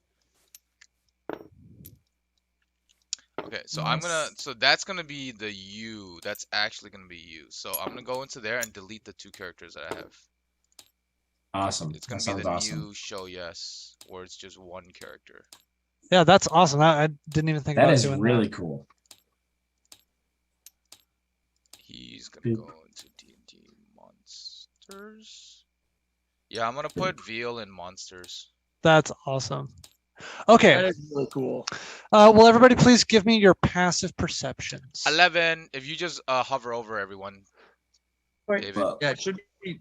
Okay, so I'm gonna. So that's gonna be the U. That's actually gonna be U. So I'm gonna go into there and delete the 2 characters that I have. Awesome. It's gonna That be sounds the awesome. new show yes, or it's just 1 character. Yeah, that's awesome. I didn't even think That about is doing really that. cool. He's gonna Boop. go into D&D monsters. Yeah, I'm gonna put Veal in monsters. That's awesome. Okay. That is really cool. Will everybody please give me your passive perceptions? 11. If you just hover over everyone, Or- David. Well, Yeah, it should be.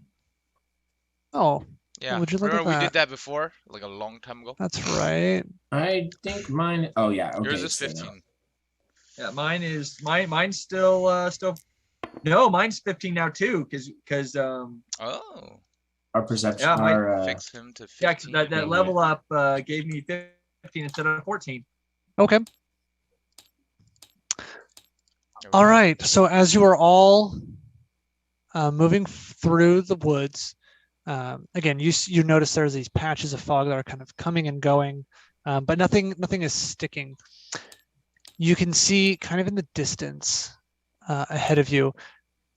Oh, Yeah. would you look at Remember we that? did that before, like a long time ago. That's right. I think mine. Oh yeah. Okay. Yours is so now- 15. Yeah, mine's still. No, mine's 15 now too, because Oh, Our perception. Yeah, my- our, fix him to yeah, 'cause 15. that level up gave me 15 instead of 14. Okay. There we All go. right. So as you are all moving through the woods, again, you notice there's these patches of fog that are kind of coming and going, but nothing is sticking. You can see kind of in the distance ahead of you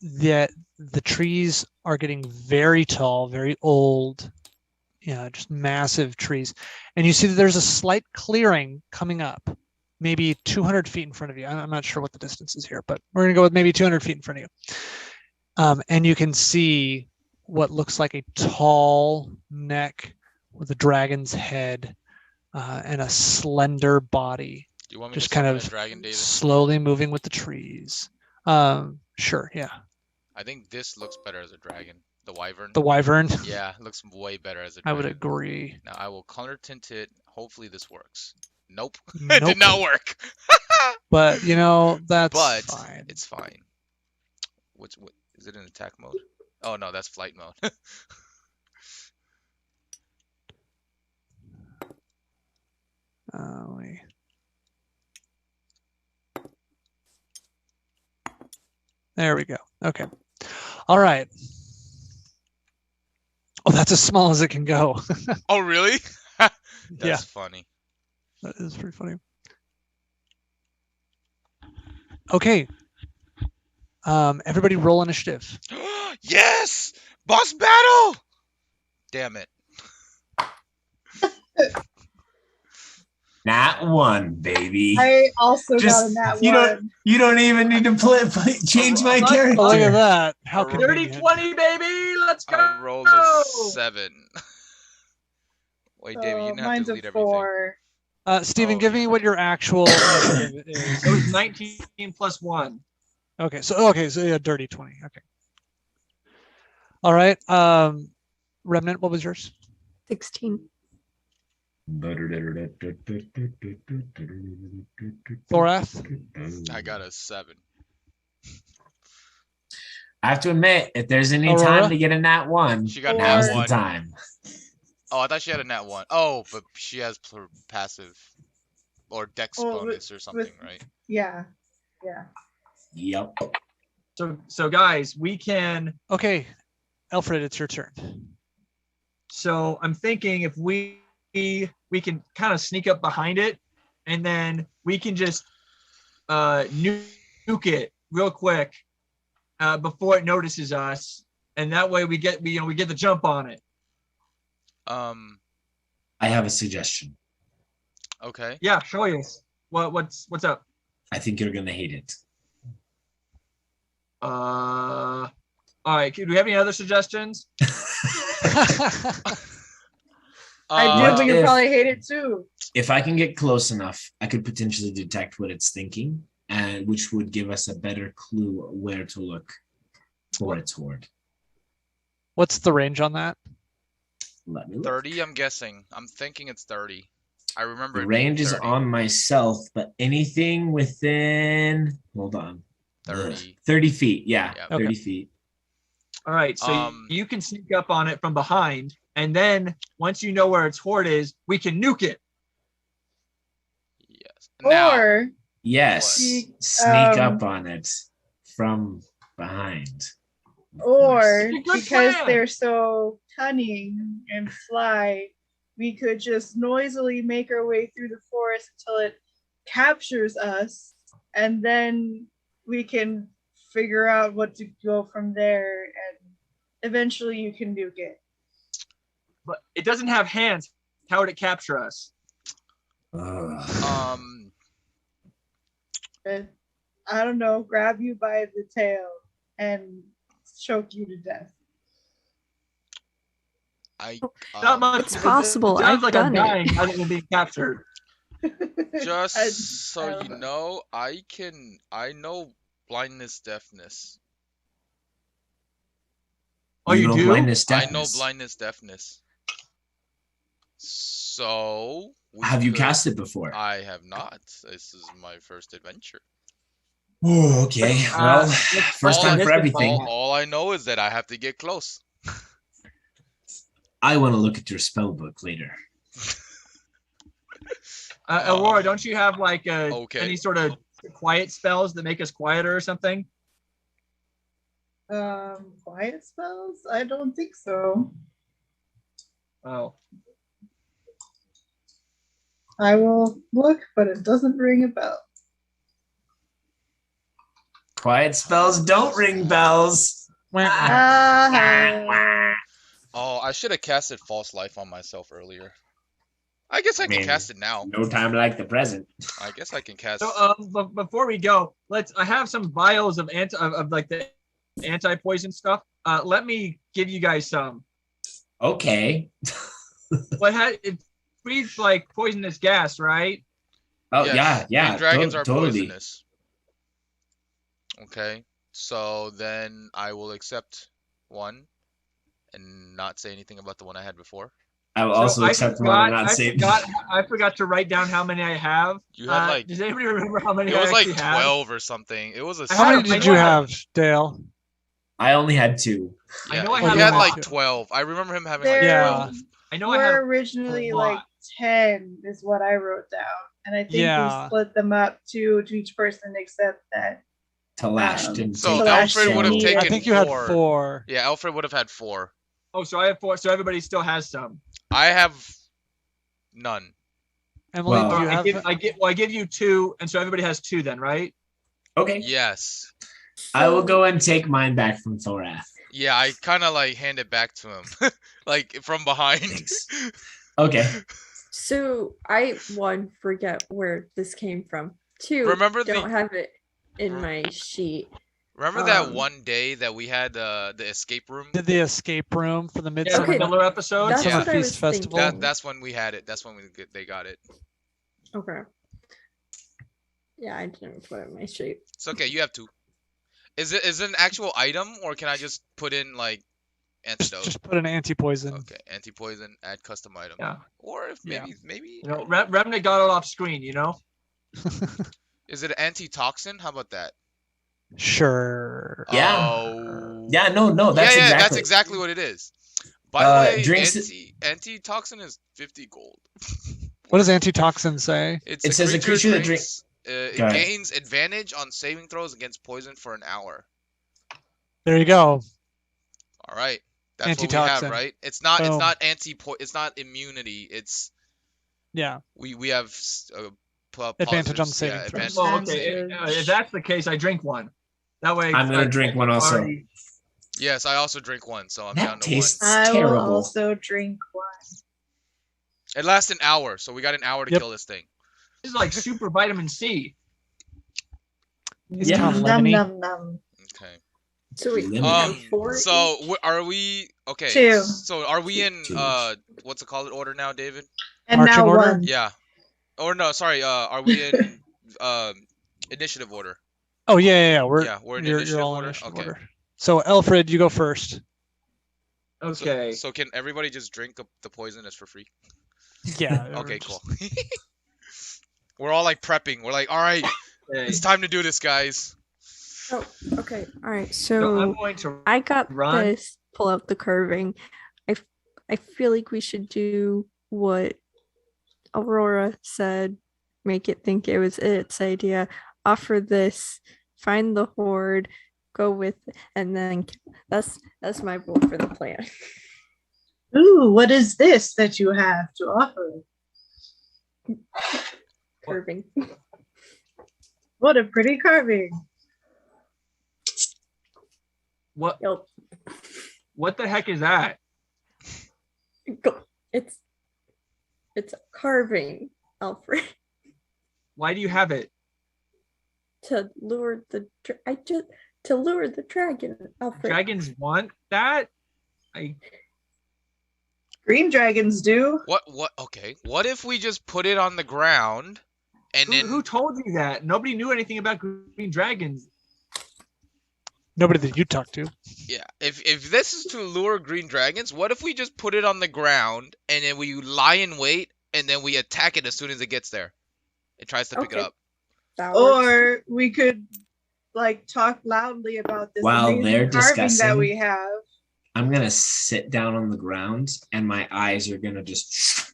that the trees are getting very tall, very old, just massive trees. And you see that there's a slight clearing coming up, maybe 200 feet in front of you. I'm not sure what the distance is here, but we're going to go with maybe 200 feet in front of you. And you can see what looks like a tall neck with a dragon's head and a slender body, Do you want me just to kind summon of a dragon, David? slowly moving with the trees. Sure, yeah. I think this looks better as a dragon. The wyvern. The wyvern. Yeah, looks way better as a I dragon. would agree. Now I will color tint it. Hopefully this works. Nope. It Nope. did not work. But that's But fine. it's fine. What is it in attack mode? Oh no, that's flight mode. Wait. There we go. Okay. All right. Oh, that's as small as it can go. Oh really? That's Yeah. funny. That is pretty funny. Okay. Everybody roll initiative. Yes! Boss battle! Damn it. Nat 1, baby. I also Just- got a nat you don't- one. You don't even need to change my Oh, character. Oh, look at that. How Dirty Dirty convenient. 20, baby. Let's go. I rolled a 7. Wait, David, you So didn't have mine's to a delete everything. 4. Steven, Oh, give yeah. me what your actual initiative is. It was 19 plus 1. Okay, so yeah, dirty 20. Okay. All right. Remnant, what was yours? 16. Thorath? I got a 7. I have to admit, if there's any Aurora? time to get a nat 1, She got now's nat the 1. time. Oh, I thought she had a nat 1. Oh, but she has passive or dex Oh, bonus or something, with- right? Yeah. Yeah. Yep. So guys, we can. Okay, Alfred, it's your turn. So I'm thinking if we can kind of sneak up behind it, and then we can just nuke it real quick before it notices us, and that way we get the jump on it. I have a suggestion. Okay. Yeah, show us. What's up? I think you're gonna hate it. All right. Do we have any other suggestions? I do, What but you if- probably hate it too. If I can get close enough, I could potentially detect what it's thinking, and which would give us a better clue where to look for its horde. What's the range on that? Let me look. 30, I'm guessing. I'm thinking it's 30. I remember The it being range is 30. on myself, but anything within, hold on, 30. 30 feet. Yeah, Yeah. 30 Okay. feet. All right. So you can sneak up on it from behind, and then once you know where its horde is, we can nuke it. Yes. Now, Or Yes, What? sneak up on it from behind. Of or course. It's a good because plan. they're so cunning and sly, we could just noisily make our way through the forest until it captures us, and then we can figure out what to go from there, and eventually you can nuke it. But it doesn't have hands. How would it capture us? Ugh. I don't know, grab you by the tail and choke you to death. Not much. It's possible. It sounds I've like done I'm it. dying rather than being captured. just I so don't you know. know, I know blindness, deafness. Oh, you know do? blindness, I know deafness. blindness, deafness. So Have you cast it before? I have not. This is my first adventure. Oh, okay. Well, first all time I- for everything. All I know is that I have to get close. I want to look at your spell book later. Aurora, don't you have like Okay. any sort of quiet spells that make us quieter or something? Quiet spells? I don't think so. Oh, I will look, but it doesn't ring a bell. Quiet spells don't ring bells. Ah, Oh, I should have casted False Life on myself earlier. I guess I can Man. cast it now. No time like the present. I guess I can cast. so before we go, I have some vials of like the anti-poison stuff. Let me give you guys some. Okay. It breathes like poisonous gas, right? Oh Yes, yeah. green dragons are totally. poisonous. Okay, so then I will accept one and not say anything about the one I had before. I will So also accept one and not say. I forgot to write down how many I have. You had like Does anybody remember how many it was I like actually have? 12 or something. It was a. How I many had- did you I had- have, Dale? I only had 2. I Yeah, know I he had had a like lot. 12. I remember him having There- like Yeah. 12. I know I had. we're originally a lot. like 10 is what I wrote down. And I think Yeah. we split them up to each person except that. Talash didn't So take Talash Alfred would have didn't. taken. I think you had 4. 4. Yeah, Alfred would have had 4. Oh, so I have 4. So everybody still has some. I have none. Emily, Well, do you have? I give you 2, and so everybody has 2 then, right? Okay. Yes. I will go and take mine back from Thorath. Yeah, I kind of like hand it back to him, like from behind. Thanks. Okay. So I, one, forget where this came from. 2, Remember don't the- have it in my sheet. Remember that Um, one day that we had the escape room? Did the escape room for the Yeah, Midsummer Okay, the Miller episode. That's Yeah. what I Feast was Festival? thinking. That's when we had it. That's when they got it. Okay. Yeah, I didn't put it in my sheet. It's okay. You have 2. Is it an actual item, or can I just put in like Antidote. Just put an anti-poison. Okay, anti-poison, add custom item. Yeah. Or if Yeah. maybe You know, Remnant got it off screen. You know. is it an anti-toxin? How about that? Sure. Yeah. Oh. Yeah, no, that's yeah, exactly. that's exactly what it is. By the way, drinks- anti-toxin is 50 gold. What does antitoxin say? It's It says a creature that drinks. Go It ahead. gains advantage on saving throws against poison for an hour. There you go. All right, that's what we have, Antitoxin. right? It's not. It's Boom. not It's not immunity. It's Yeah. we have Advantage on positives. saving Yeah, throws. advantage Well, on okay. saving- If that's the case, I drink one. That way. I'm gonna drink one also. already- Yes, I also drink one, so I'm That down to tastes one. I will terrible. also drink one. It lasts an hour, so we got an hour to Yep. kill this thing. This is like super vitamin C. It's Yeah. kind of Num lemony. num num. Okay. So we Lemon. have four. So are we okay? Two. So are we in Two. what's it called order now, David? And Marching now order? one. Yeah. Or no, sorry. Are we in initiative order? Oh yeah. We're in you're initiative all in order. initiative Okay. order. So Alfred, you go first. Okay. So can everybody just drink the poison that's for free? Yeah. Okay, just- cool. We're all like prepping. We're like, all right, Okay. it's time to do this, guys. Oh, okay. All right. So I'm So going to. I got Run. this. Pull out the carving. I feel like we should do what Aurora said. Make it think it was its idea. Offer this. Find the horde. Go with, and then that's my goal for the plan. Ooh, what is this that you have to offer? Carving. What a pretty carving. What? Yep. What the heck is that? Go. It's a carving, Alfred, Why do you have it? to lure the to lure the dragon, Alfred. Dragons want that? Green dragons do. What? Okay. What if we just put it on the ground, and then Who told you that? Nobody knew anything about green dragons. Nobody that you talk to. yeah, if this is to lure green dragons, what if we just put it on the ground and then we lie in wait and then we attack it as soon as it gets there? It tries to pick it Okay. up. That works. Or we could like talk loudly about this While amazing they're carving that discussing- we have. I'm gonna sit down on the ground and my eyes are gonna just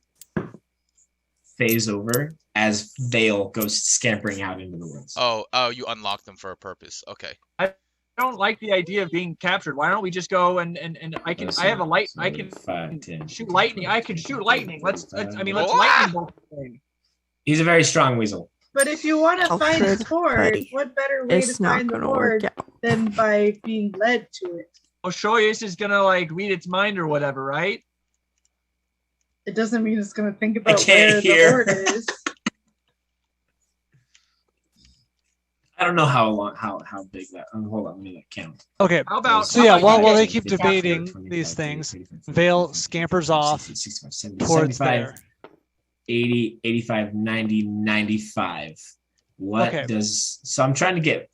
phase over as Vale goes scampering out into the woods. Oh, you unlocked them for a purpose. Okay. I don't like the idea of being captured. Why don't we just go and I have a light. I can 5, 10, shoot lightning. I can shoot lightning. Let's lightning bolt the thing. He's a very strong weasel. But if you want to find Alfred, this horde, buddy, what better way it's to not find the gonna work horde out. than by being led to it? Oshoyus is gonna like read its mind or whatever, right? It doesn't mean it's going to think about can't where hear. the horde is. I don't know how long, how big that. Hold on, let me count. Okay. How about? So how yeah, about while you while guys- they keep debating these things, Vale scampers off 65, 70, towards 75, there. 80, 85, 90, 95. What Okay. does... So I'm trying to get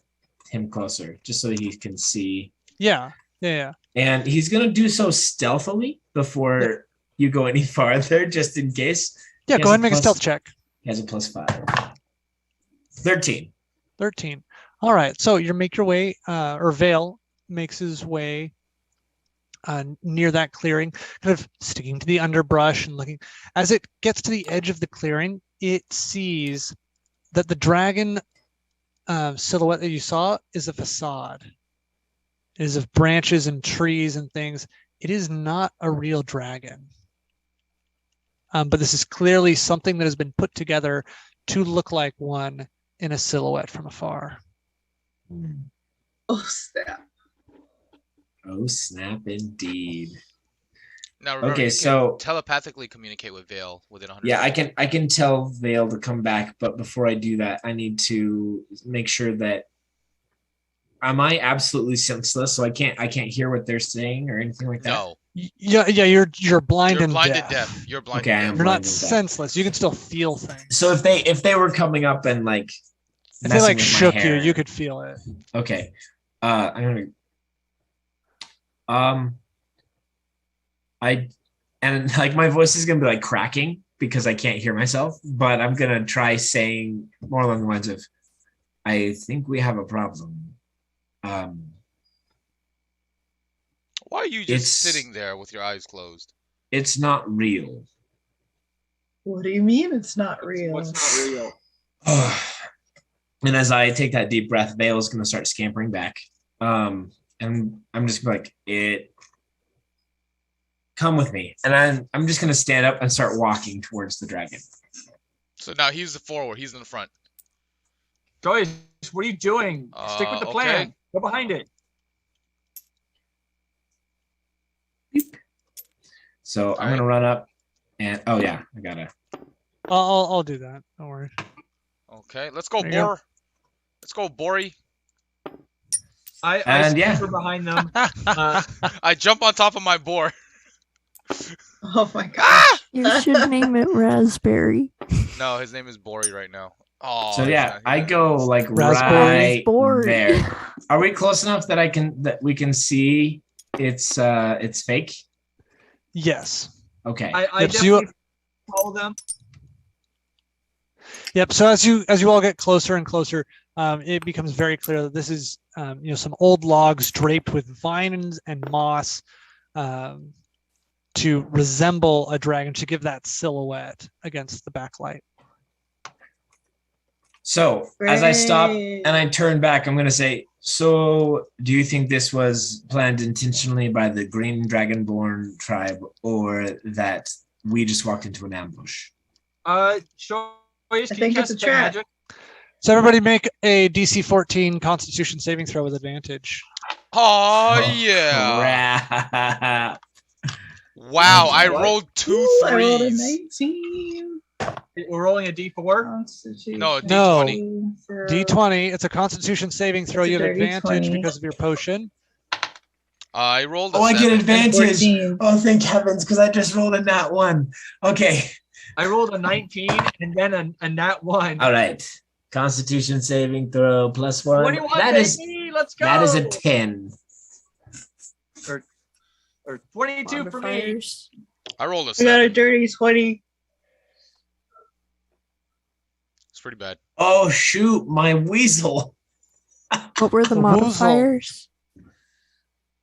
him closer just so he can see. Yeah. Yeah. And he's going to do so stealthily before you go any farther, just in case. Yeah. He Go has ahead and make a plus- stealth check. He has a +5. 13. 13. All right. So you make your way, or Vale makes his way near that clearing, kind of sticking to the underbrush and looking. As it gets to the edge of the clearing, it sees that the dragon silhouette that you saw is a facade. It is of branches and trees and things. It is not a real dragon. But this is clearly something that has been put together to look like one in a silhouette from afar. Oh, snap. Oh, snap indeed. Now remember, Okay, you can so- telepathically communicate with Vale within 100. Yeah, I can tell Vale to come back, but before I do that, I need to make sure that am I absolutely senseless, so I can't hear what they're saying or anything like that. No, Yeah, you're blind you're and blinded deaf. deaf. You're blinded Okay, I am deaf. You're not blind and deaf. senseless. You can still feel things. So if they were coming up and like If they like messing with my shook you, hair- you could feel it. Okay. I'm gonna and like my voice is gonna be like cracking because I can't hear myself, but I'm gonna try saying more along the lines of, I think we have a problem. Why are you just sitting there with your eyes closed? It's not real. What do you mean it's not real? What's not real? And as I take that deep breath, Vale is gonna start scampering back. And I'm just like, come with me. And I'm just gonna stand up and start walking towards the dragon. So now he's the forward. He's in the front. Joyce, what are you doing? Stick with the plan. Okay. Go behind it. So I'm gonna run up and oh yeah, I gotta. I'll do that. Don't worry. Okay, let's go, There you go. Bor. Let's go, Bori. I And yeah. scamper behind them. I jump on top of my Bor. Oh my gosh. You should name it Raspberry. No, his name is Bori right now. Oh. So yeah, I go like Raspberry right board. there. Are we close enough that we can see it's fake? Yes. Okay. I Yep, so you- definitely follow them. Yep. So as you all get closer and closer, it becomes very clear that this is some old logs draped with vines and moss to resemble a dragon, to give that silhouette against the backlight. So as I stop Great. and I turn back, I'm gonna say, so do you think this was planned intentionally by the Green Dragonborn tribe, or that we just walked into an ambush? Joyce, I can think you it's a cast trap. magic? So everybody make a DC 14 Constitution saving throw with advantage. Oh yeah. Crap. Wow, I What? rolled two Ooh, I rolled a threes. 19. We're rolling a D4. Constitution. No, No. D20. D20. It's a Constitution saving throw. That's a You have dirty advantage 20. because of your potion. I rolled a Oh, I get 7. advantage. 14. Oh, thank heavens, because I just rolled a nat 1. Okay. I rolled a 19 and then a nat 1. All right. Constitution saving throw plus 1. 21, That is baby, let's go. that is a 10. Or 22 for me. Modifiers. I rolled a We got a 7. dirty 20. It's pretty bad. Oh shoot, my weasel. What were the The woozle. modifiers?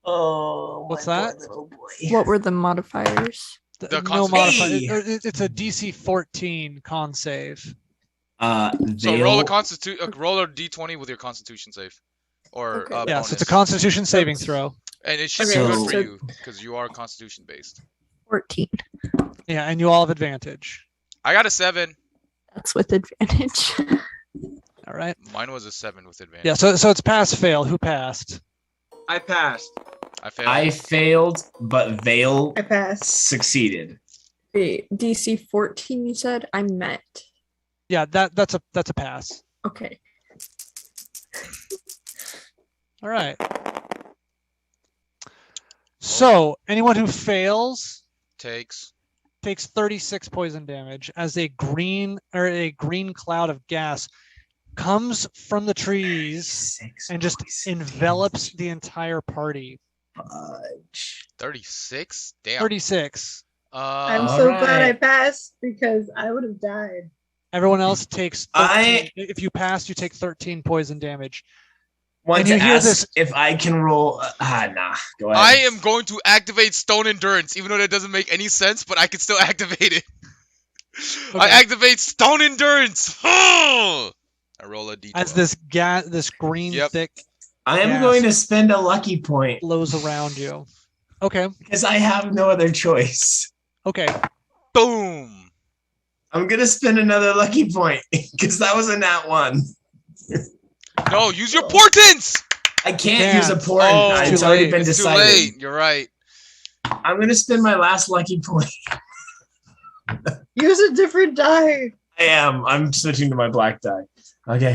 Oh, What's my that? poor little boy. What were the modifiers? The No Constitution- modifier. Hey! It's a DC 14 con save. So Vale- roll a D20 with your Constitution save, or Okay. Yeah, bonus. so it's a Constitution saving throw. And it should Okay, be good for so- you because you are Constitution based. 14. Yeah, and you all have advantage. I got a 7. That's with advantage. All right. Mine was a 7 with advantage. Yeah, so it's pass fail. Who passed? I passed. I failed. I failed, but Vale I passed. succeeded. Wait, DC 14 you said? I met. Yeah, that's a pass. Okay. All right. So anyone who fails Takes. takes 36 poison damage as a green cloud of gas comes from the trees 6 and just poison envelops the entire party. fudge. 36? Damn. 36. I'm All so glad I right. passed because I would have died. Everyone else takes 13. I- If you pass, you take 13 poison damage. Want And to you hear ask this- if I can roll? Nah. Go ahead. I am going to activate Stone Endurance, even though that doesn't make any sense, but I can still activate it. I Okay. activate Stone Endurance. I roll a D12. As this green Yep. thick I am Yes. going to spend a lucky point blows around you. Okay. because I have no other choice. Okay. Boom. I'm gonna spend another lucky point because that was a nat 1. No, use your portents. I can't use a can't. portent. Oh, it's too already late. been It's too decided. late. You're right. I'm gonna spend my last lucky point. Use a different die. I am. I'm switching to my black die. Okay.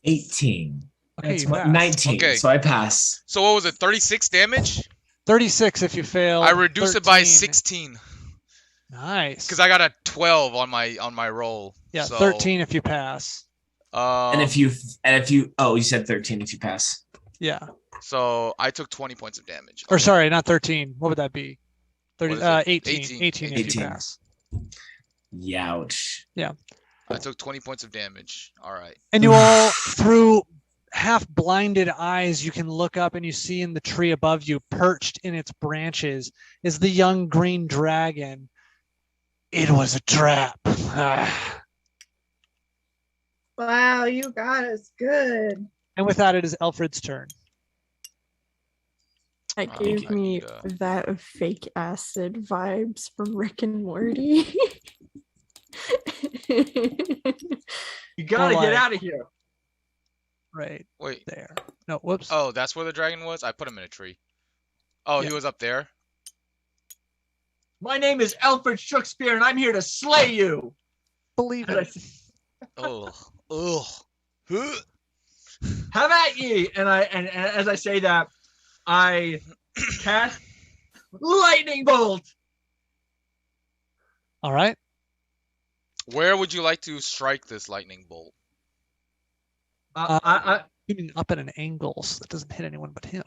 18. Okay, That's you my, pass. 19. Okay. So I pass. So what was it? 36 damage? 36 if you fail. I reduce it by 13. 16 Nice. because I got a 12 on my roll. Yeah, so, 13 if you pass. And if you you said 13 if you pass. Yeah. So I took 20 points of damage. Or sorry, not 13. What would that be? 30, What is it? 18, 18. 18 if you 18. pass. Youch. I took 20 points of damage. All right. And you all, through half blinded eyes, you can look up and you see in the tree above you, perched in its branches, is the young green dragon. It was a trap. Wow, you got us good. And with that, it is Alfred's turn. That Oh, gave I me need, that fake acid vibes from Rick and Morty. You gotta Or get like- out of here. Right Wait. there. No, whoops. Oh, that's where the dragon was? I put him in a tree. Oh, he Yeah. was up there? My name is Alfred Shakespeare, and I'm here to slay you. Believe And I it. s- Ugh. Ugh. Huh. Have at ye! And as I say that, I cast lightning bolt. All right. Where would you like to strike this lightning bolt? You mean up at an angle so that doesn't hit anyone but him.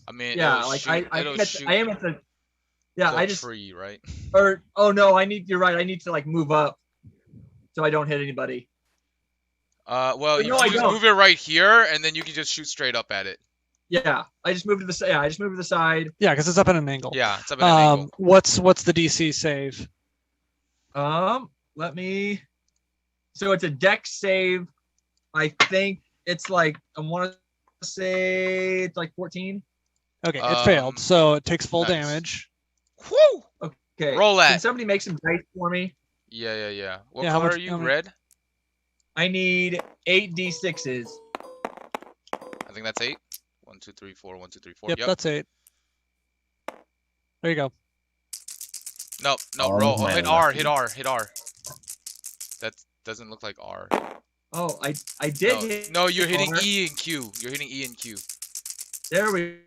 I mean, Yeah, it'll like shoot, I it'll am at shoot the, I am at the. Yeah, the I just tree, right? or oh no, you're right. I need to like move up so I don't hit anybody. Well, Wait, you no, can I just don't. move it right here, and then you can just shoot straight up at it. Yeah, I just moved to the side. Yeah, I just moved to the side. Yeah, because it's up at an angle. Yeah, it's up at an angle. What's the DC save? Let me. So it's a dex save. I think it's like I want to say it's like 14. Okay, it failed, so it takes full nice. damage. Whoo! Okay. Roll that. Can somebody make some dice for me? Yeah. What Yeah, how color much- are you? how many- Red? I need 8d6s. I think that's 8. 1, 2, 3, 4. 1, 2, 3, 4. Yep, that's 8. There you go. No, All roll. of Oh, my hit R, lucky. hit R, hit R. That doesn't look like R. Oh, I did hit. No, you're hitting R. E and Q. You're hitting E and Q. There we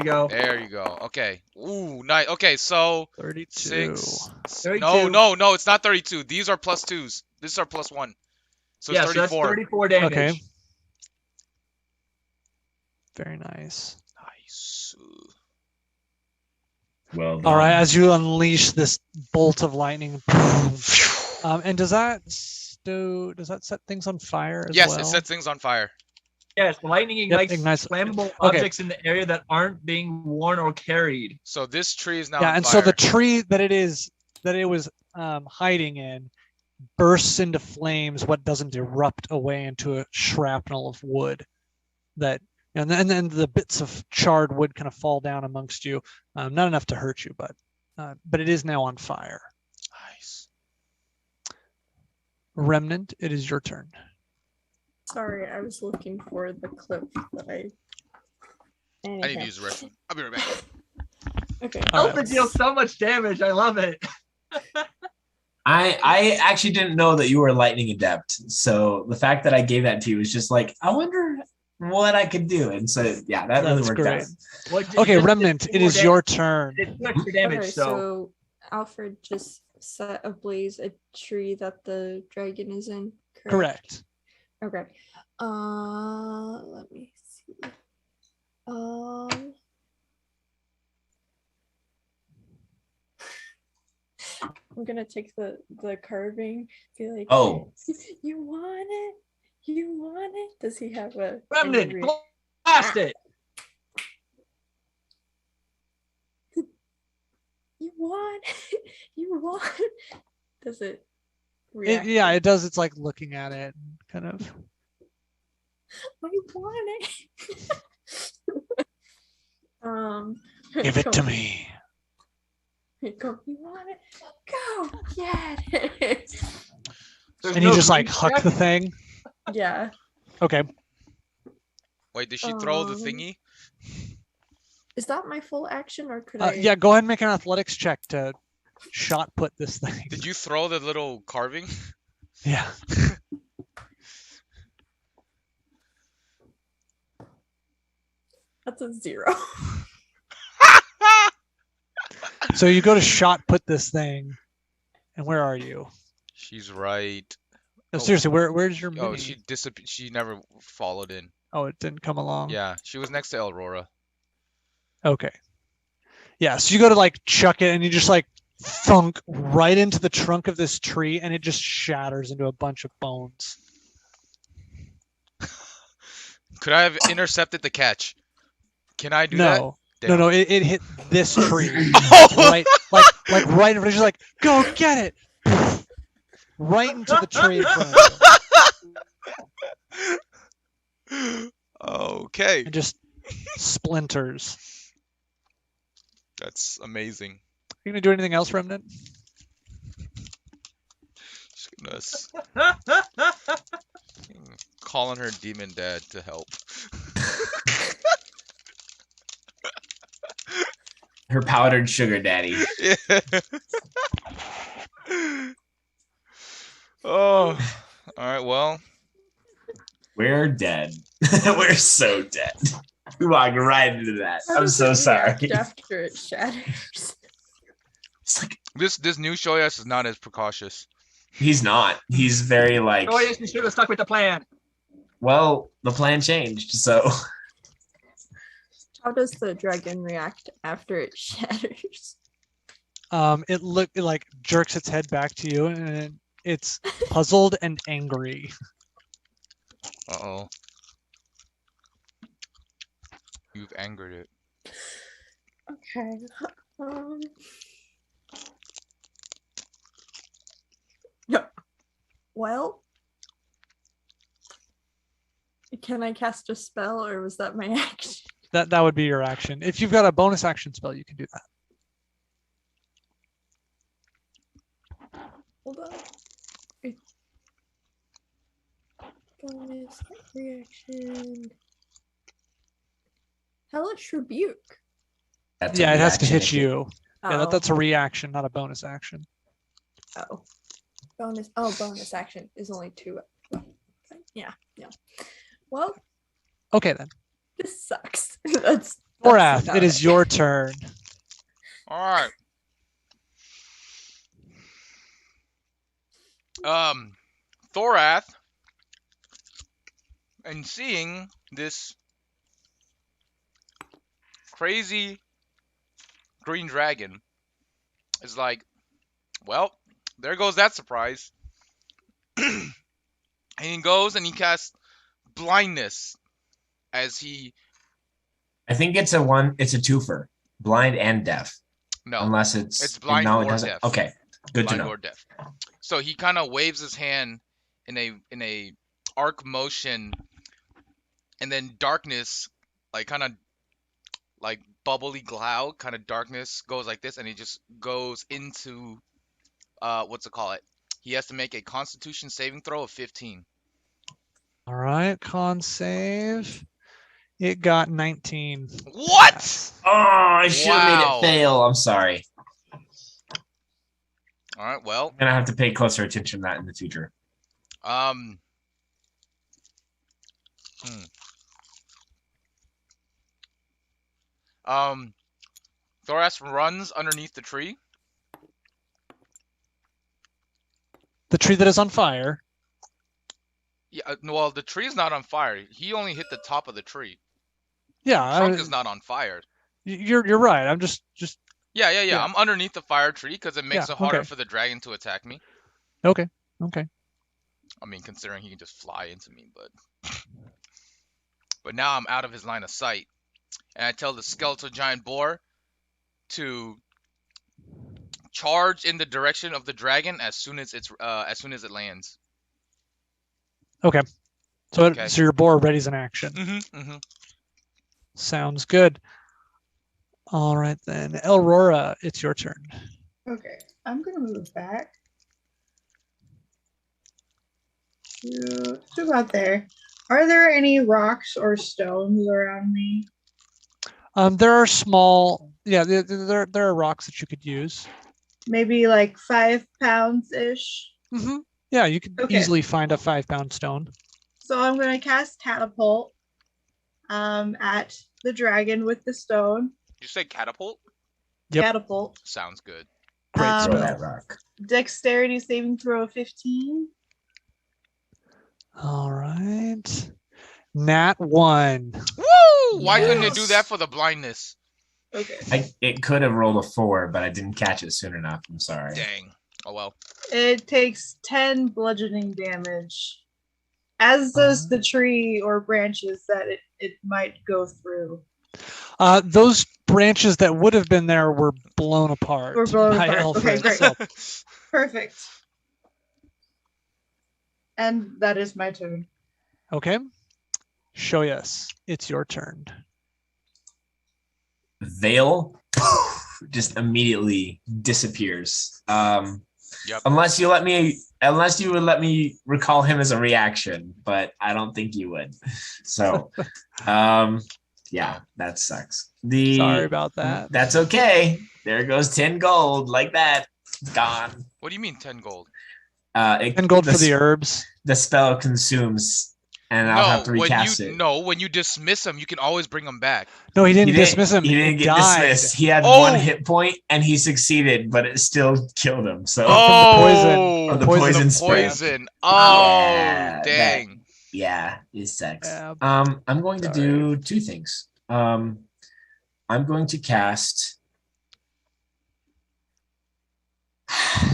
go. There you go. Okay. Ooh, nice. Okay, so 32. 6. 32. No, it's not 32. These are plus 2s. These are plus 1. So Yeah, it's so that's 34. 34 damage. Okay. Very nice. Nice. Well done. All right, as you unleash this bolt of lightning, and does that set things on fire as Yes, well? it sets things on fire. Yes, lightning ignites, ignites- flammable okay. objects in the area that aren't being worn or carried. So this tree is now Yeah, on and fire. so the tree that it was hiding in bursts into flames. What doesn't erupt away into a shrapnel of wood that. And then the bits of charred wood kind of fall down amongst you. Not enough to hurt you, but it is now on fire. Nice. Remnant, it is your turn. Sorry, I was looking for the clip that I. I need to use the restroom. I'll be right back. Okay. All right. Alpha deals so much damage. I love it. I actually didn't know that you were lightning adept. So the fact that I gave that to you was just like, I wonder what I could do. And so yeah, that really That's worked great. out. Okay, Remnant, it is your turn. It's too extra damage, Okay, so so Alfred just set ablaze a tree that the dragon is in. Correct. Okay. Let me see. I'm gonna take the carving. Be like, Oh. you want it? You want it? Does he have a Remnant, any blast it. You want it? You want it? Does it react? Yeah, it does. It's like looking at it, and kind of. I want it. Give it to me. Go, you want it? Go get it. There's And you no just like green huck check? the thing. Yeah. Okay. Wait, did she throw the Um, thingy? Is that my full action or could I? Yeah, go ahead and make an athletics check to shot put this thing. Did you throw the little carving? Yeah. That's a 0. So you go to shot put this thing, and where are you? She's right. No, Oh. seriously, where's your Oh, mini? she disappeared. She never followed in. Oh, it didn't come along. Yeah, she was next to Aurora. Okay. Yeah, so you go to like chuck it and you just like thunk right into the trunk of this tree and it just shatters into a bunch of bones. Could I have intercepted the catch? Can I do that? No. Damn. No, it hit this tree. Oh! right like right in front. Just like, go get it. Right into the tree in front of you. Okay. And just splinters. That's amazing. Are you gonna do anything else, Remnant? Goodness. Calling her demon dad to help. Her powdered sugar daddy. Yeah. Oh. Alright, well. We're dead. We're so dead. We walked right into that. How I'm does so it sorry. react after it shatters. It's like This new Shoyas is not as precautious. he's not. He's very like. Oh yes, we should have stuck with the plan. Well, the plan changed, so How does the dragon react after it shatters? It like jerks its head back to you and it's puzzled and angry. Uh-oh. You've angered it. Okay. No. Well, can I cast a spell, or was that my action? That would be your action. If you've got a bonus action spell, you can do that. Hold on. Bonus reaction. Hellish Rebuke. that's Yeah, a it has to reaction hit issue. you. Yeah, Oh. that's a reaction, not a bonus action. Oh. Bonus action is only 2. Yeah. Well, Okay then. this sucks. that's Thorath, about it is your turn. Alright. Thorath, and seeing this crazy green dragon, is like, well, there goes that surprise. And he goes and he casts blindness as he I think it's a twofer. Blind and deaf. no, Unless it's it's blind no, it or doesn't. deaf. Okay. Good blind to know. or deaf. So he kind of waves his hand in a arc motion, and then darkness, like kind of like bubbly cloud, kind of darkness goes like this, and he just goes into what's it call it? He has to make a Constitution saving throw of 15. All right, con save. It got 19. What? Oh, I should have made Wow. it fail. I'm sorry. All right, well, I'm gonna have to pay closer attention to that in the future. um, Thoras runs underneath the tree. The tree that is on fire. Yeah, well, the tree is not on fire. He only hit the top of the tree. Yeah, The trunk is not on fire. you're right. I'm just Yeah. Yeah. I'm underneath the fire tree because it makes Yeah, it harder okay. for the dragon to attack me. okay. I mean, considering he can just fly into me, but now I'm out of his line of sight, and I tell the skeletal giant boar to charge in the direction of the dragon as soon as it lands. Okay. So Okay. so your boar readies an action. Mm-hmm. Sounds good. All right then, Elrora, it's your turn. Okay, I'm gonna move back to about there. Are there any rocks or stones around me? There are small. Yeah, there are rocks that you could use. Maybe like 5 pounds ish. Mm-hmm. Yeah, you could Okay. easily find a 5-pound stone. So I'm gonna cast catapult at the dragon with the stone. Did you say catapult? Yep. Catapult. Sounds good. Great Um, Throw spell. that rock. Dexterity saving throw of 15. All right. Nat 1. Woo! Why couldn't it do Yes. that for the blindness? Okay. It could have rolled a 4, but I didn't catch it soon enough. I'm sorry. Dang. Oh well. It takes 10 bludgeoning damage, as does the tree or branches that it might go through. Those branches that would have been there were blown apart. Were blown by apart. Okay, Alfred, great. so- Perfect. And that is my turn. okay. Show us. It's your turn. Veil just immediately disappears. Yep. Unless you would let me recall him as a reaction, but I don't think you would. So, yeah, that sucks. Sorry about that. That's okay. There goes 10 gold, like that. It's gone. What do you mean 10 gold? 10 gold for the herbs. The spell consumes, and I'll have to recast it. No, when you dismiss them, you can always bring them back. No, he didn't dismiss him. He didn't get died. dismissed. He had 1 hit point, and he succeeded, but it still killed him. So from the poison spray. Poison. Oh, Yeah, dang. Yeah, it sucks. Yeah. I'm going to do 2 things. I'm going to cast.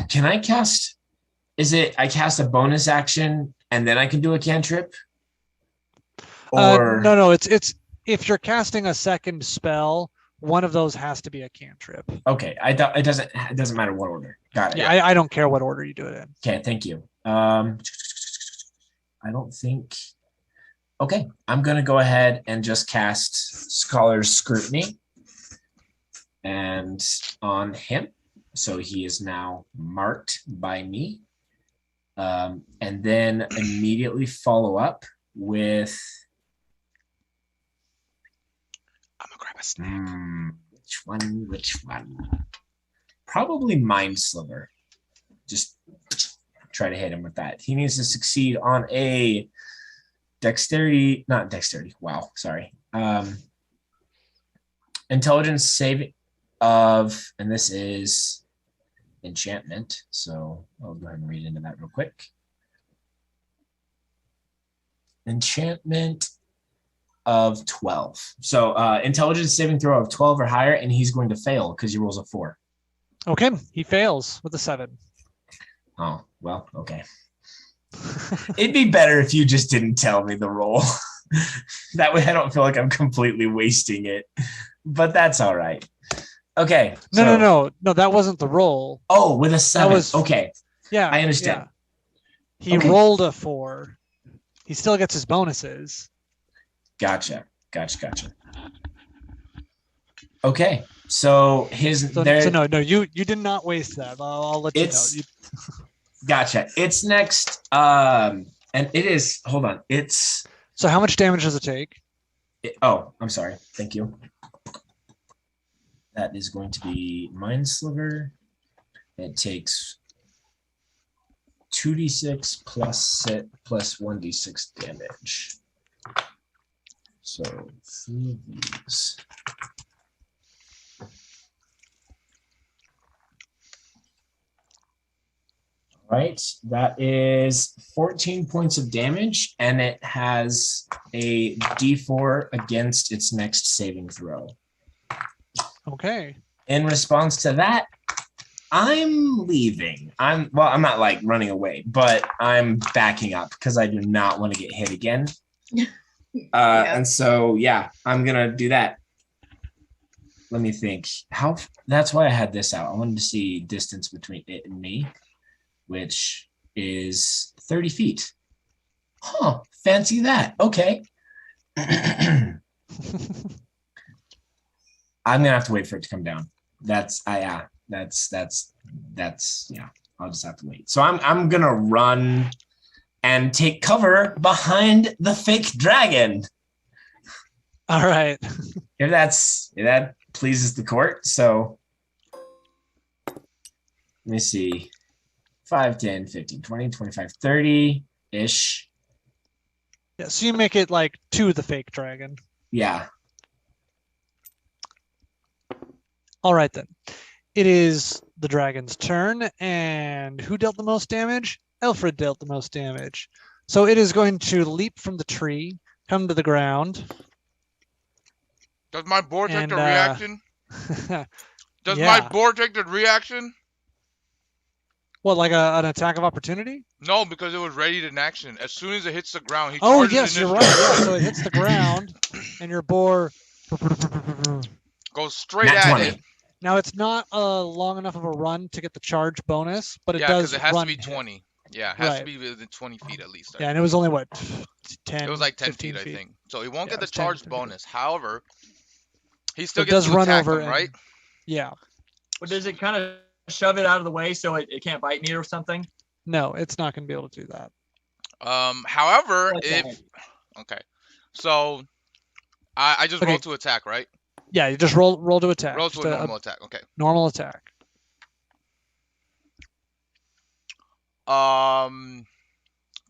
Can I cast? Is it I cast a bonus action and then I can do a cantrip? Or no. It's if you're casting a second spell, one of those has to be a cantrip. okay. It doesn't matter what order. Got it. Yeah, I don't care what order you do it in. Okay, thank you. I don't think. Okay, I'm gonna go ahead and just cast Scholar's Scrutiny, and on him, so he is now marked by me, and then immediately follow up with. I'm gonna grab a snack. Which one? Probably Mind Sliver. Just try to hit him with that. He needs to succeed on a not dexterity. Wow, sorry. Intelligence saving of, and this is enchantment. So I'll go ahead and read into that real quick. Enchantment of 12. So intelligence saving throw of 12 or higher, and he's going to fail because he rolls a 4. Okay, he fails with a 7. Oh, well, okay. It'd be better if you just didn't tell me the roll. That way I don't feel like I'm completely wasting it. But that's all right. Okay. No, that wasn't the roll. Oh, with a 7. Okay. Yeah. I understand. Yeah. He rolled a 4. He still gets his bonuses. Gotcha. Okay. So no, you did not waste that. I'll let you know. Gotcha. It's next. And it is. Hold on. It's. So how much damage does it take? I'm sorry. Thank you. That is going to be Mind Sliver. It takes 2d6 plus 1d6 damage. So 3 of these. Right, that is 14 points of damage, and it has a d4 against its next saving throw. Okay. In response to that, I'm leaving. I'm not like running away, but I'm backing up because I do not want to get hit again. And so, yeah, I'm gonna do that. Let me think. That's why I had this out. I wanted to see distance between it and me, which is 30 feet. Huh, fancy that. Okay. I'm gonna have to wait for it to come down. I'll just have to wait. So I'm gonna run and take cover behind the fake dragon. All right. If that pleases the court. So let me see. 5, 10, 15, 20, 25, 30-ish. Yeah, so you make it like to the fake dragon. Yeah. All right, then. It is the dragon's turn, and who dealt the most damage? Alfred dealt the most damage. So it is going to leap from the tree, come to the ground. Does my board take And, a reaction? Does Yeah. my board take the reaction? What, like an attack of opportunity? No, because it was ready in action. As soon as it hits the ground, he Oh, charges yes, you're initiative. right. Yeah, so it hits the ground, and your boar. Goes straight Nat at 20. it. Now it's not long enough of a run to get the charge bonus, but it Yeah, does because it has to run be hit. 20. Yeah, it has to Right. be within 20 feet at least. Yeah, and it was only what, 10? It was like 10 15 feet, I think. So he won't Yeah, get it the was 10, charge 15 feet. bonus. However, he But still it gets does to run attack over him, right? Yeah. But does it kind of shove it out of the way so it can't bite me or something? No, it's not going to be able to do that. However, Like if that. okay, so I just Okay. roll to attack, right? Yeah, you just roll to attack. Roll Just to a normal attack. Okay. normal attack.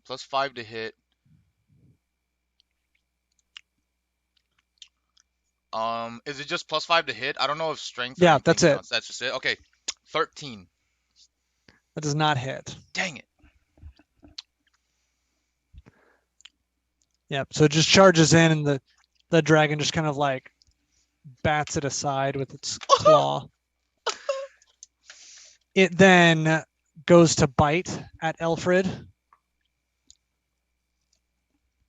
+5 to hit. Is it just +5 to hit? I don't know if strength. Or Yeah, anything that's it. counts. That's just it. Okay, 13. That does not hit. Dang it. Yep. So it just charges in, and the dragon just kind of like bats it aside with its claw. It then goes to bite at Elfred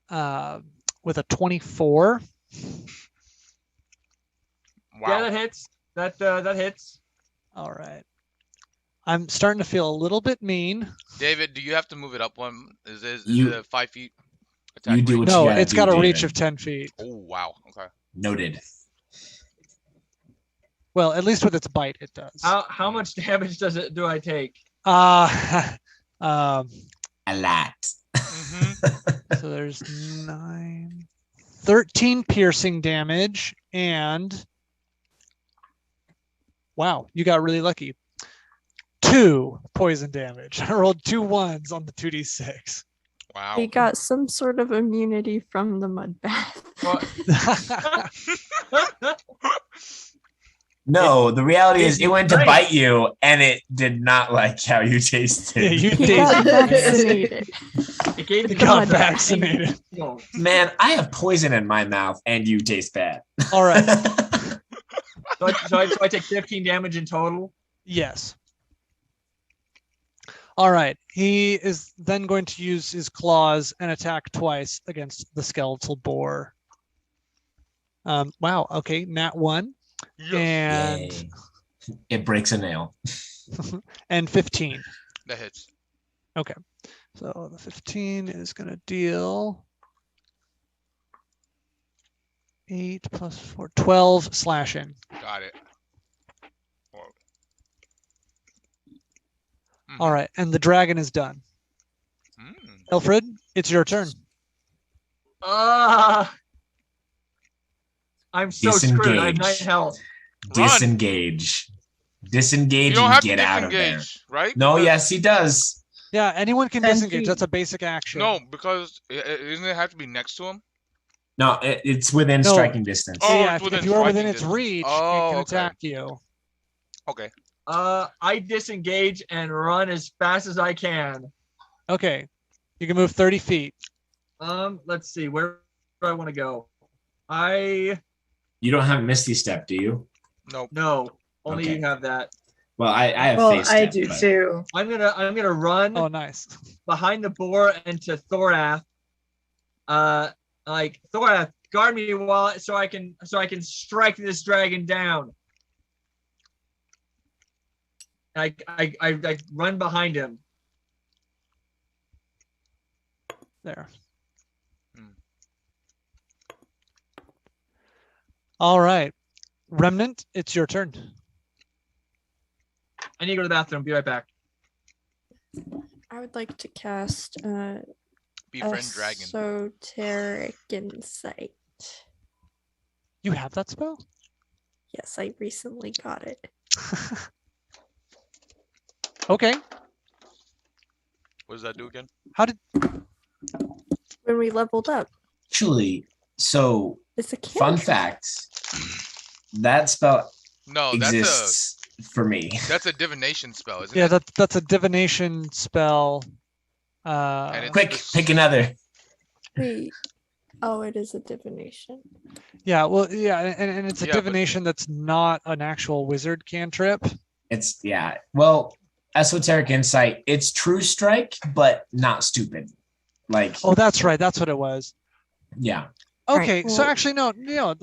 with a 24. Wow. Yeah, that hits. That hits. All right. I'm starting to feel a little bit mean. David, do you have to move it up one? Is You- it a 5 feet attack? You do range? what No, you gotta it's do, got a reach David. of 10 feet. Oh wow. Okay. Noted. Well, at least with its bite, it does. How much damage do I take? Um, A lot. Mhm. so there's 13 piercing damage, and wow, you got really lucky. 2 poison damage. I rolled 2 1s on the 2d6. Wow. He got some sort of immunity from the mud bath. Well, No, the reality is it went to Right. bite you and it did not like how you tasted. Yeah, you He got tasted vaccinated. it gave You me got the vaccinated. No. Man, I have poison in my mouth and you taste bad. All right. So I take 15 damage in total. Yes. All right. He is then going to use his claws and attack twice against the skeletal boar. Wow. Okay. Nat 1 Yes. and Yay. It breaks a nail. and 15. That hits. So the 15 is going to deal 8 plus 4, 12 slashing. Got it. Whoa. Mhm. All right. And the dragon is done. Mm. Alfred, it's your turn. I'm so screwed. I have 9 Disengage. health. Run. Disengage. Disengage You don't and have get to out of there. disengage, right? No, Because- yes, he does. Yeah, anyone can 10 disengage. feet. That's a basic action. No, because doesn't it have to be next to him? No, it's within No. striking distance. Oh, Yeah, it's if within you are within striking its distance. reach, Oh, it can okay. attack you. Okay. I disengage and run as fast as I can. Okay. You can move 30 feet. Let's see. Where do I want to go? You don't have Misty Step, do you? Nope. No. Only Okay. you have that. Well, I have Well, Face I Step. do but- too. I'm gonna run Oh, nice. behind the boar and to Thorath. Like Thorath, guard me while so I can strike this dragon down. I run behind him. There. Hmm. All right. Remnant, it's your turn. I need to go to the bathroom. Be right back. I would like to cast Befriend dragon. esoteric insight. You have that spell? Yes, I recently got it. Okay. What does that do again? When we leveled up, Actually, so it's a fun cantrip. fact, that spell No, exists for me. that's a divination spell, isn't Yeah, it? that's a divination spell. And it's- Quick, pick another. Wait, Oh, it is a divination. Yeah, well, yeah, and it's a Yeah, but- divination that's not an actual wizard cantrip. It's well, esoteric insight. It's true strike, but not stupid. Like Oh, that's right. That's what it was. yeah. Okay, Right, so well- actually, no,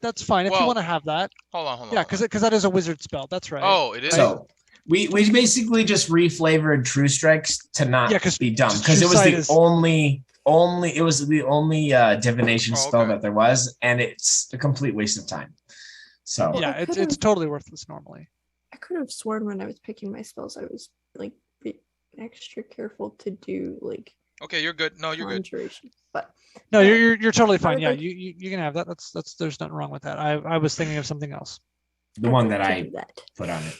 that's fine if you Well, want to have that. Hold on. Yeah, because that is a wizard spell. That's right. Oh, it is. So we basically just reflavored true strikes to not Yeah, 'cause be dumb True because it was Sight the is- only divination Oh, spell okay. that there was, and it's a complete waste of time. So Well, yeah, I it's could've- totally worthless normally. I could have sworn when I was picking my spells, I was like extra careful to do like Okay, you're good. No, you're good. conjuration. But No, Yeah. you're totally I fine. would Yeah, like- you can have that. That's there's nothing wrong with that. I was thinking of something else. the I'd one like that to I do that. put on it,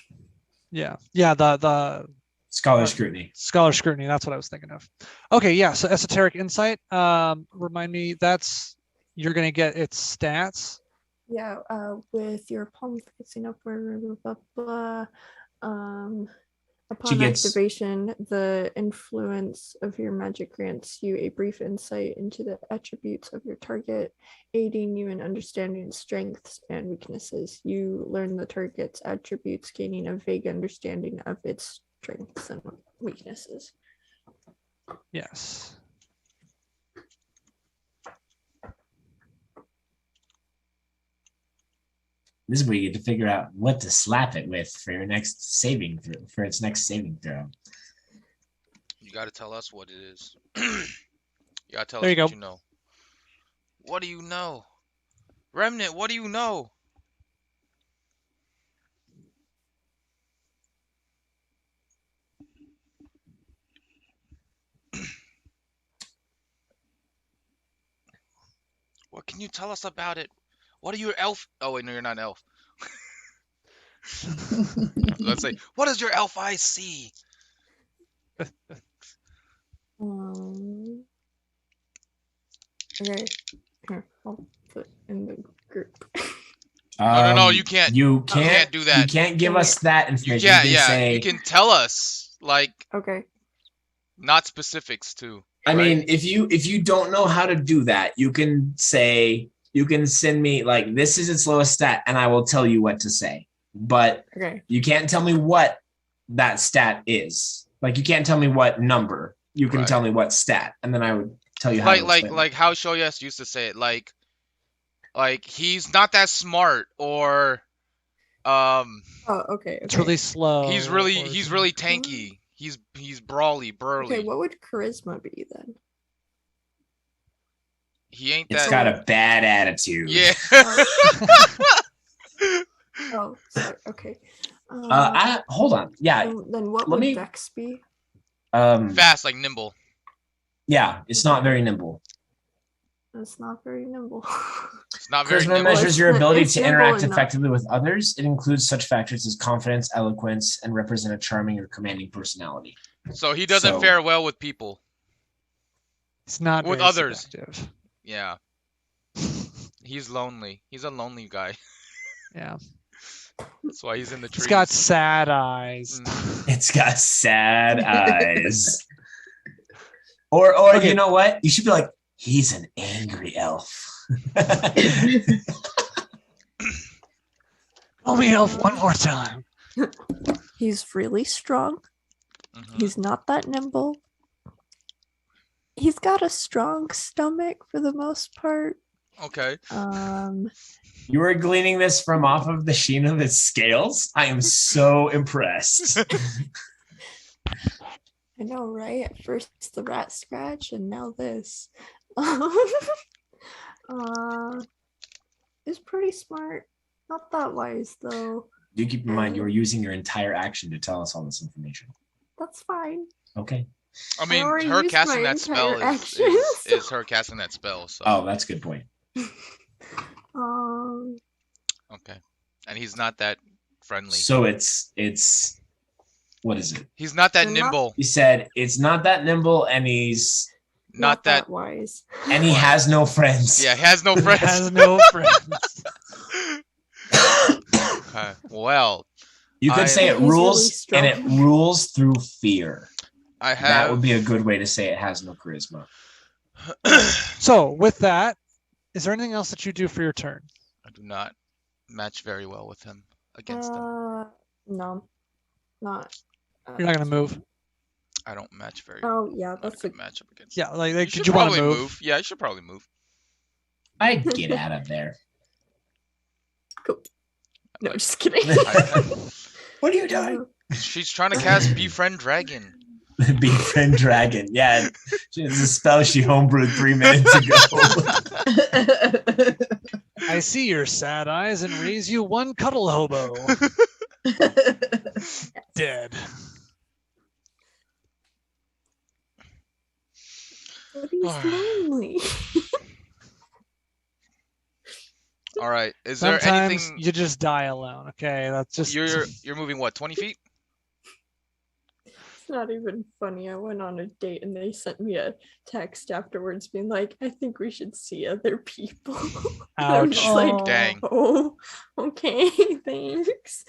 Yeah, the scholar Uh, scrutiny. scholar scrutiny. That's what I was thinking of. Okay, yeah. So esoteric insight. Remind me. That's you're gonna get its stats. Yeah, with your palm facing upward, blah, blah, blah. Upon gets- activation, the influence of your magic grants you a brief insight into the attributes of your target, aiding you in understanding strengths and weaknesses. You learn the target's attributes, gaining a vague understanding of its strengths and weaknesses. Yes. This is where you get to figure out what to slap it with for your next saving throw. For its next saving throw. You got to tell us what it is. You got to tell There us you what go. you know. What do you know? Remnant, what do you know? What can you tell us about it? What are your elf? Oh wait, no, you're not an elf. Let's say, what does your elf eye see? Um, okay, here, I'll put in the group. No, you can't. You can't do that. You can't give us that You information. can't. can Yeah, say, you can tell us, like, Okay, not specifics too. I right? mean, if you don't know how to do that, you can send me like this is its lowest stat, and I will tell you what to say. But okay, you can't tell me what that stat is. Like you can't tell me what number. You can Right. tell me what stat, and then I would tell you how. to explain it. like how Shoyas used to say it, like he's not that smart, or oh, okay, It's okay. really slow. he's or really tanky. He's brawly, burly. Okay, what would charisma be then? He ain't It's that. got a bad attitude. Yeah. Oh, sorry, okay. Hold on. Yeah. Then what let would me- Dex be? Fast, like nimble. Yeah. It's not very nimble. It's not very nimble. It's not very Charisma nimble. measures your It's- ability it's to nimble interact enough. effectively with others. It includes such factors as confidence, eloquence, and represent a charming or commanding personality. So he doesn't So- fare well with people. It's not With very others. seductive. Yeah. He's lonely. He's a lonely guy. Yeah. That's why he's in the trees. It's got sad eyes. Mm. It's got sad eyes. Or Okay. you know what? You should be like, he's an angry elf. Call me elf one more time. He's really strong. Mhm. He's not that nimble. He's got a strong stomach for the most part. Okay. You were gleaning this from off of the sheen of its scales? I am so impressed. I know, right? At first the rat scratch, and now this. It's pretty smart. Not that wise though. Do keep in mind you were using your entire action to tell us all this information. That's fine. Okay. I mean, already her used casting my that spell entire is, action, is so- her casting that spell. So Oh, that's a good point. okay. And he's not that friendly. So it's what is it? He's not that They're not- nimble. You said it's not that nimble and he's Not that. wise. and he has no friends. Yeah, he has no He friends. has no friends. Okay. Well, You could I- say it He's really rules and it strong. rules through fear. I That would have. be a good way to say it has no charisma. So with that, is there anything else that you do for your turn? I do not match very well with him against him. No, not. You're not gonna move. I don't match very. Oh yeah, not that's a a good matchup against. Yeah, him. like You did should you want to probably move? Yeah, you should probably move. I'd get out of there. cool. No, just kidding. What are you doing? She's trying to cast Befriend Dragon. Befriend Dragon. Yeah, it's a spell she homebrewed 3 minutes ago. I see your sad eyes and raise you one cuddle hobo. Dead. But he's lonely. All right. Is there Sometimes anything? you just die alone. Okay, that's just. You're moving what? 20 feet? It's not even funny. I went on a date and they sent me a text afterwards being like, I think we should see other people. I'm Ouch. just like, Dang. oh, okay, thanks.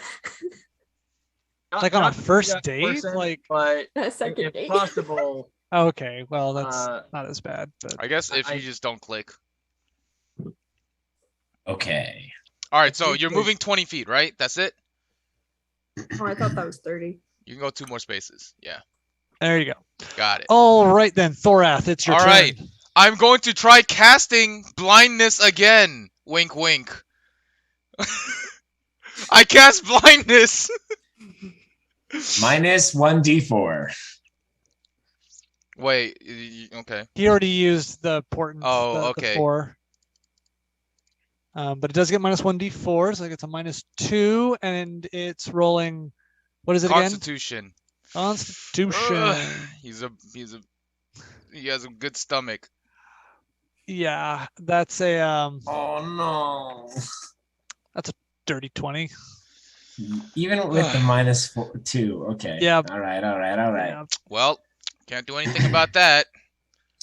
Like on a to be first that date? person, Like- but A second if date. possible, Okay, well that's Uh, not as bad, but I guess if I- you just don't click. Okay. All right. So think you're there's- moving 20 feet, right? That's it. Oh, I thought that was 30. You can go 2 more spaces. Yeah. there you go. Got it. All right then, Thorath, it's your All turn. right. I'm going to try casting blindness again. Wink, wink. I cast blindness. Minus 1d4. Wait. Okay. He already used the portent. Oh, the okay. 4. But it does get minus 1d4, so it gets a minus 2, and it's rolling. What is it again? Constitution. Constitution. Ugh. He has a good stomach. Yeah, that's a Oh no. dirty 20. Even with the minus 2. Okay. Yeah. All right. Yeah. Well, can't do anything about that.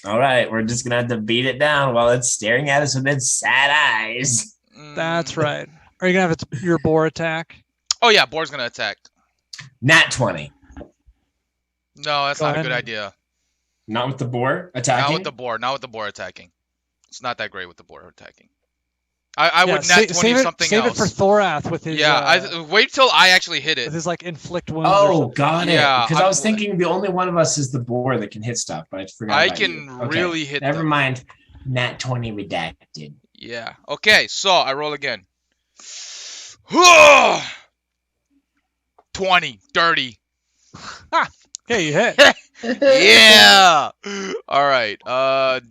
All right. We're just gonna have to beat it down while it's staring at us with its sad eyes. That's right. Are you gonna have your boar attack? Oh yeah, Boar's gonna attack. Nat 20. No, that's Go not a ahead. good idea. Not with the boar attacking. Not with the boar. Not with the boar attacking. It's not that great with the boar attacking. I Yeah, would nat 20 save something save else. it for Thorath with his Wait till I actually hit with it. his like inflict wounds. or Oh, something. got it. Yeah, Because I was I'm- thinking the only one of us is the boar that can hit stuff, but I forgot. I about can you. Okay. really hit Never them. mind. Nat 20 redacted. Yeah. Okay, so I roll again. 20, dirty. Okay, you hit. Yeah. All right.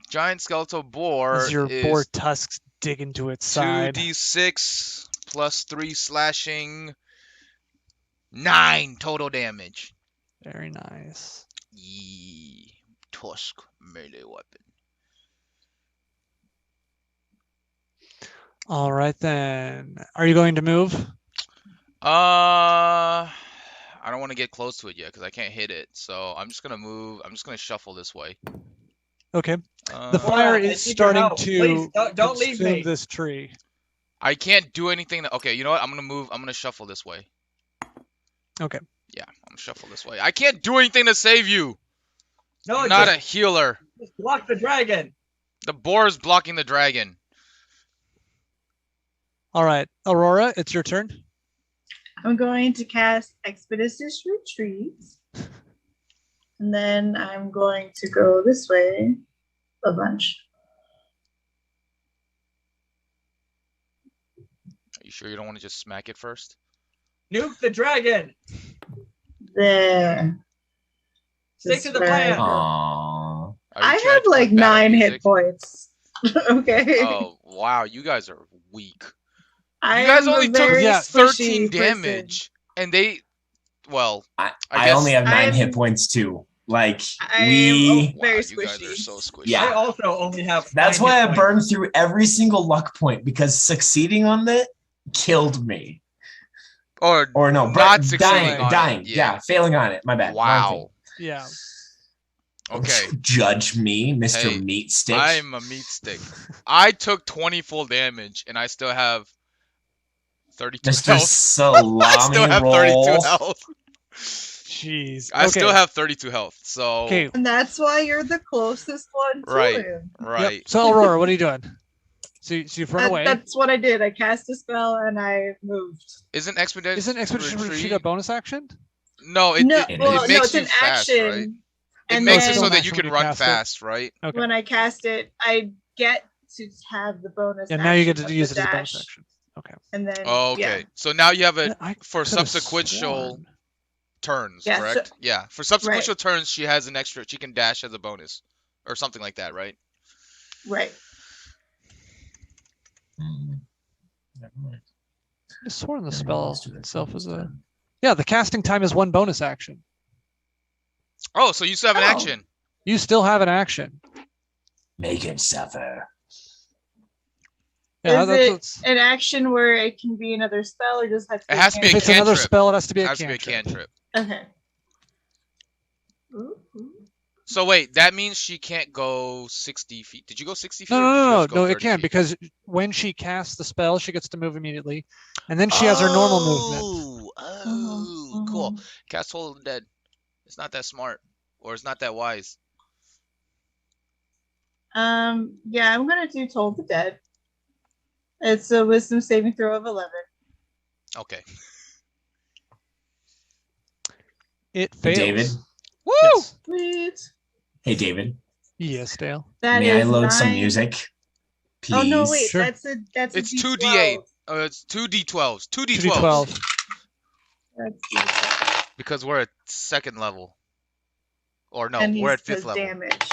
Giant skeletal boar As your is boar tusks dig into its side. 2d6 plus 3 slashing. 9 total damage. Very nice. Yee. Tusk melee weapon. All right then. Are you going to move? I don't want to get close to it yet because I can't hit it. So I'm just gonna move. I'm just gonna shuffle this way. Okay. Uh, The fire I is need your starting help. to Please, don't leave consume me. this tree. I can't do anything. Okay, you know what? I'm gonna move. I'm gonna shuffle this way. Okay. Yeah, I'm gonna shuffle this way. I can't do anything to save you. No, I'm not a just healer. block the dragon. The boar is blocking the dragon. All right, Aurora, it's your turn. I'm going to cast Expeditious Retreat. And then I'm going to go this way a bunch. Are you sure you don't want to just smack it first? Nuke the dragon. There. Stick Just to the where I plan. go. Aww. Are you I sure have to put like battle 9 music? hit points. Okay. Oh wow, you guys are weak. I You guys am a only took very 13 squishy damage, and they, well, I guess only have 9 I'm- hit points too. Like I we. am very wow, you guys squishy. are so squishy. Yeah. I also only have. That's 9 why hit I points. burned through every single luck point because succeeding on that killed me. Or no, not succeeding dying, on it, dying. yeah. Yeah, failing on it. My bad. Wrong Wow. Yeah. thing. Okay. Judge me, Mr. Hey, Meat Stick. I'm a meat stick. I took 20 full damage, and I still have 32 Mr. health. Salami I still have roll. 32 health. Jeez. I Okay. still have 32 health. So Okay. And that's why you're the closest one to Right. him. Yep. right. So Aurora, what are you doing? So you've run away. That's what I did. I cast a spell and I moved. Isn't Expedition Retreat a bonus action? No, it, No, it, well, it no, makes it's you an fast, action. right? It And makes it then so that action you when can you run cast it. fast, right? Okay. when I cast it, I get to have the bonus. Yeah, now you get action to of use the it as a bonus dash, action. Okay. And then Oh, okay. So now you have it I for could've subsequential sworn. turns, Yeah, so- correct? Yeah. For subsequential turns, she has an extra. She can dash as a bonus, or something like that, right? right. Never mind. I sworn the Yeah, spell let's do that. itself is a. Yeah, the casting time is 1 bonus action. Oh, so you still have an Oh. action. You still have an action. Make him suffer. Yeah, Is that's it an action where it can be another spell, or just have to It has to be if a it's another cantrip. spell, it has to be It a has to be a cantrip. cantrip. Okay. Ooh, ooh. So wait, that means she can't go 60 feet. Did you go 60 feet? No, or no, did you no, just go no, it 30 can feet? because when she casts the spell, she gets to move immediately, and then she has her normal movement. Oh, cool. Cast Hold of the Dead. It's not that smart, or it's not that wise. Yeah, I'm gonna do Toll the Dead. It's a Wisdom saving throw of 11. Okay. It Hey, fails. David. Woo! Yes, Sweet. Hey, David. yes, Dale. That May I is load some 9. music? Please. Oh no, wait, Sure. that's a It's D12. 2d8. It's 2d12s. 2d12s. 2d12. That's Because we're at 2nd level. Or no, and we're he at 5th has level. damage.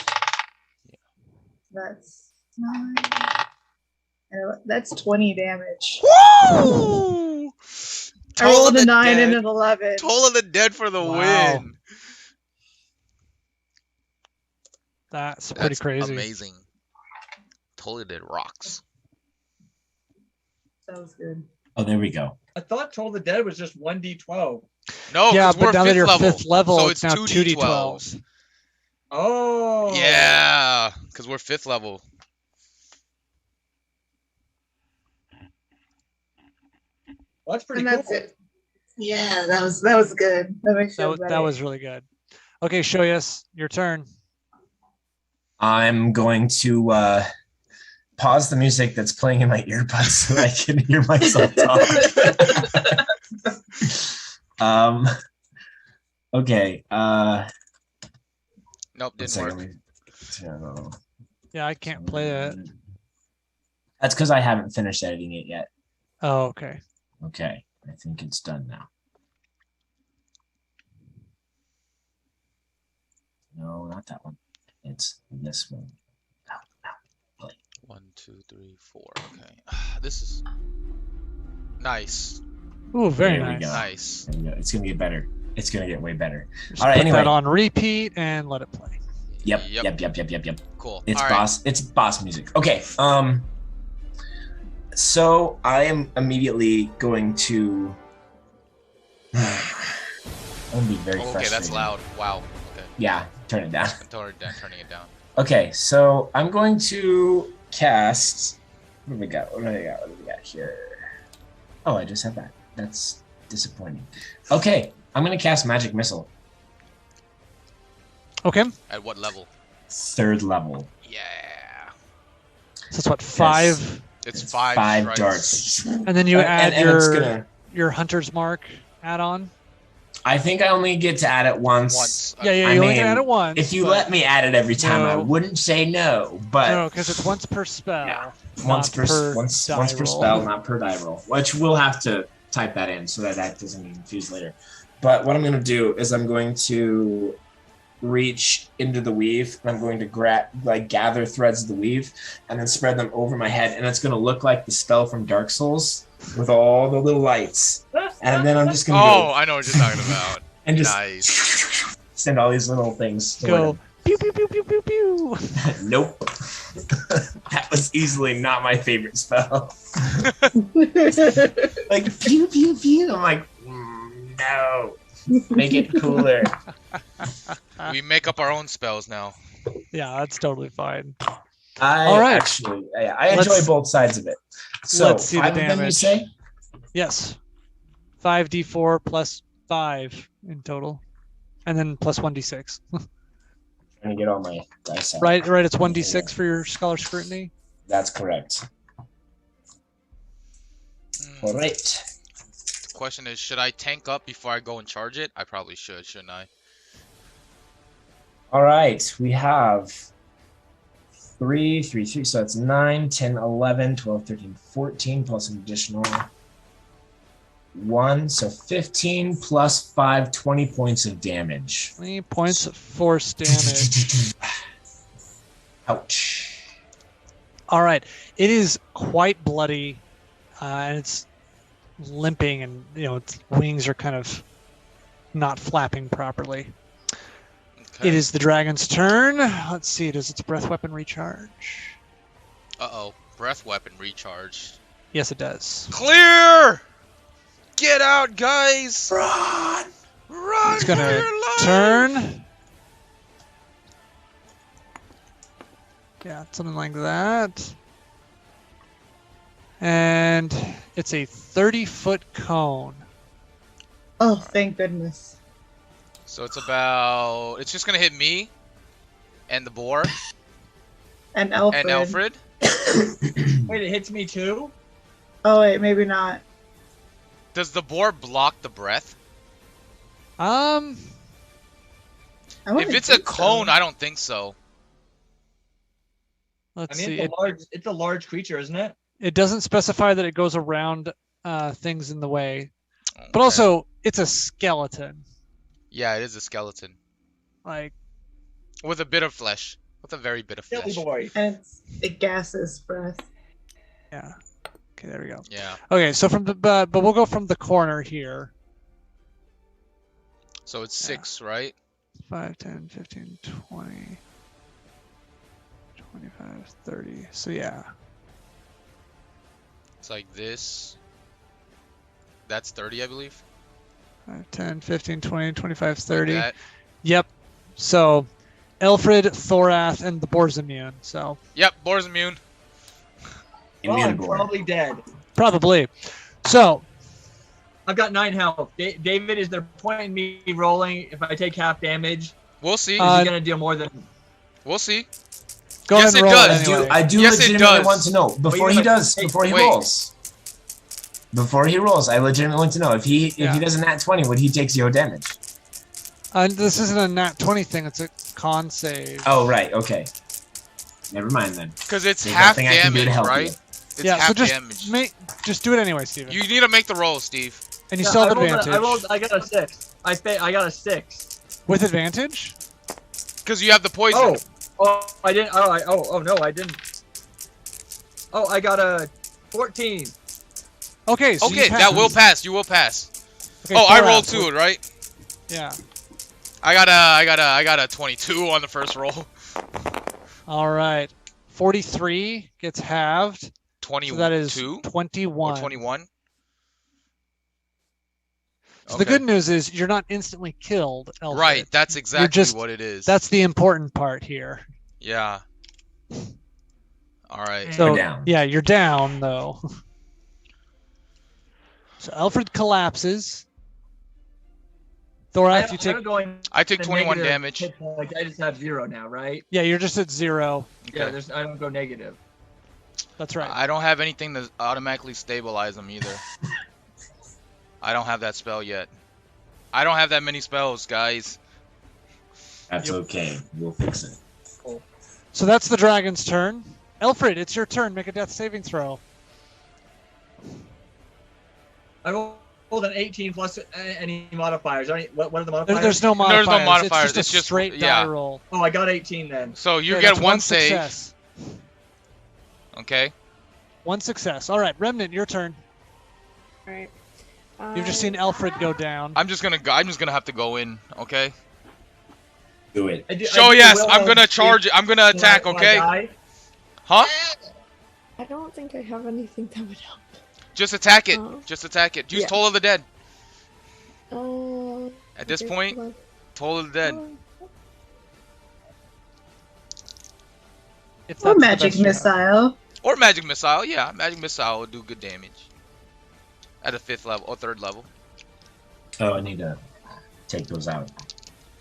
That's 9. That's 20 damage. Woo! I Toll rolled of a the 9 Dead. and an 11. Toll of the Dead for the Wow. win. That's pretty That's crazy. amazing. Toll of the Dead rocks. That was good. Oh, there we go. I thought Toll the Dead was just 1d12. No, Yeah, because but we're now that 5th you're level. 5th level, so it's now 2d12s. Oh. Yeah, because we're 5th level. Well, that's pretty And cool. that's it. Yeah, that was good. That makes you That was really good. Okay, Shoyas, your turn. I'm going to pause the music that's playing in my earbuds so I can hear myself talk. Okay. Nope, didn't work. Yeah, I can't play it. That's because I haven't finished editing it yet. Oh, okay. Okay. I think it's done now. No, not that one. It's this one. No, play. 1, 2, 3, 4. Okay. This is nice. Ooh, very There we nice. go. Nice. There we go. It's gonna get better. It's gonna get way better. Just All right, put anyway. that on repeat and let it play. Yep. Yep. Yep. Cool. It's All right. boss. It's boss music. Okay. So I am immediately going to. I'm gonna be very Oh, okay, frustrated. that's loud. Wow. Okay. Yeah, turn it down. I'm turning it down. Okay, so I'm going to cast. What do we got? What do we got here? Oh, I just had that. That's disappointing. Okay, I'm gonna cast Magic Missile, Okay. At what level? 3rd level. Yeah. So it's what, 5? It's 5 strikes. darts. And then you add and it's gonna. your hunter's mark add-on. I think I only get to add it once. Once. Yeah, I you only mean, can add it once. If you but- let me add it every time, I No. wouldn't say no. But No, because it's once per spell. Yeah. not once die per roll. spell, not per die roll. Which we'll have to type that in so that doesn't get confused later. But what I'm going to do is I'm going to reach into the weave and I'm going to gather threads of the weave and then spread them over my head, and it's going to look like the spell from Dark Souls with all the little lights. And then I'm just going to Oh, I know what you're talking about. and just Nice. send all these little things. To Go. Pew, pew, pew, pew, pew, pew. Nope. That was easily not my favorite spell. Like pew pew pew. I'm like, no. Make it cooler. We make up our own spells now. Yeah, that's totally fine. All right. Actually, yeah, I enjoy Let's- both sides of it. So let's see the 5 of them, you damage. say? Yes. 5d4 plus 5 in total. And then plus 1d6. Trying to get all my dice out. Right, it's 1d6 for your scholar scrutiny. That's correct. All right. The question is, should I tank up before I go and charge it? I probably should, shouldn't I? All right. We have 3, 3, 3. So that's 9, 10, 11, 12, 13, 14, plus an additional 1. So 15 plus 5, 20 points of damage. 20 points of force damage. Ouch. All right. It is quite bloody, and it's limping, and its wings are kind of not flapping properly. Okay. It is the dragon's turn. Let's see. Does its breath weapon recharge? Uh-oh. Breath weapon recharge. Yes, it does. Clear! Get out, guys! Run! Run It's for gonna your life! turn. Yeah, something like that. And it's a 30-foot cone. Oh, thank goodness. So it's just gonna hit me and the boar And Alfred. and Alfred. Wait, it hits me too? Oh wait, maybe not. Does the boar block the breath? I If wouldn't it's a think so. cone, I don't think so. Let's I mean, see. it's a large creature, isn't it? It doesn't specify that it goes around things in the way, but Okay. also it's a skeleton. Yeah, it is a skeleton Like, with a bit of flesh, with a very bit of Silly flesh. boy. And it gasses breath. yeah. Okay, there we go. Yeah. Okay, so from the but we'll go from the corner here. So it's Yeah. 6, right? 5, 10, 15, 20, 25, 30. So yeah. It's like this. That's 30, I believe. 5, 10, 15, 20, 25, Like 30. that. Yep. So Alfred, Thorath, and the boar's immune. So Yep, boar's immune. Well, Immune I'm board. probably dead. probably. So I've got 9 health. David, is there a point in me rolling if I take half damage? We'll see. Is Uh, he gonna deal more than? We'll see. go Yes, ahead and it roll does. it anyway. I do Yes, it legitimately does. want to know before Wait, he wait, does. wait, Before he wait. rolls. Before he rolls, I legitimately want to know if he Yeah. does a nat 20, would he take 0 damage? This isn't a nat 20 thing. It's a con save. Oh right, okay. Never mind then. Because it's There's half nothing I can do to damage, help you. right? It's yeah. half So just damage. just do it anyway, Steven. You need to make the roll, Steve. And you Yeah, still have I rolled advantage. I got a 6. I got a 6. With advantage? Because you have the poison. I didn't. Oh no, I didn't. Oh, I got a 14. Okay. So you Okay, that will pass. You will pass. Okay, Oh, I Thorath, rolled 2, right? Yeah. I got a 22 on the first roll. All right. 43 gets halved. 22 So that is or 21. 21. So the good news is you're not instantly killed, Alfred. Right, that's exactly just- what it is. That's the important part here. Yeah. All right. So down. yeah, you're down though. So Alfred collapses. Thorath, you take. I'm going I took the 21 negative damage. hit point. Like I just have 0 now, right? Yeah, you're just at 0. Yeah, Okay. I don't go negative. That's right. I don't have anything to automatically stabilize them either. I don't have that spell yet. I don't have that many spells, guys. That's okay. We'll fix it. So that's the dragon's turn. Alfred, it's your turn. Make a death saving throw. I rolled an 18 plus any modifiers. What are the modifiers? There's no modifiers. There's no modifiers, It's it's just a just- straight yeah. die roll. Oh, I got 18 then. So you Yeah, get that's one save. success. Okay. One success. All right, Remnant, your turn. Right. You've just seen Alfred go down. I'm just gonna have to go in. Okay. Do it. So yes, I'm gonna charge it. I'm gonna attack. Okay. Huh? I don't think I have anything that would help. Just attack it. Oh. Just attack it. Use Yeah. Toll of the Dead. At this Okay, point, hold Toll of the Dead. on. If Or that's the magic best you have. missile. Or Magic Missile. Yeah, Magic Missile will do good damage. At a 5th level or 3rd level. Oh, I need to take those out.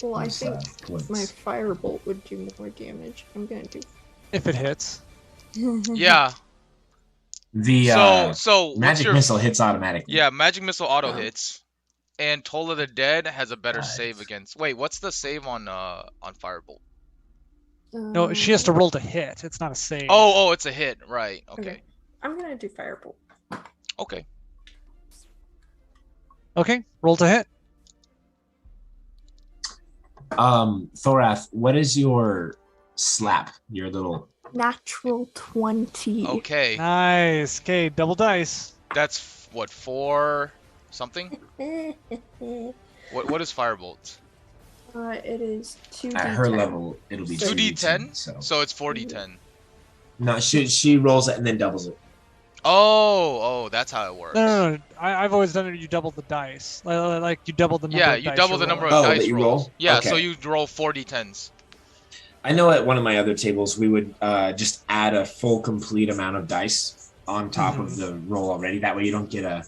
Well, I Those, think points. my firebolt would do more damage. I'm gonna do. If it hits. Yeah. The So what's magic your missile hits automatically. yeah, magic missile auto Oh. hits, and Toll of the Dead has a better Nice. save against. Wait, what's the save on Firebolt? No, she has to roll to hit. It's not a save. Oh, it's a hit, right? Okay, I'm gonna do firebolt. okay. Okay, roll to hit. Thorath, what is your slap? Your little Natural 20. Okay, Nice. Okay, double dice. that's what, 4 something? it What is Firebolt? is 2d10. at her level, it'll be 2d10? So So it's 4d10. no, she rolls it and then doubles it. Oh, that's how it works. No. I've always done it. You double the dice. Like you double the number. Yeah, of you dice double you're the number rolling. of Oh, dice that you rolls. roll? Yeah, Okay. so you roll 4d10s. I know at one of my other tables we would just add a full complete amount of dice on top of the roll already. That way you don't get a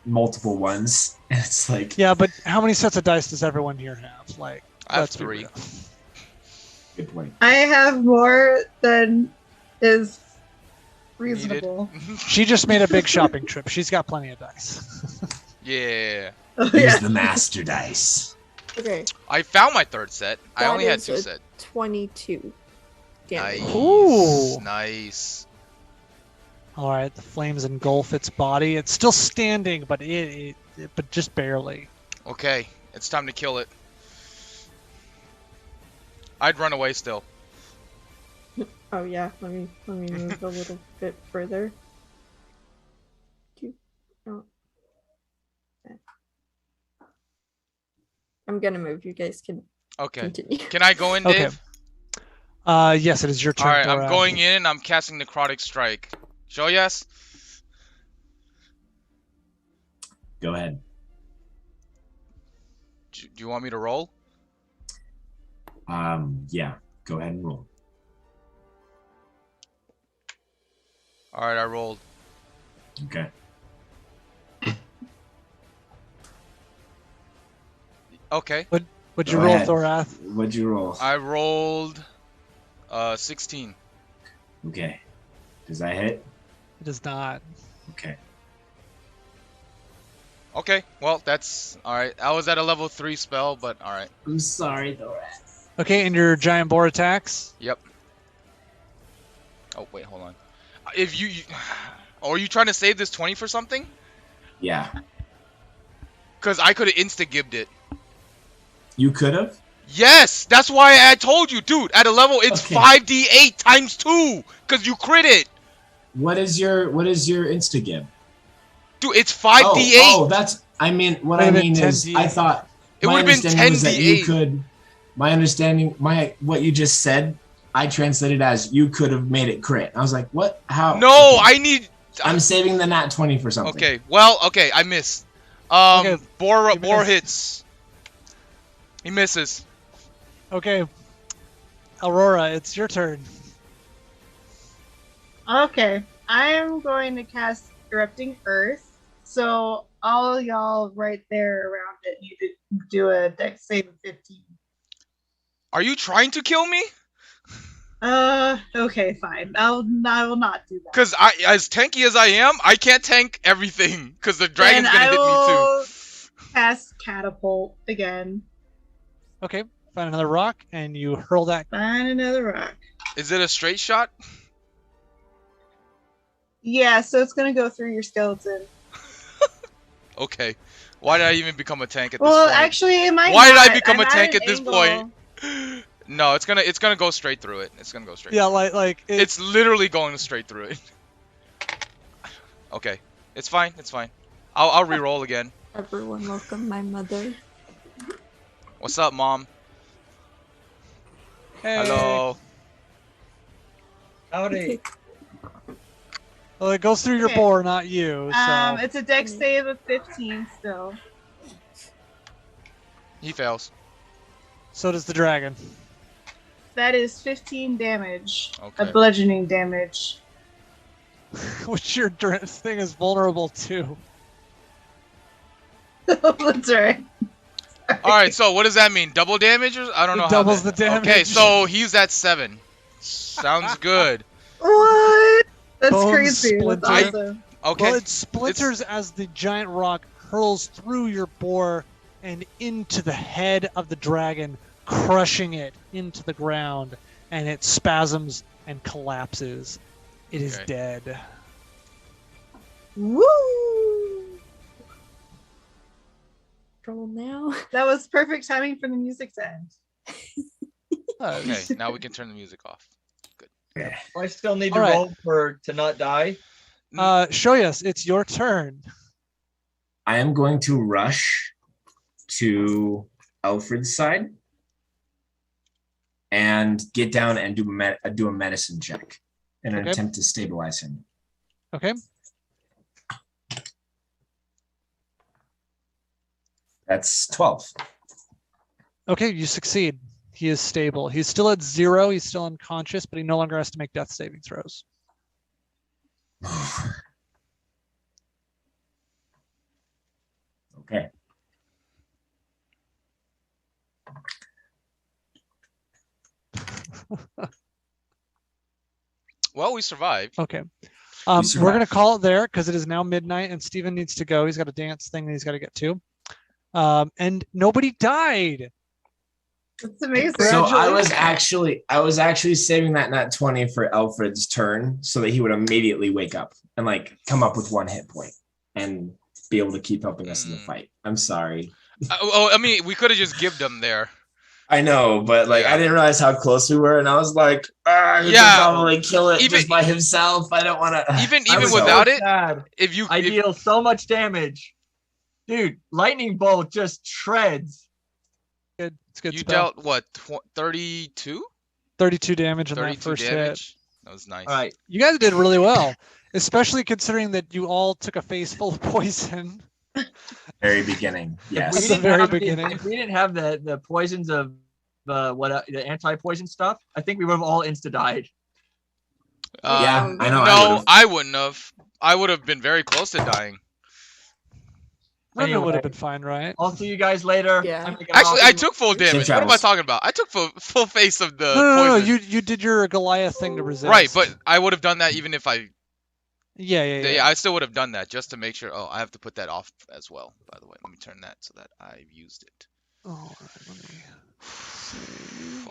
multiple ones. And it's like Yeah, but how many sets of dice does everyone here have? Like, I have let's be 3. real. good point. I have more than is reasonable. She just made a big shopping trip. She's got plenty of dice. Yeah. Oh, Use yeah. the master dice. Okay, I found my 3rd set. I That only had is 2 a sets. 22 damage. Nice. Ooh. Nice. All right, the flames engulf its body. It's still standing, but but just barely. Okay, it's time to kill it. I'd run away still. Oh yeah, let me move a little bit further. I'm gonna move. You guys can Okay. continue. Can I go in, Okay. Dave? Yes, it is your turn. Alright, I'm Dora. going in and I'm casting Necrotic Strike. Show yes? Go ahead. Do you want me to roll? Yeah. Go ahead and roll. Alright, I rolled. Okay. Okay. What'd you Go roll, ahead. Thorath? What'd you roll? I rolled 16. Okay. Does that hit? It is not. Okay. Okay, well, that's alright. I was at a level 3 spell, but alright. I'm sorry, Thorath. Okay, and your giant boar attacks. Yep. Oh, wait, hold on. If you oh, are you trying to save this 20 for something? Yeah. Because I could have insta-gibbed it. You could have? Yes! That's why I told you, dude. At a level, it's Okay. 5d8 times 2. Because you crit it. What is your Instagib? Dude, it's 5d8. Oh, that's I mean what I Would've mean been is 10d8. I thought It my would've been understanding was that you 10d8. could what you just said, I translated as you could have made it crit. I was like, what? How? No, Okay. I need... I'm saving the nat 20 for something. Okay, well, okay, I missed. Okay, Boar you missed. hits. He misses. Okay, Aurora, it's your turn. Okay, I'm going to cast Erupting Earth. So all y'all right there around it need to do a dex save of 15. Are you trying to kill me? Okay, fine. I will not do that. Because as tanky as I am, I can't tank everything. Because the dragon's Then gonna I hit me will too. cast Catapult again. Okay, find another rock and you hurl that. Find another rock. Is it a straight shot? Yeah, so it's gonna go through your skeleton. Okay. Why did I even become a tank at this Well, point? actually, it might. Why did I not. become I'm a tank an at this angle. point? No, it's gonna go straight through it. It's gonna go straight. Yeah, like It's literally going straight through it. Okay, it's fine. It's fine. I'll re-roll again. Everyone welcome my mother. What's up, mom? Hey. Hello. Howdy. Well, it goes through your Okay. boar, not you. So It's a dex save of 15 still. He fails. so does the dragon. That is 15 damage. Okay. A bludgeoning damage. Which your thing is vulnerable to. That's right. All right. So what does that mean? Double damage? Or I don't It know. doubles how the damage. Okay, so he's at 7. Sounds good. What? That's bones crazy. That's splinter. awesome. Okay. Well, it splinters as the giant rock hurls through your boar and into the head of the dragon, crushing it into the ground, and it spasms and collapses. It is Okay. dead. Woo! Roll now. That was perfect timing for the music to end. Okay, now we can turn the music off. I still need to All right. roll for to not die. Shoyas, it's your turn. I am going to rush to Alfred's side and get down and do a medicine check in an Okay. attempt to stabilize him. Okay. That's 12. Okay, you succeed. He is stable. He's still at 0. He's still unconscious, but he no longer has to make death saving throws. Okay. Well, we survived. Okay. We We're survived. going to call it there because it is now midnight and Steven needs to go. He's got a dance thing that he's got to get to. And nobody died. That's amazing. So I was actually saving that nat 20 for Alfred's turn so that he would immediately wake up and like come up with 1 hit point and be able to keep helping us in the fight. I'm sorry. I mean, we could have just given them there. I know, but like Yeah. I didn't realize how close we were, and I was like, he Yeah. could probably kill it Even- just by himself. I don't want to. Even I was without so it, sad. if you I deal so much damage. Dude, lightning bolt just shreds. Good. It's a good you spell. dealt what 32? 32 damage on that 32 first hit. damage. That was nice. All right. You guys did really well, especially considering that you all took a face full of poison. Very beginning, If yes. we At the didn't very have beginning. If we didn't have the poisons of the anti-poison stuff, I think we would have all insta died. Yeah, I know, I No, would've. I wouldn't have. I would have been very close to dying. Remnant would Anyway. have been fine, right? I'll see you guys later. Yeah. I'm making Actually, off. I took full damage. What am I travels. talking about? I took full face of the No. poison. You did your Goliath thing to resist. Right, but I would have done that even if I. Yeah. I still would have done that just to make sure. Oh, I have to put that off as well. By the way, let me turn that so that I've used it. All right, let me.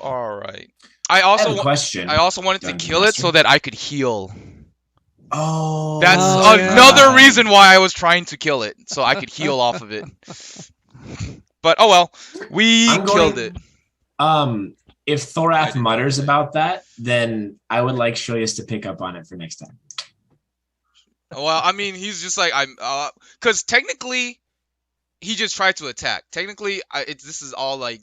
All right. I I have also a question. I also wanted to Dungeon kill it Master. so that I could heal. Oh, That's Oh, yeah. another reason why I was trying to kill it, so I could heal off of it. But oh well, we I'm killed going- it. If I Thorath didn't mutters say. about that, then I would like Shoyas to pick up on it for next time. Well, I mean, he's just like because technically, he just tried to attack. Technically, this is all like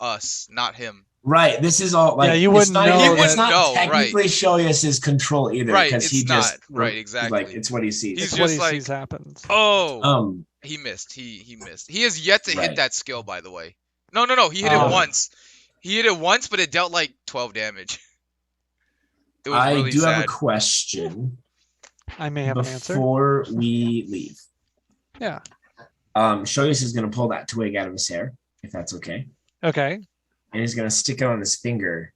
us, not him. Right. This is all like Yeah, you it's wouldn't not, know even- that- it's not know, right. technically Shoyas' control either Right, because he it's just not. Right, exactly. like it's what he sees. He's It's what just he like- sees happens. Oh, he missed. He missed. He has yet to hit Right. that skill, by the way. No. He hit Oh. it once. He hit it once, but it dealt like 12 damage. It was I really do have sad. a question I may have an answer. before we leave. Yeah. Shoyas is going to pull that twig out of his hair, if that's okay, Okay. and he's going to stick it on his finger,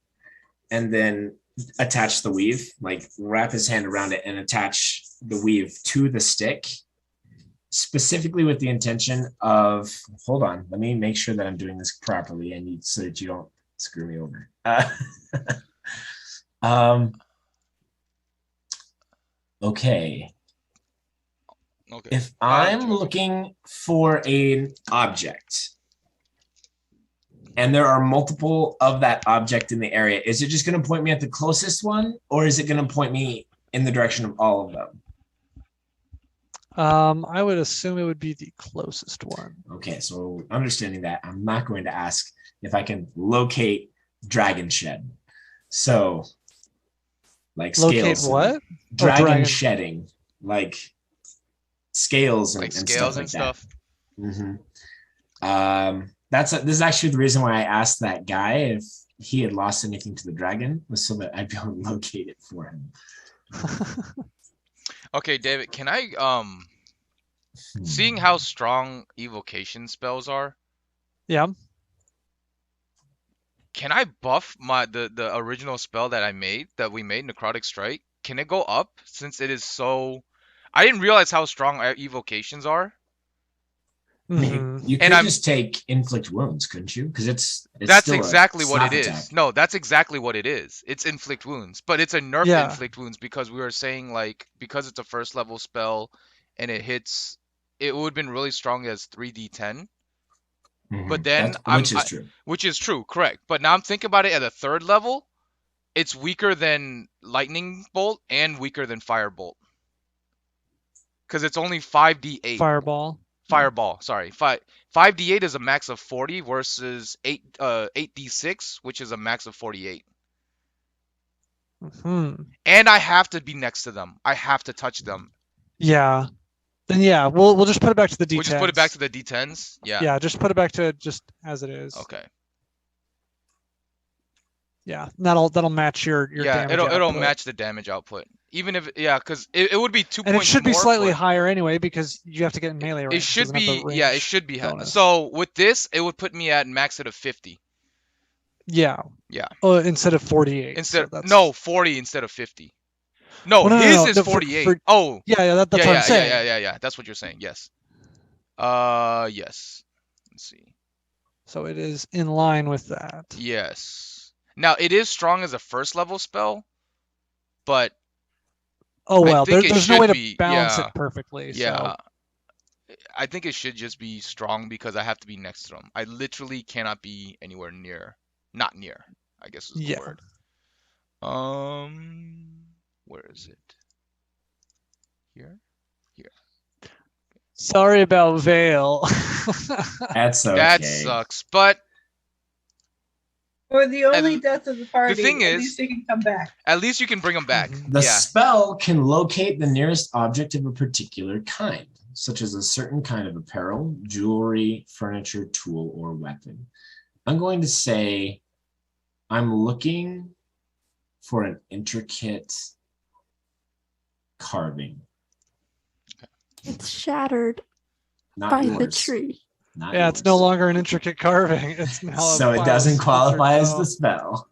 and then attach the weave, like wrap his hand around it and attach the weave to the stick, specifically with the intention of. Hold on, let me make sure that I'm doing this properly, and so that you don't screw me over. Okay. Okay. If I'm I'm joking. looking for an object and there are multiple of that object in the area, is it just going to point me at the closest one, or is it going to point me in the direction of all of them? I would assume it would be the closest one. Okay, so understanding that, I'm not going to ask if I can locate Dragon Shed. So, like Locate scales. what? Dragon, dragon. shedding, like scales and, Like and scales stuff like and stuff. that. This is actually the reason why I asked that guy if he had lost anything to the dragon, was so that I'd be able to locate it for him. Okay, David, can I seeing how strong evocation spells are, Yeah. can I buff the original spell that we made, Necrotic Strike? can it go up since it is so? I didn't realize how strong evocations are. I mean, Mhm. you And could I'm- just take inflict wounds, couldn't you? Because it's That's still a exactly what it slap is. attack. No, that's exactly what it is. It's inflict wounds, but it's a nerf Yeah. inflict wounds because we were saying like because it's a first level spell and it hits, it would have been really strong as 3d10. But then Which is true. which is true, correct. But now I'm thinking about it at a third level, it's weaker than lightning bolt and weaker than firebolt. Because it's only 5d8. Fireball. Fireball, sorry. 5d8 is a max of 40 versus 8d6, which is a max of 48. Hmm. And I have to be next to them. I have to touch them. Yeah. Then yeah, we'll just put it back to the D10s. We'll just put it back to the d10s. Yeah. Yeah, just put it back to just as it is. Okay. Yeah, that'll match your Yeah, damage it'll output. match the damage output. Even if because it would be 2 And it points should be more, slightly but higher anyway because you have to get in melee range. it should doesn't have be the yeah, it range should be. bonus. So with this, it would put me at max at a 50. Yeah. Yeah. Instead of 48. Instead so that's... no 40 instead of 50. No, Well, no, his no, is no, for- 48. for- Oh, Yeah, that's what I'm saying. yeah. That's what you're saying. Yes. Yes. Let's see. So it is in line with that. Yes. Now it is strong as a first level spell, but Oh I well, think it there's no should way to be- balance yeah, it perfectly. yeah. So I think it should just be strong because I have to be next to them. I literally cannot be anywhere near. Not near, I guess is the Yeah. word. Where is it? Here? sorry about Vale. That's okay. That sucks. But Or the only And death of the party. thing at is- least they can come back. at least you can bring them back. Mhm. The Yeah. spell can locate the nearest object of a particular kind, such as a certain kind of apparel, jewelry, furniture, tool, or weapon. I'm going to say I'm looking for an intricate carving. It's shattered Not by yours. the tree. Not Yeah, it's no yours. longer an intricate carving. It's now a So it pile doesn't of qualify as the splintered spell.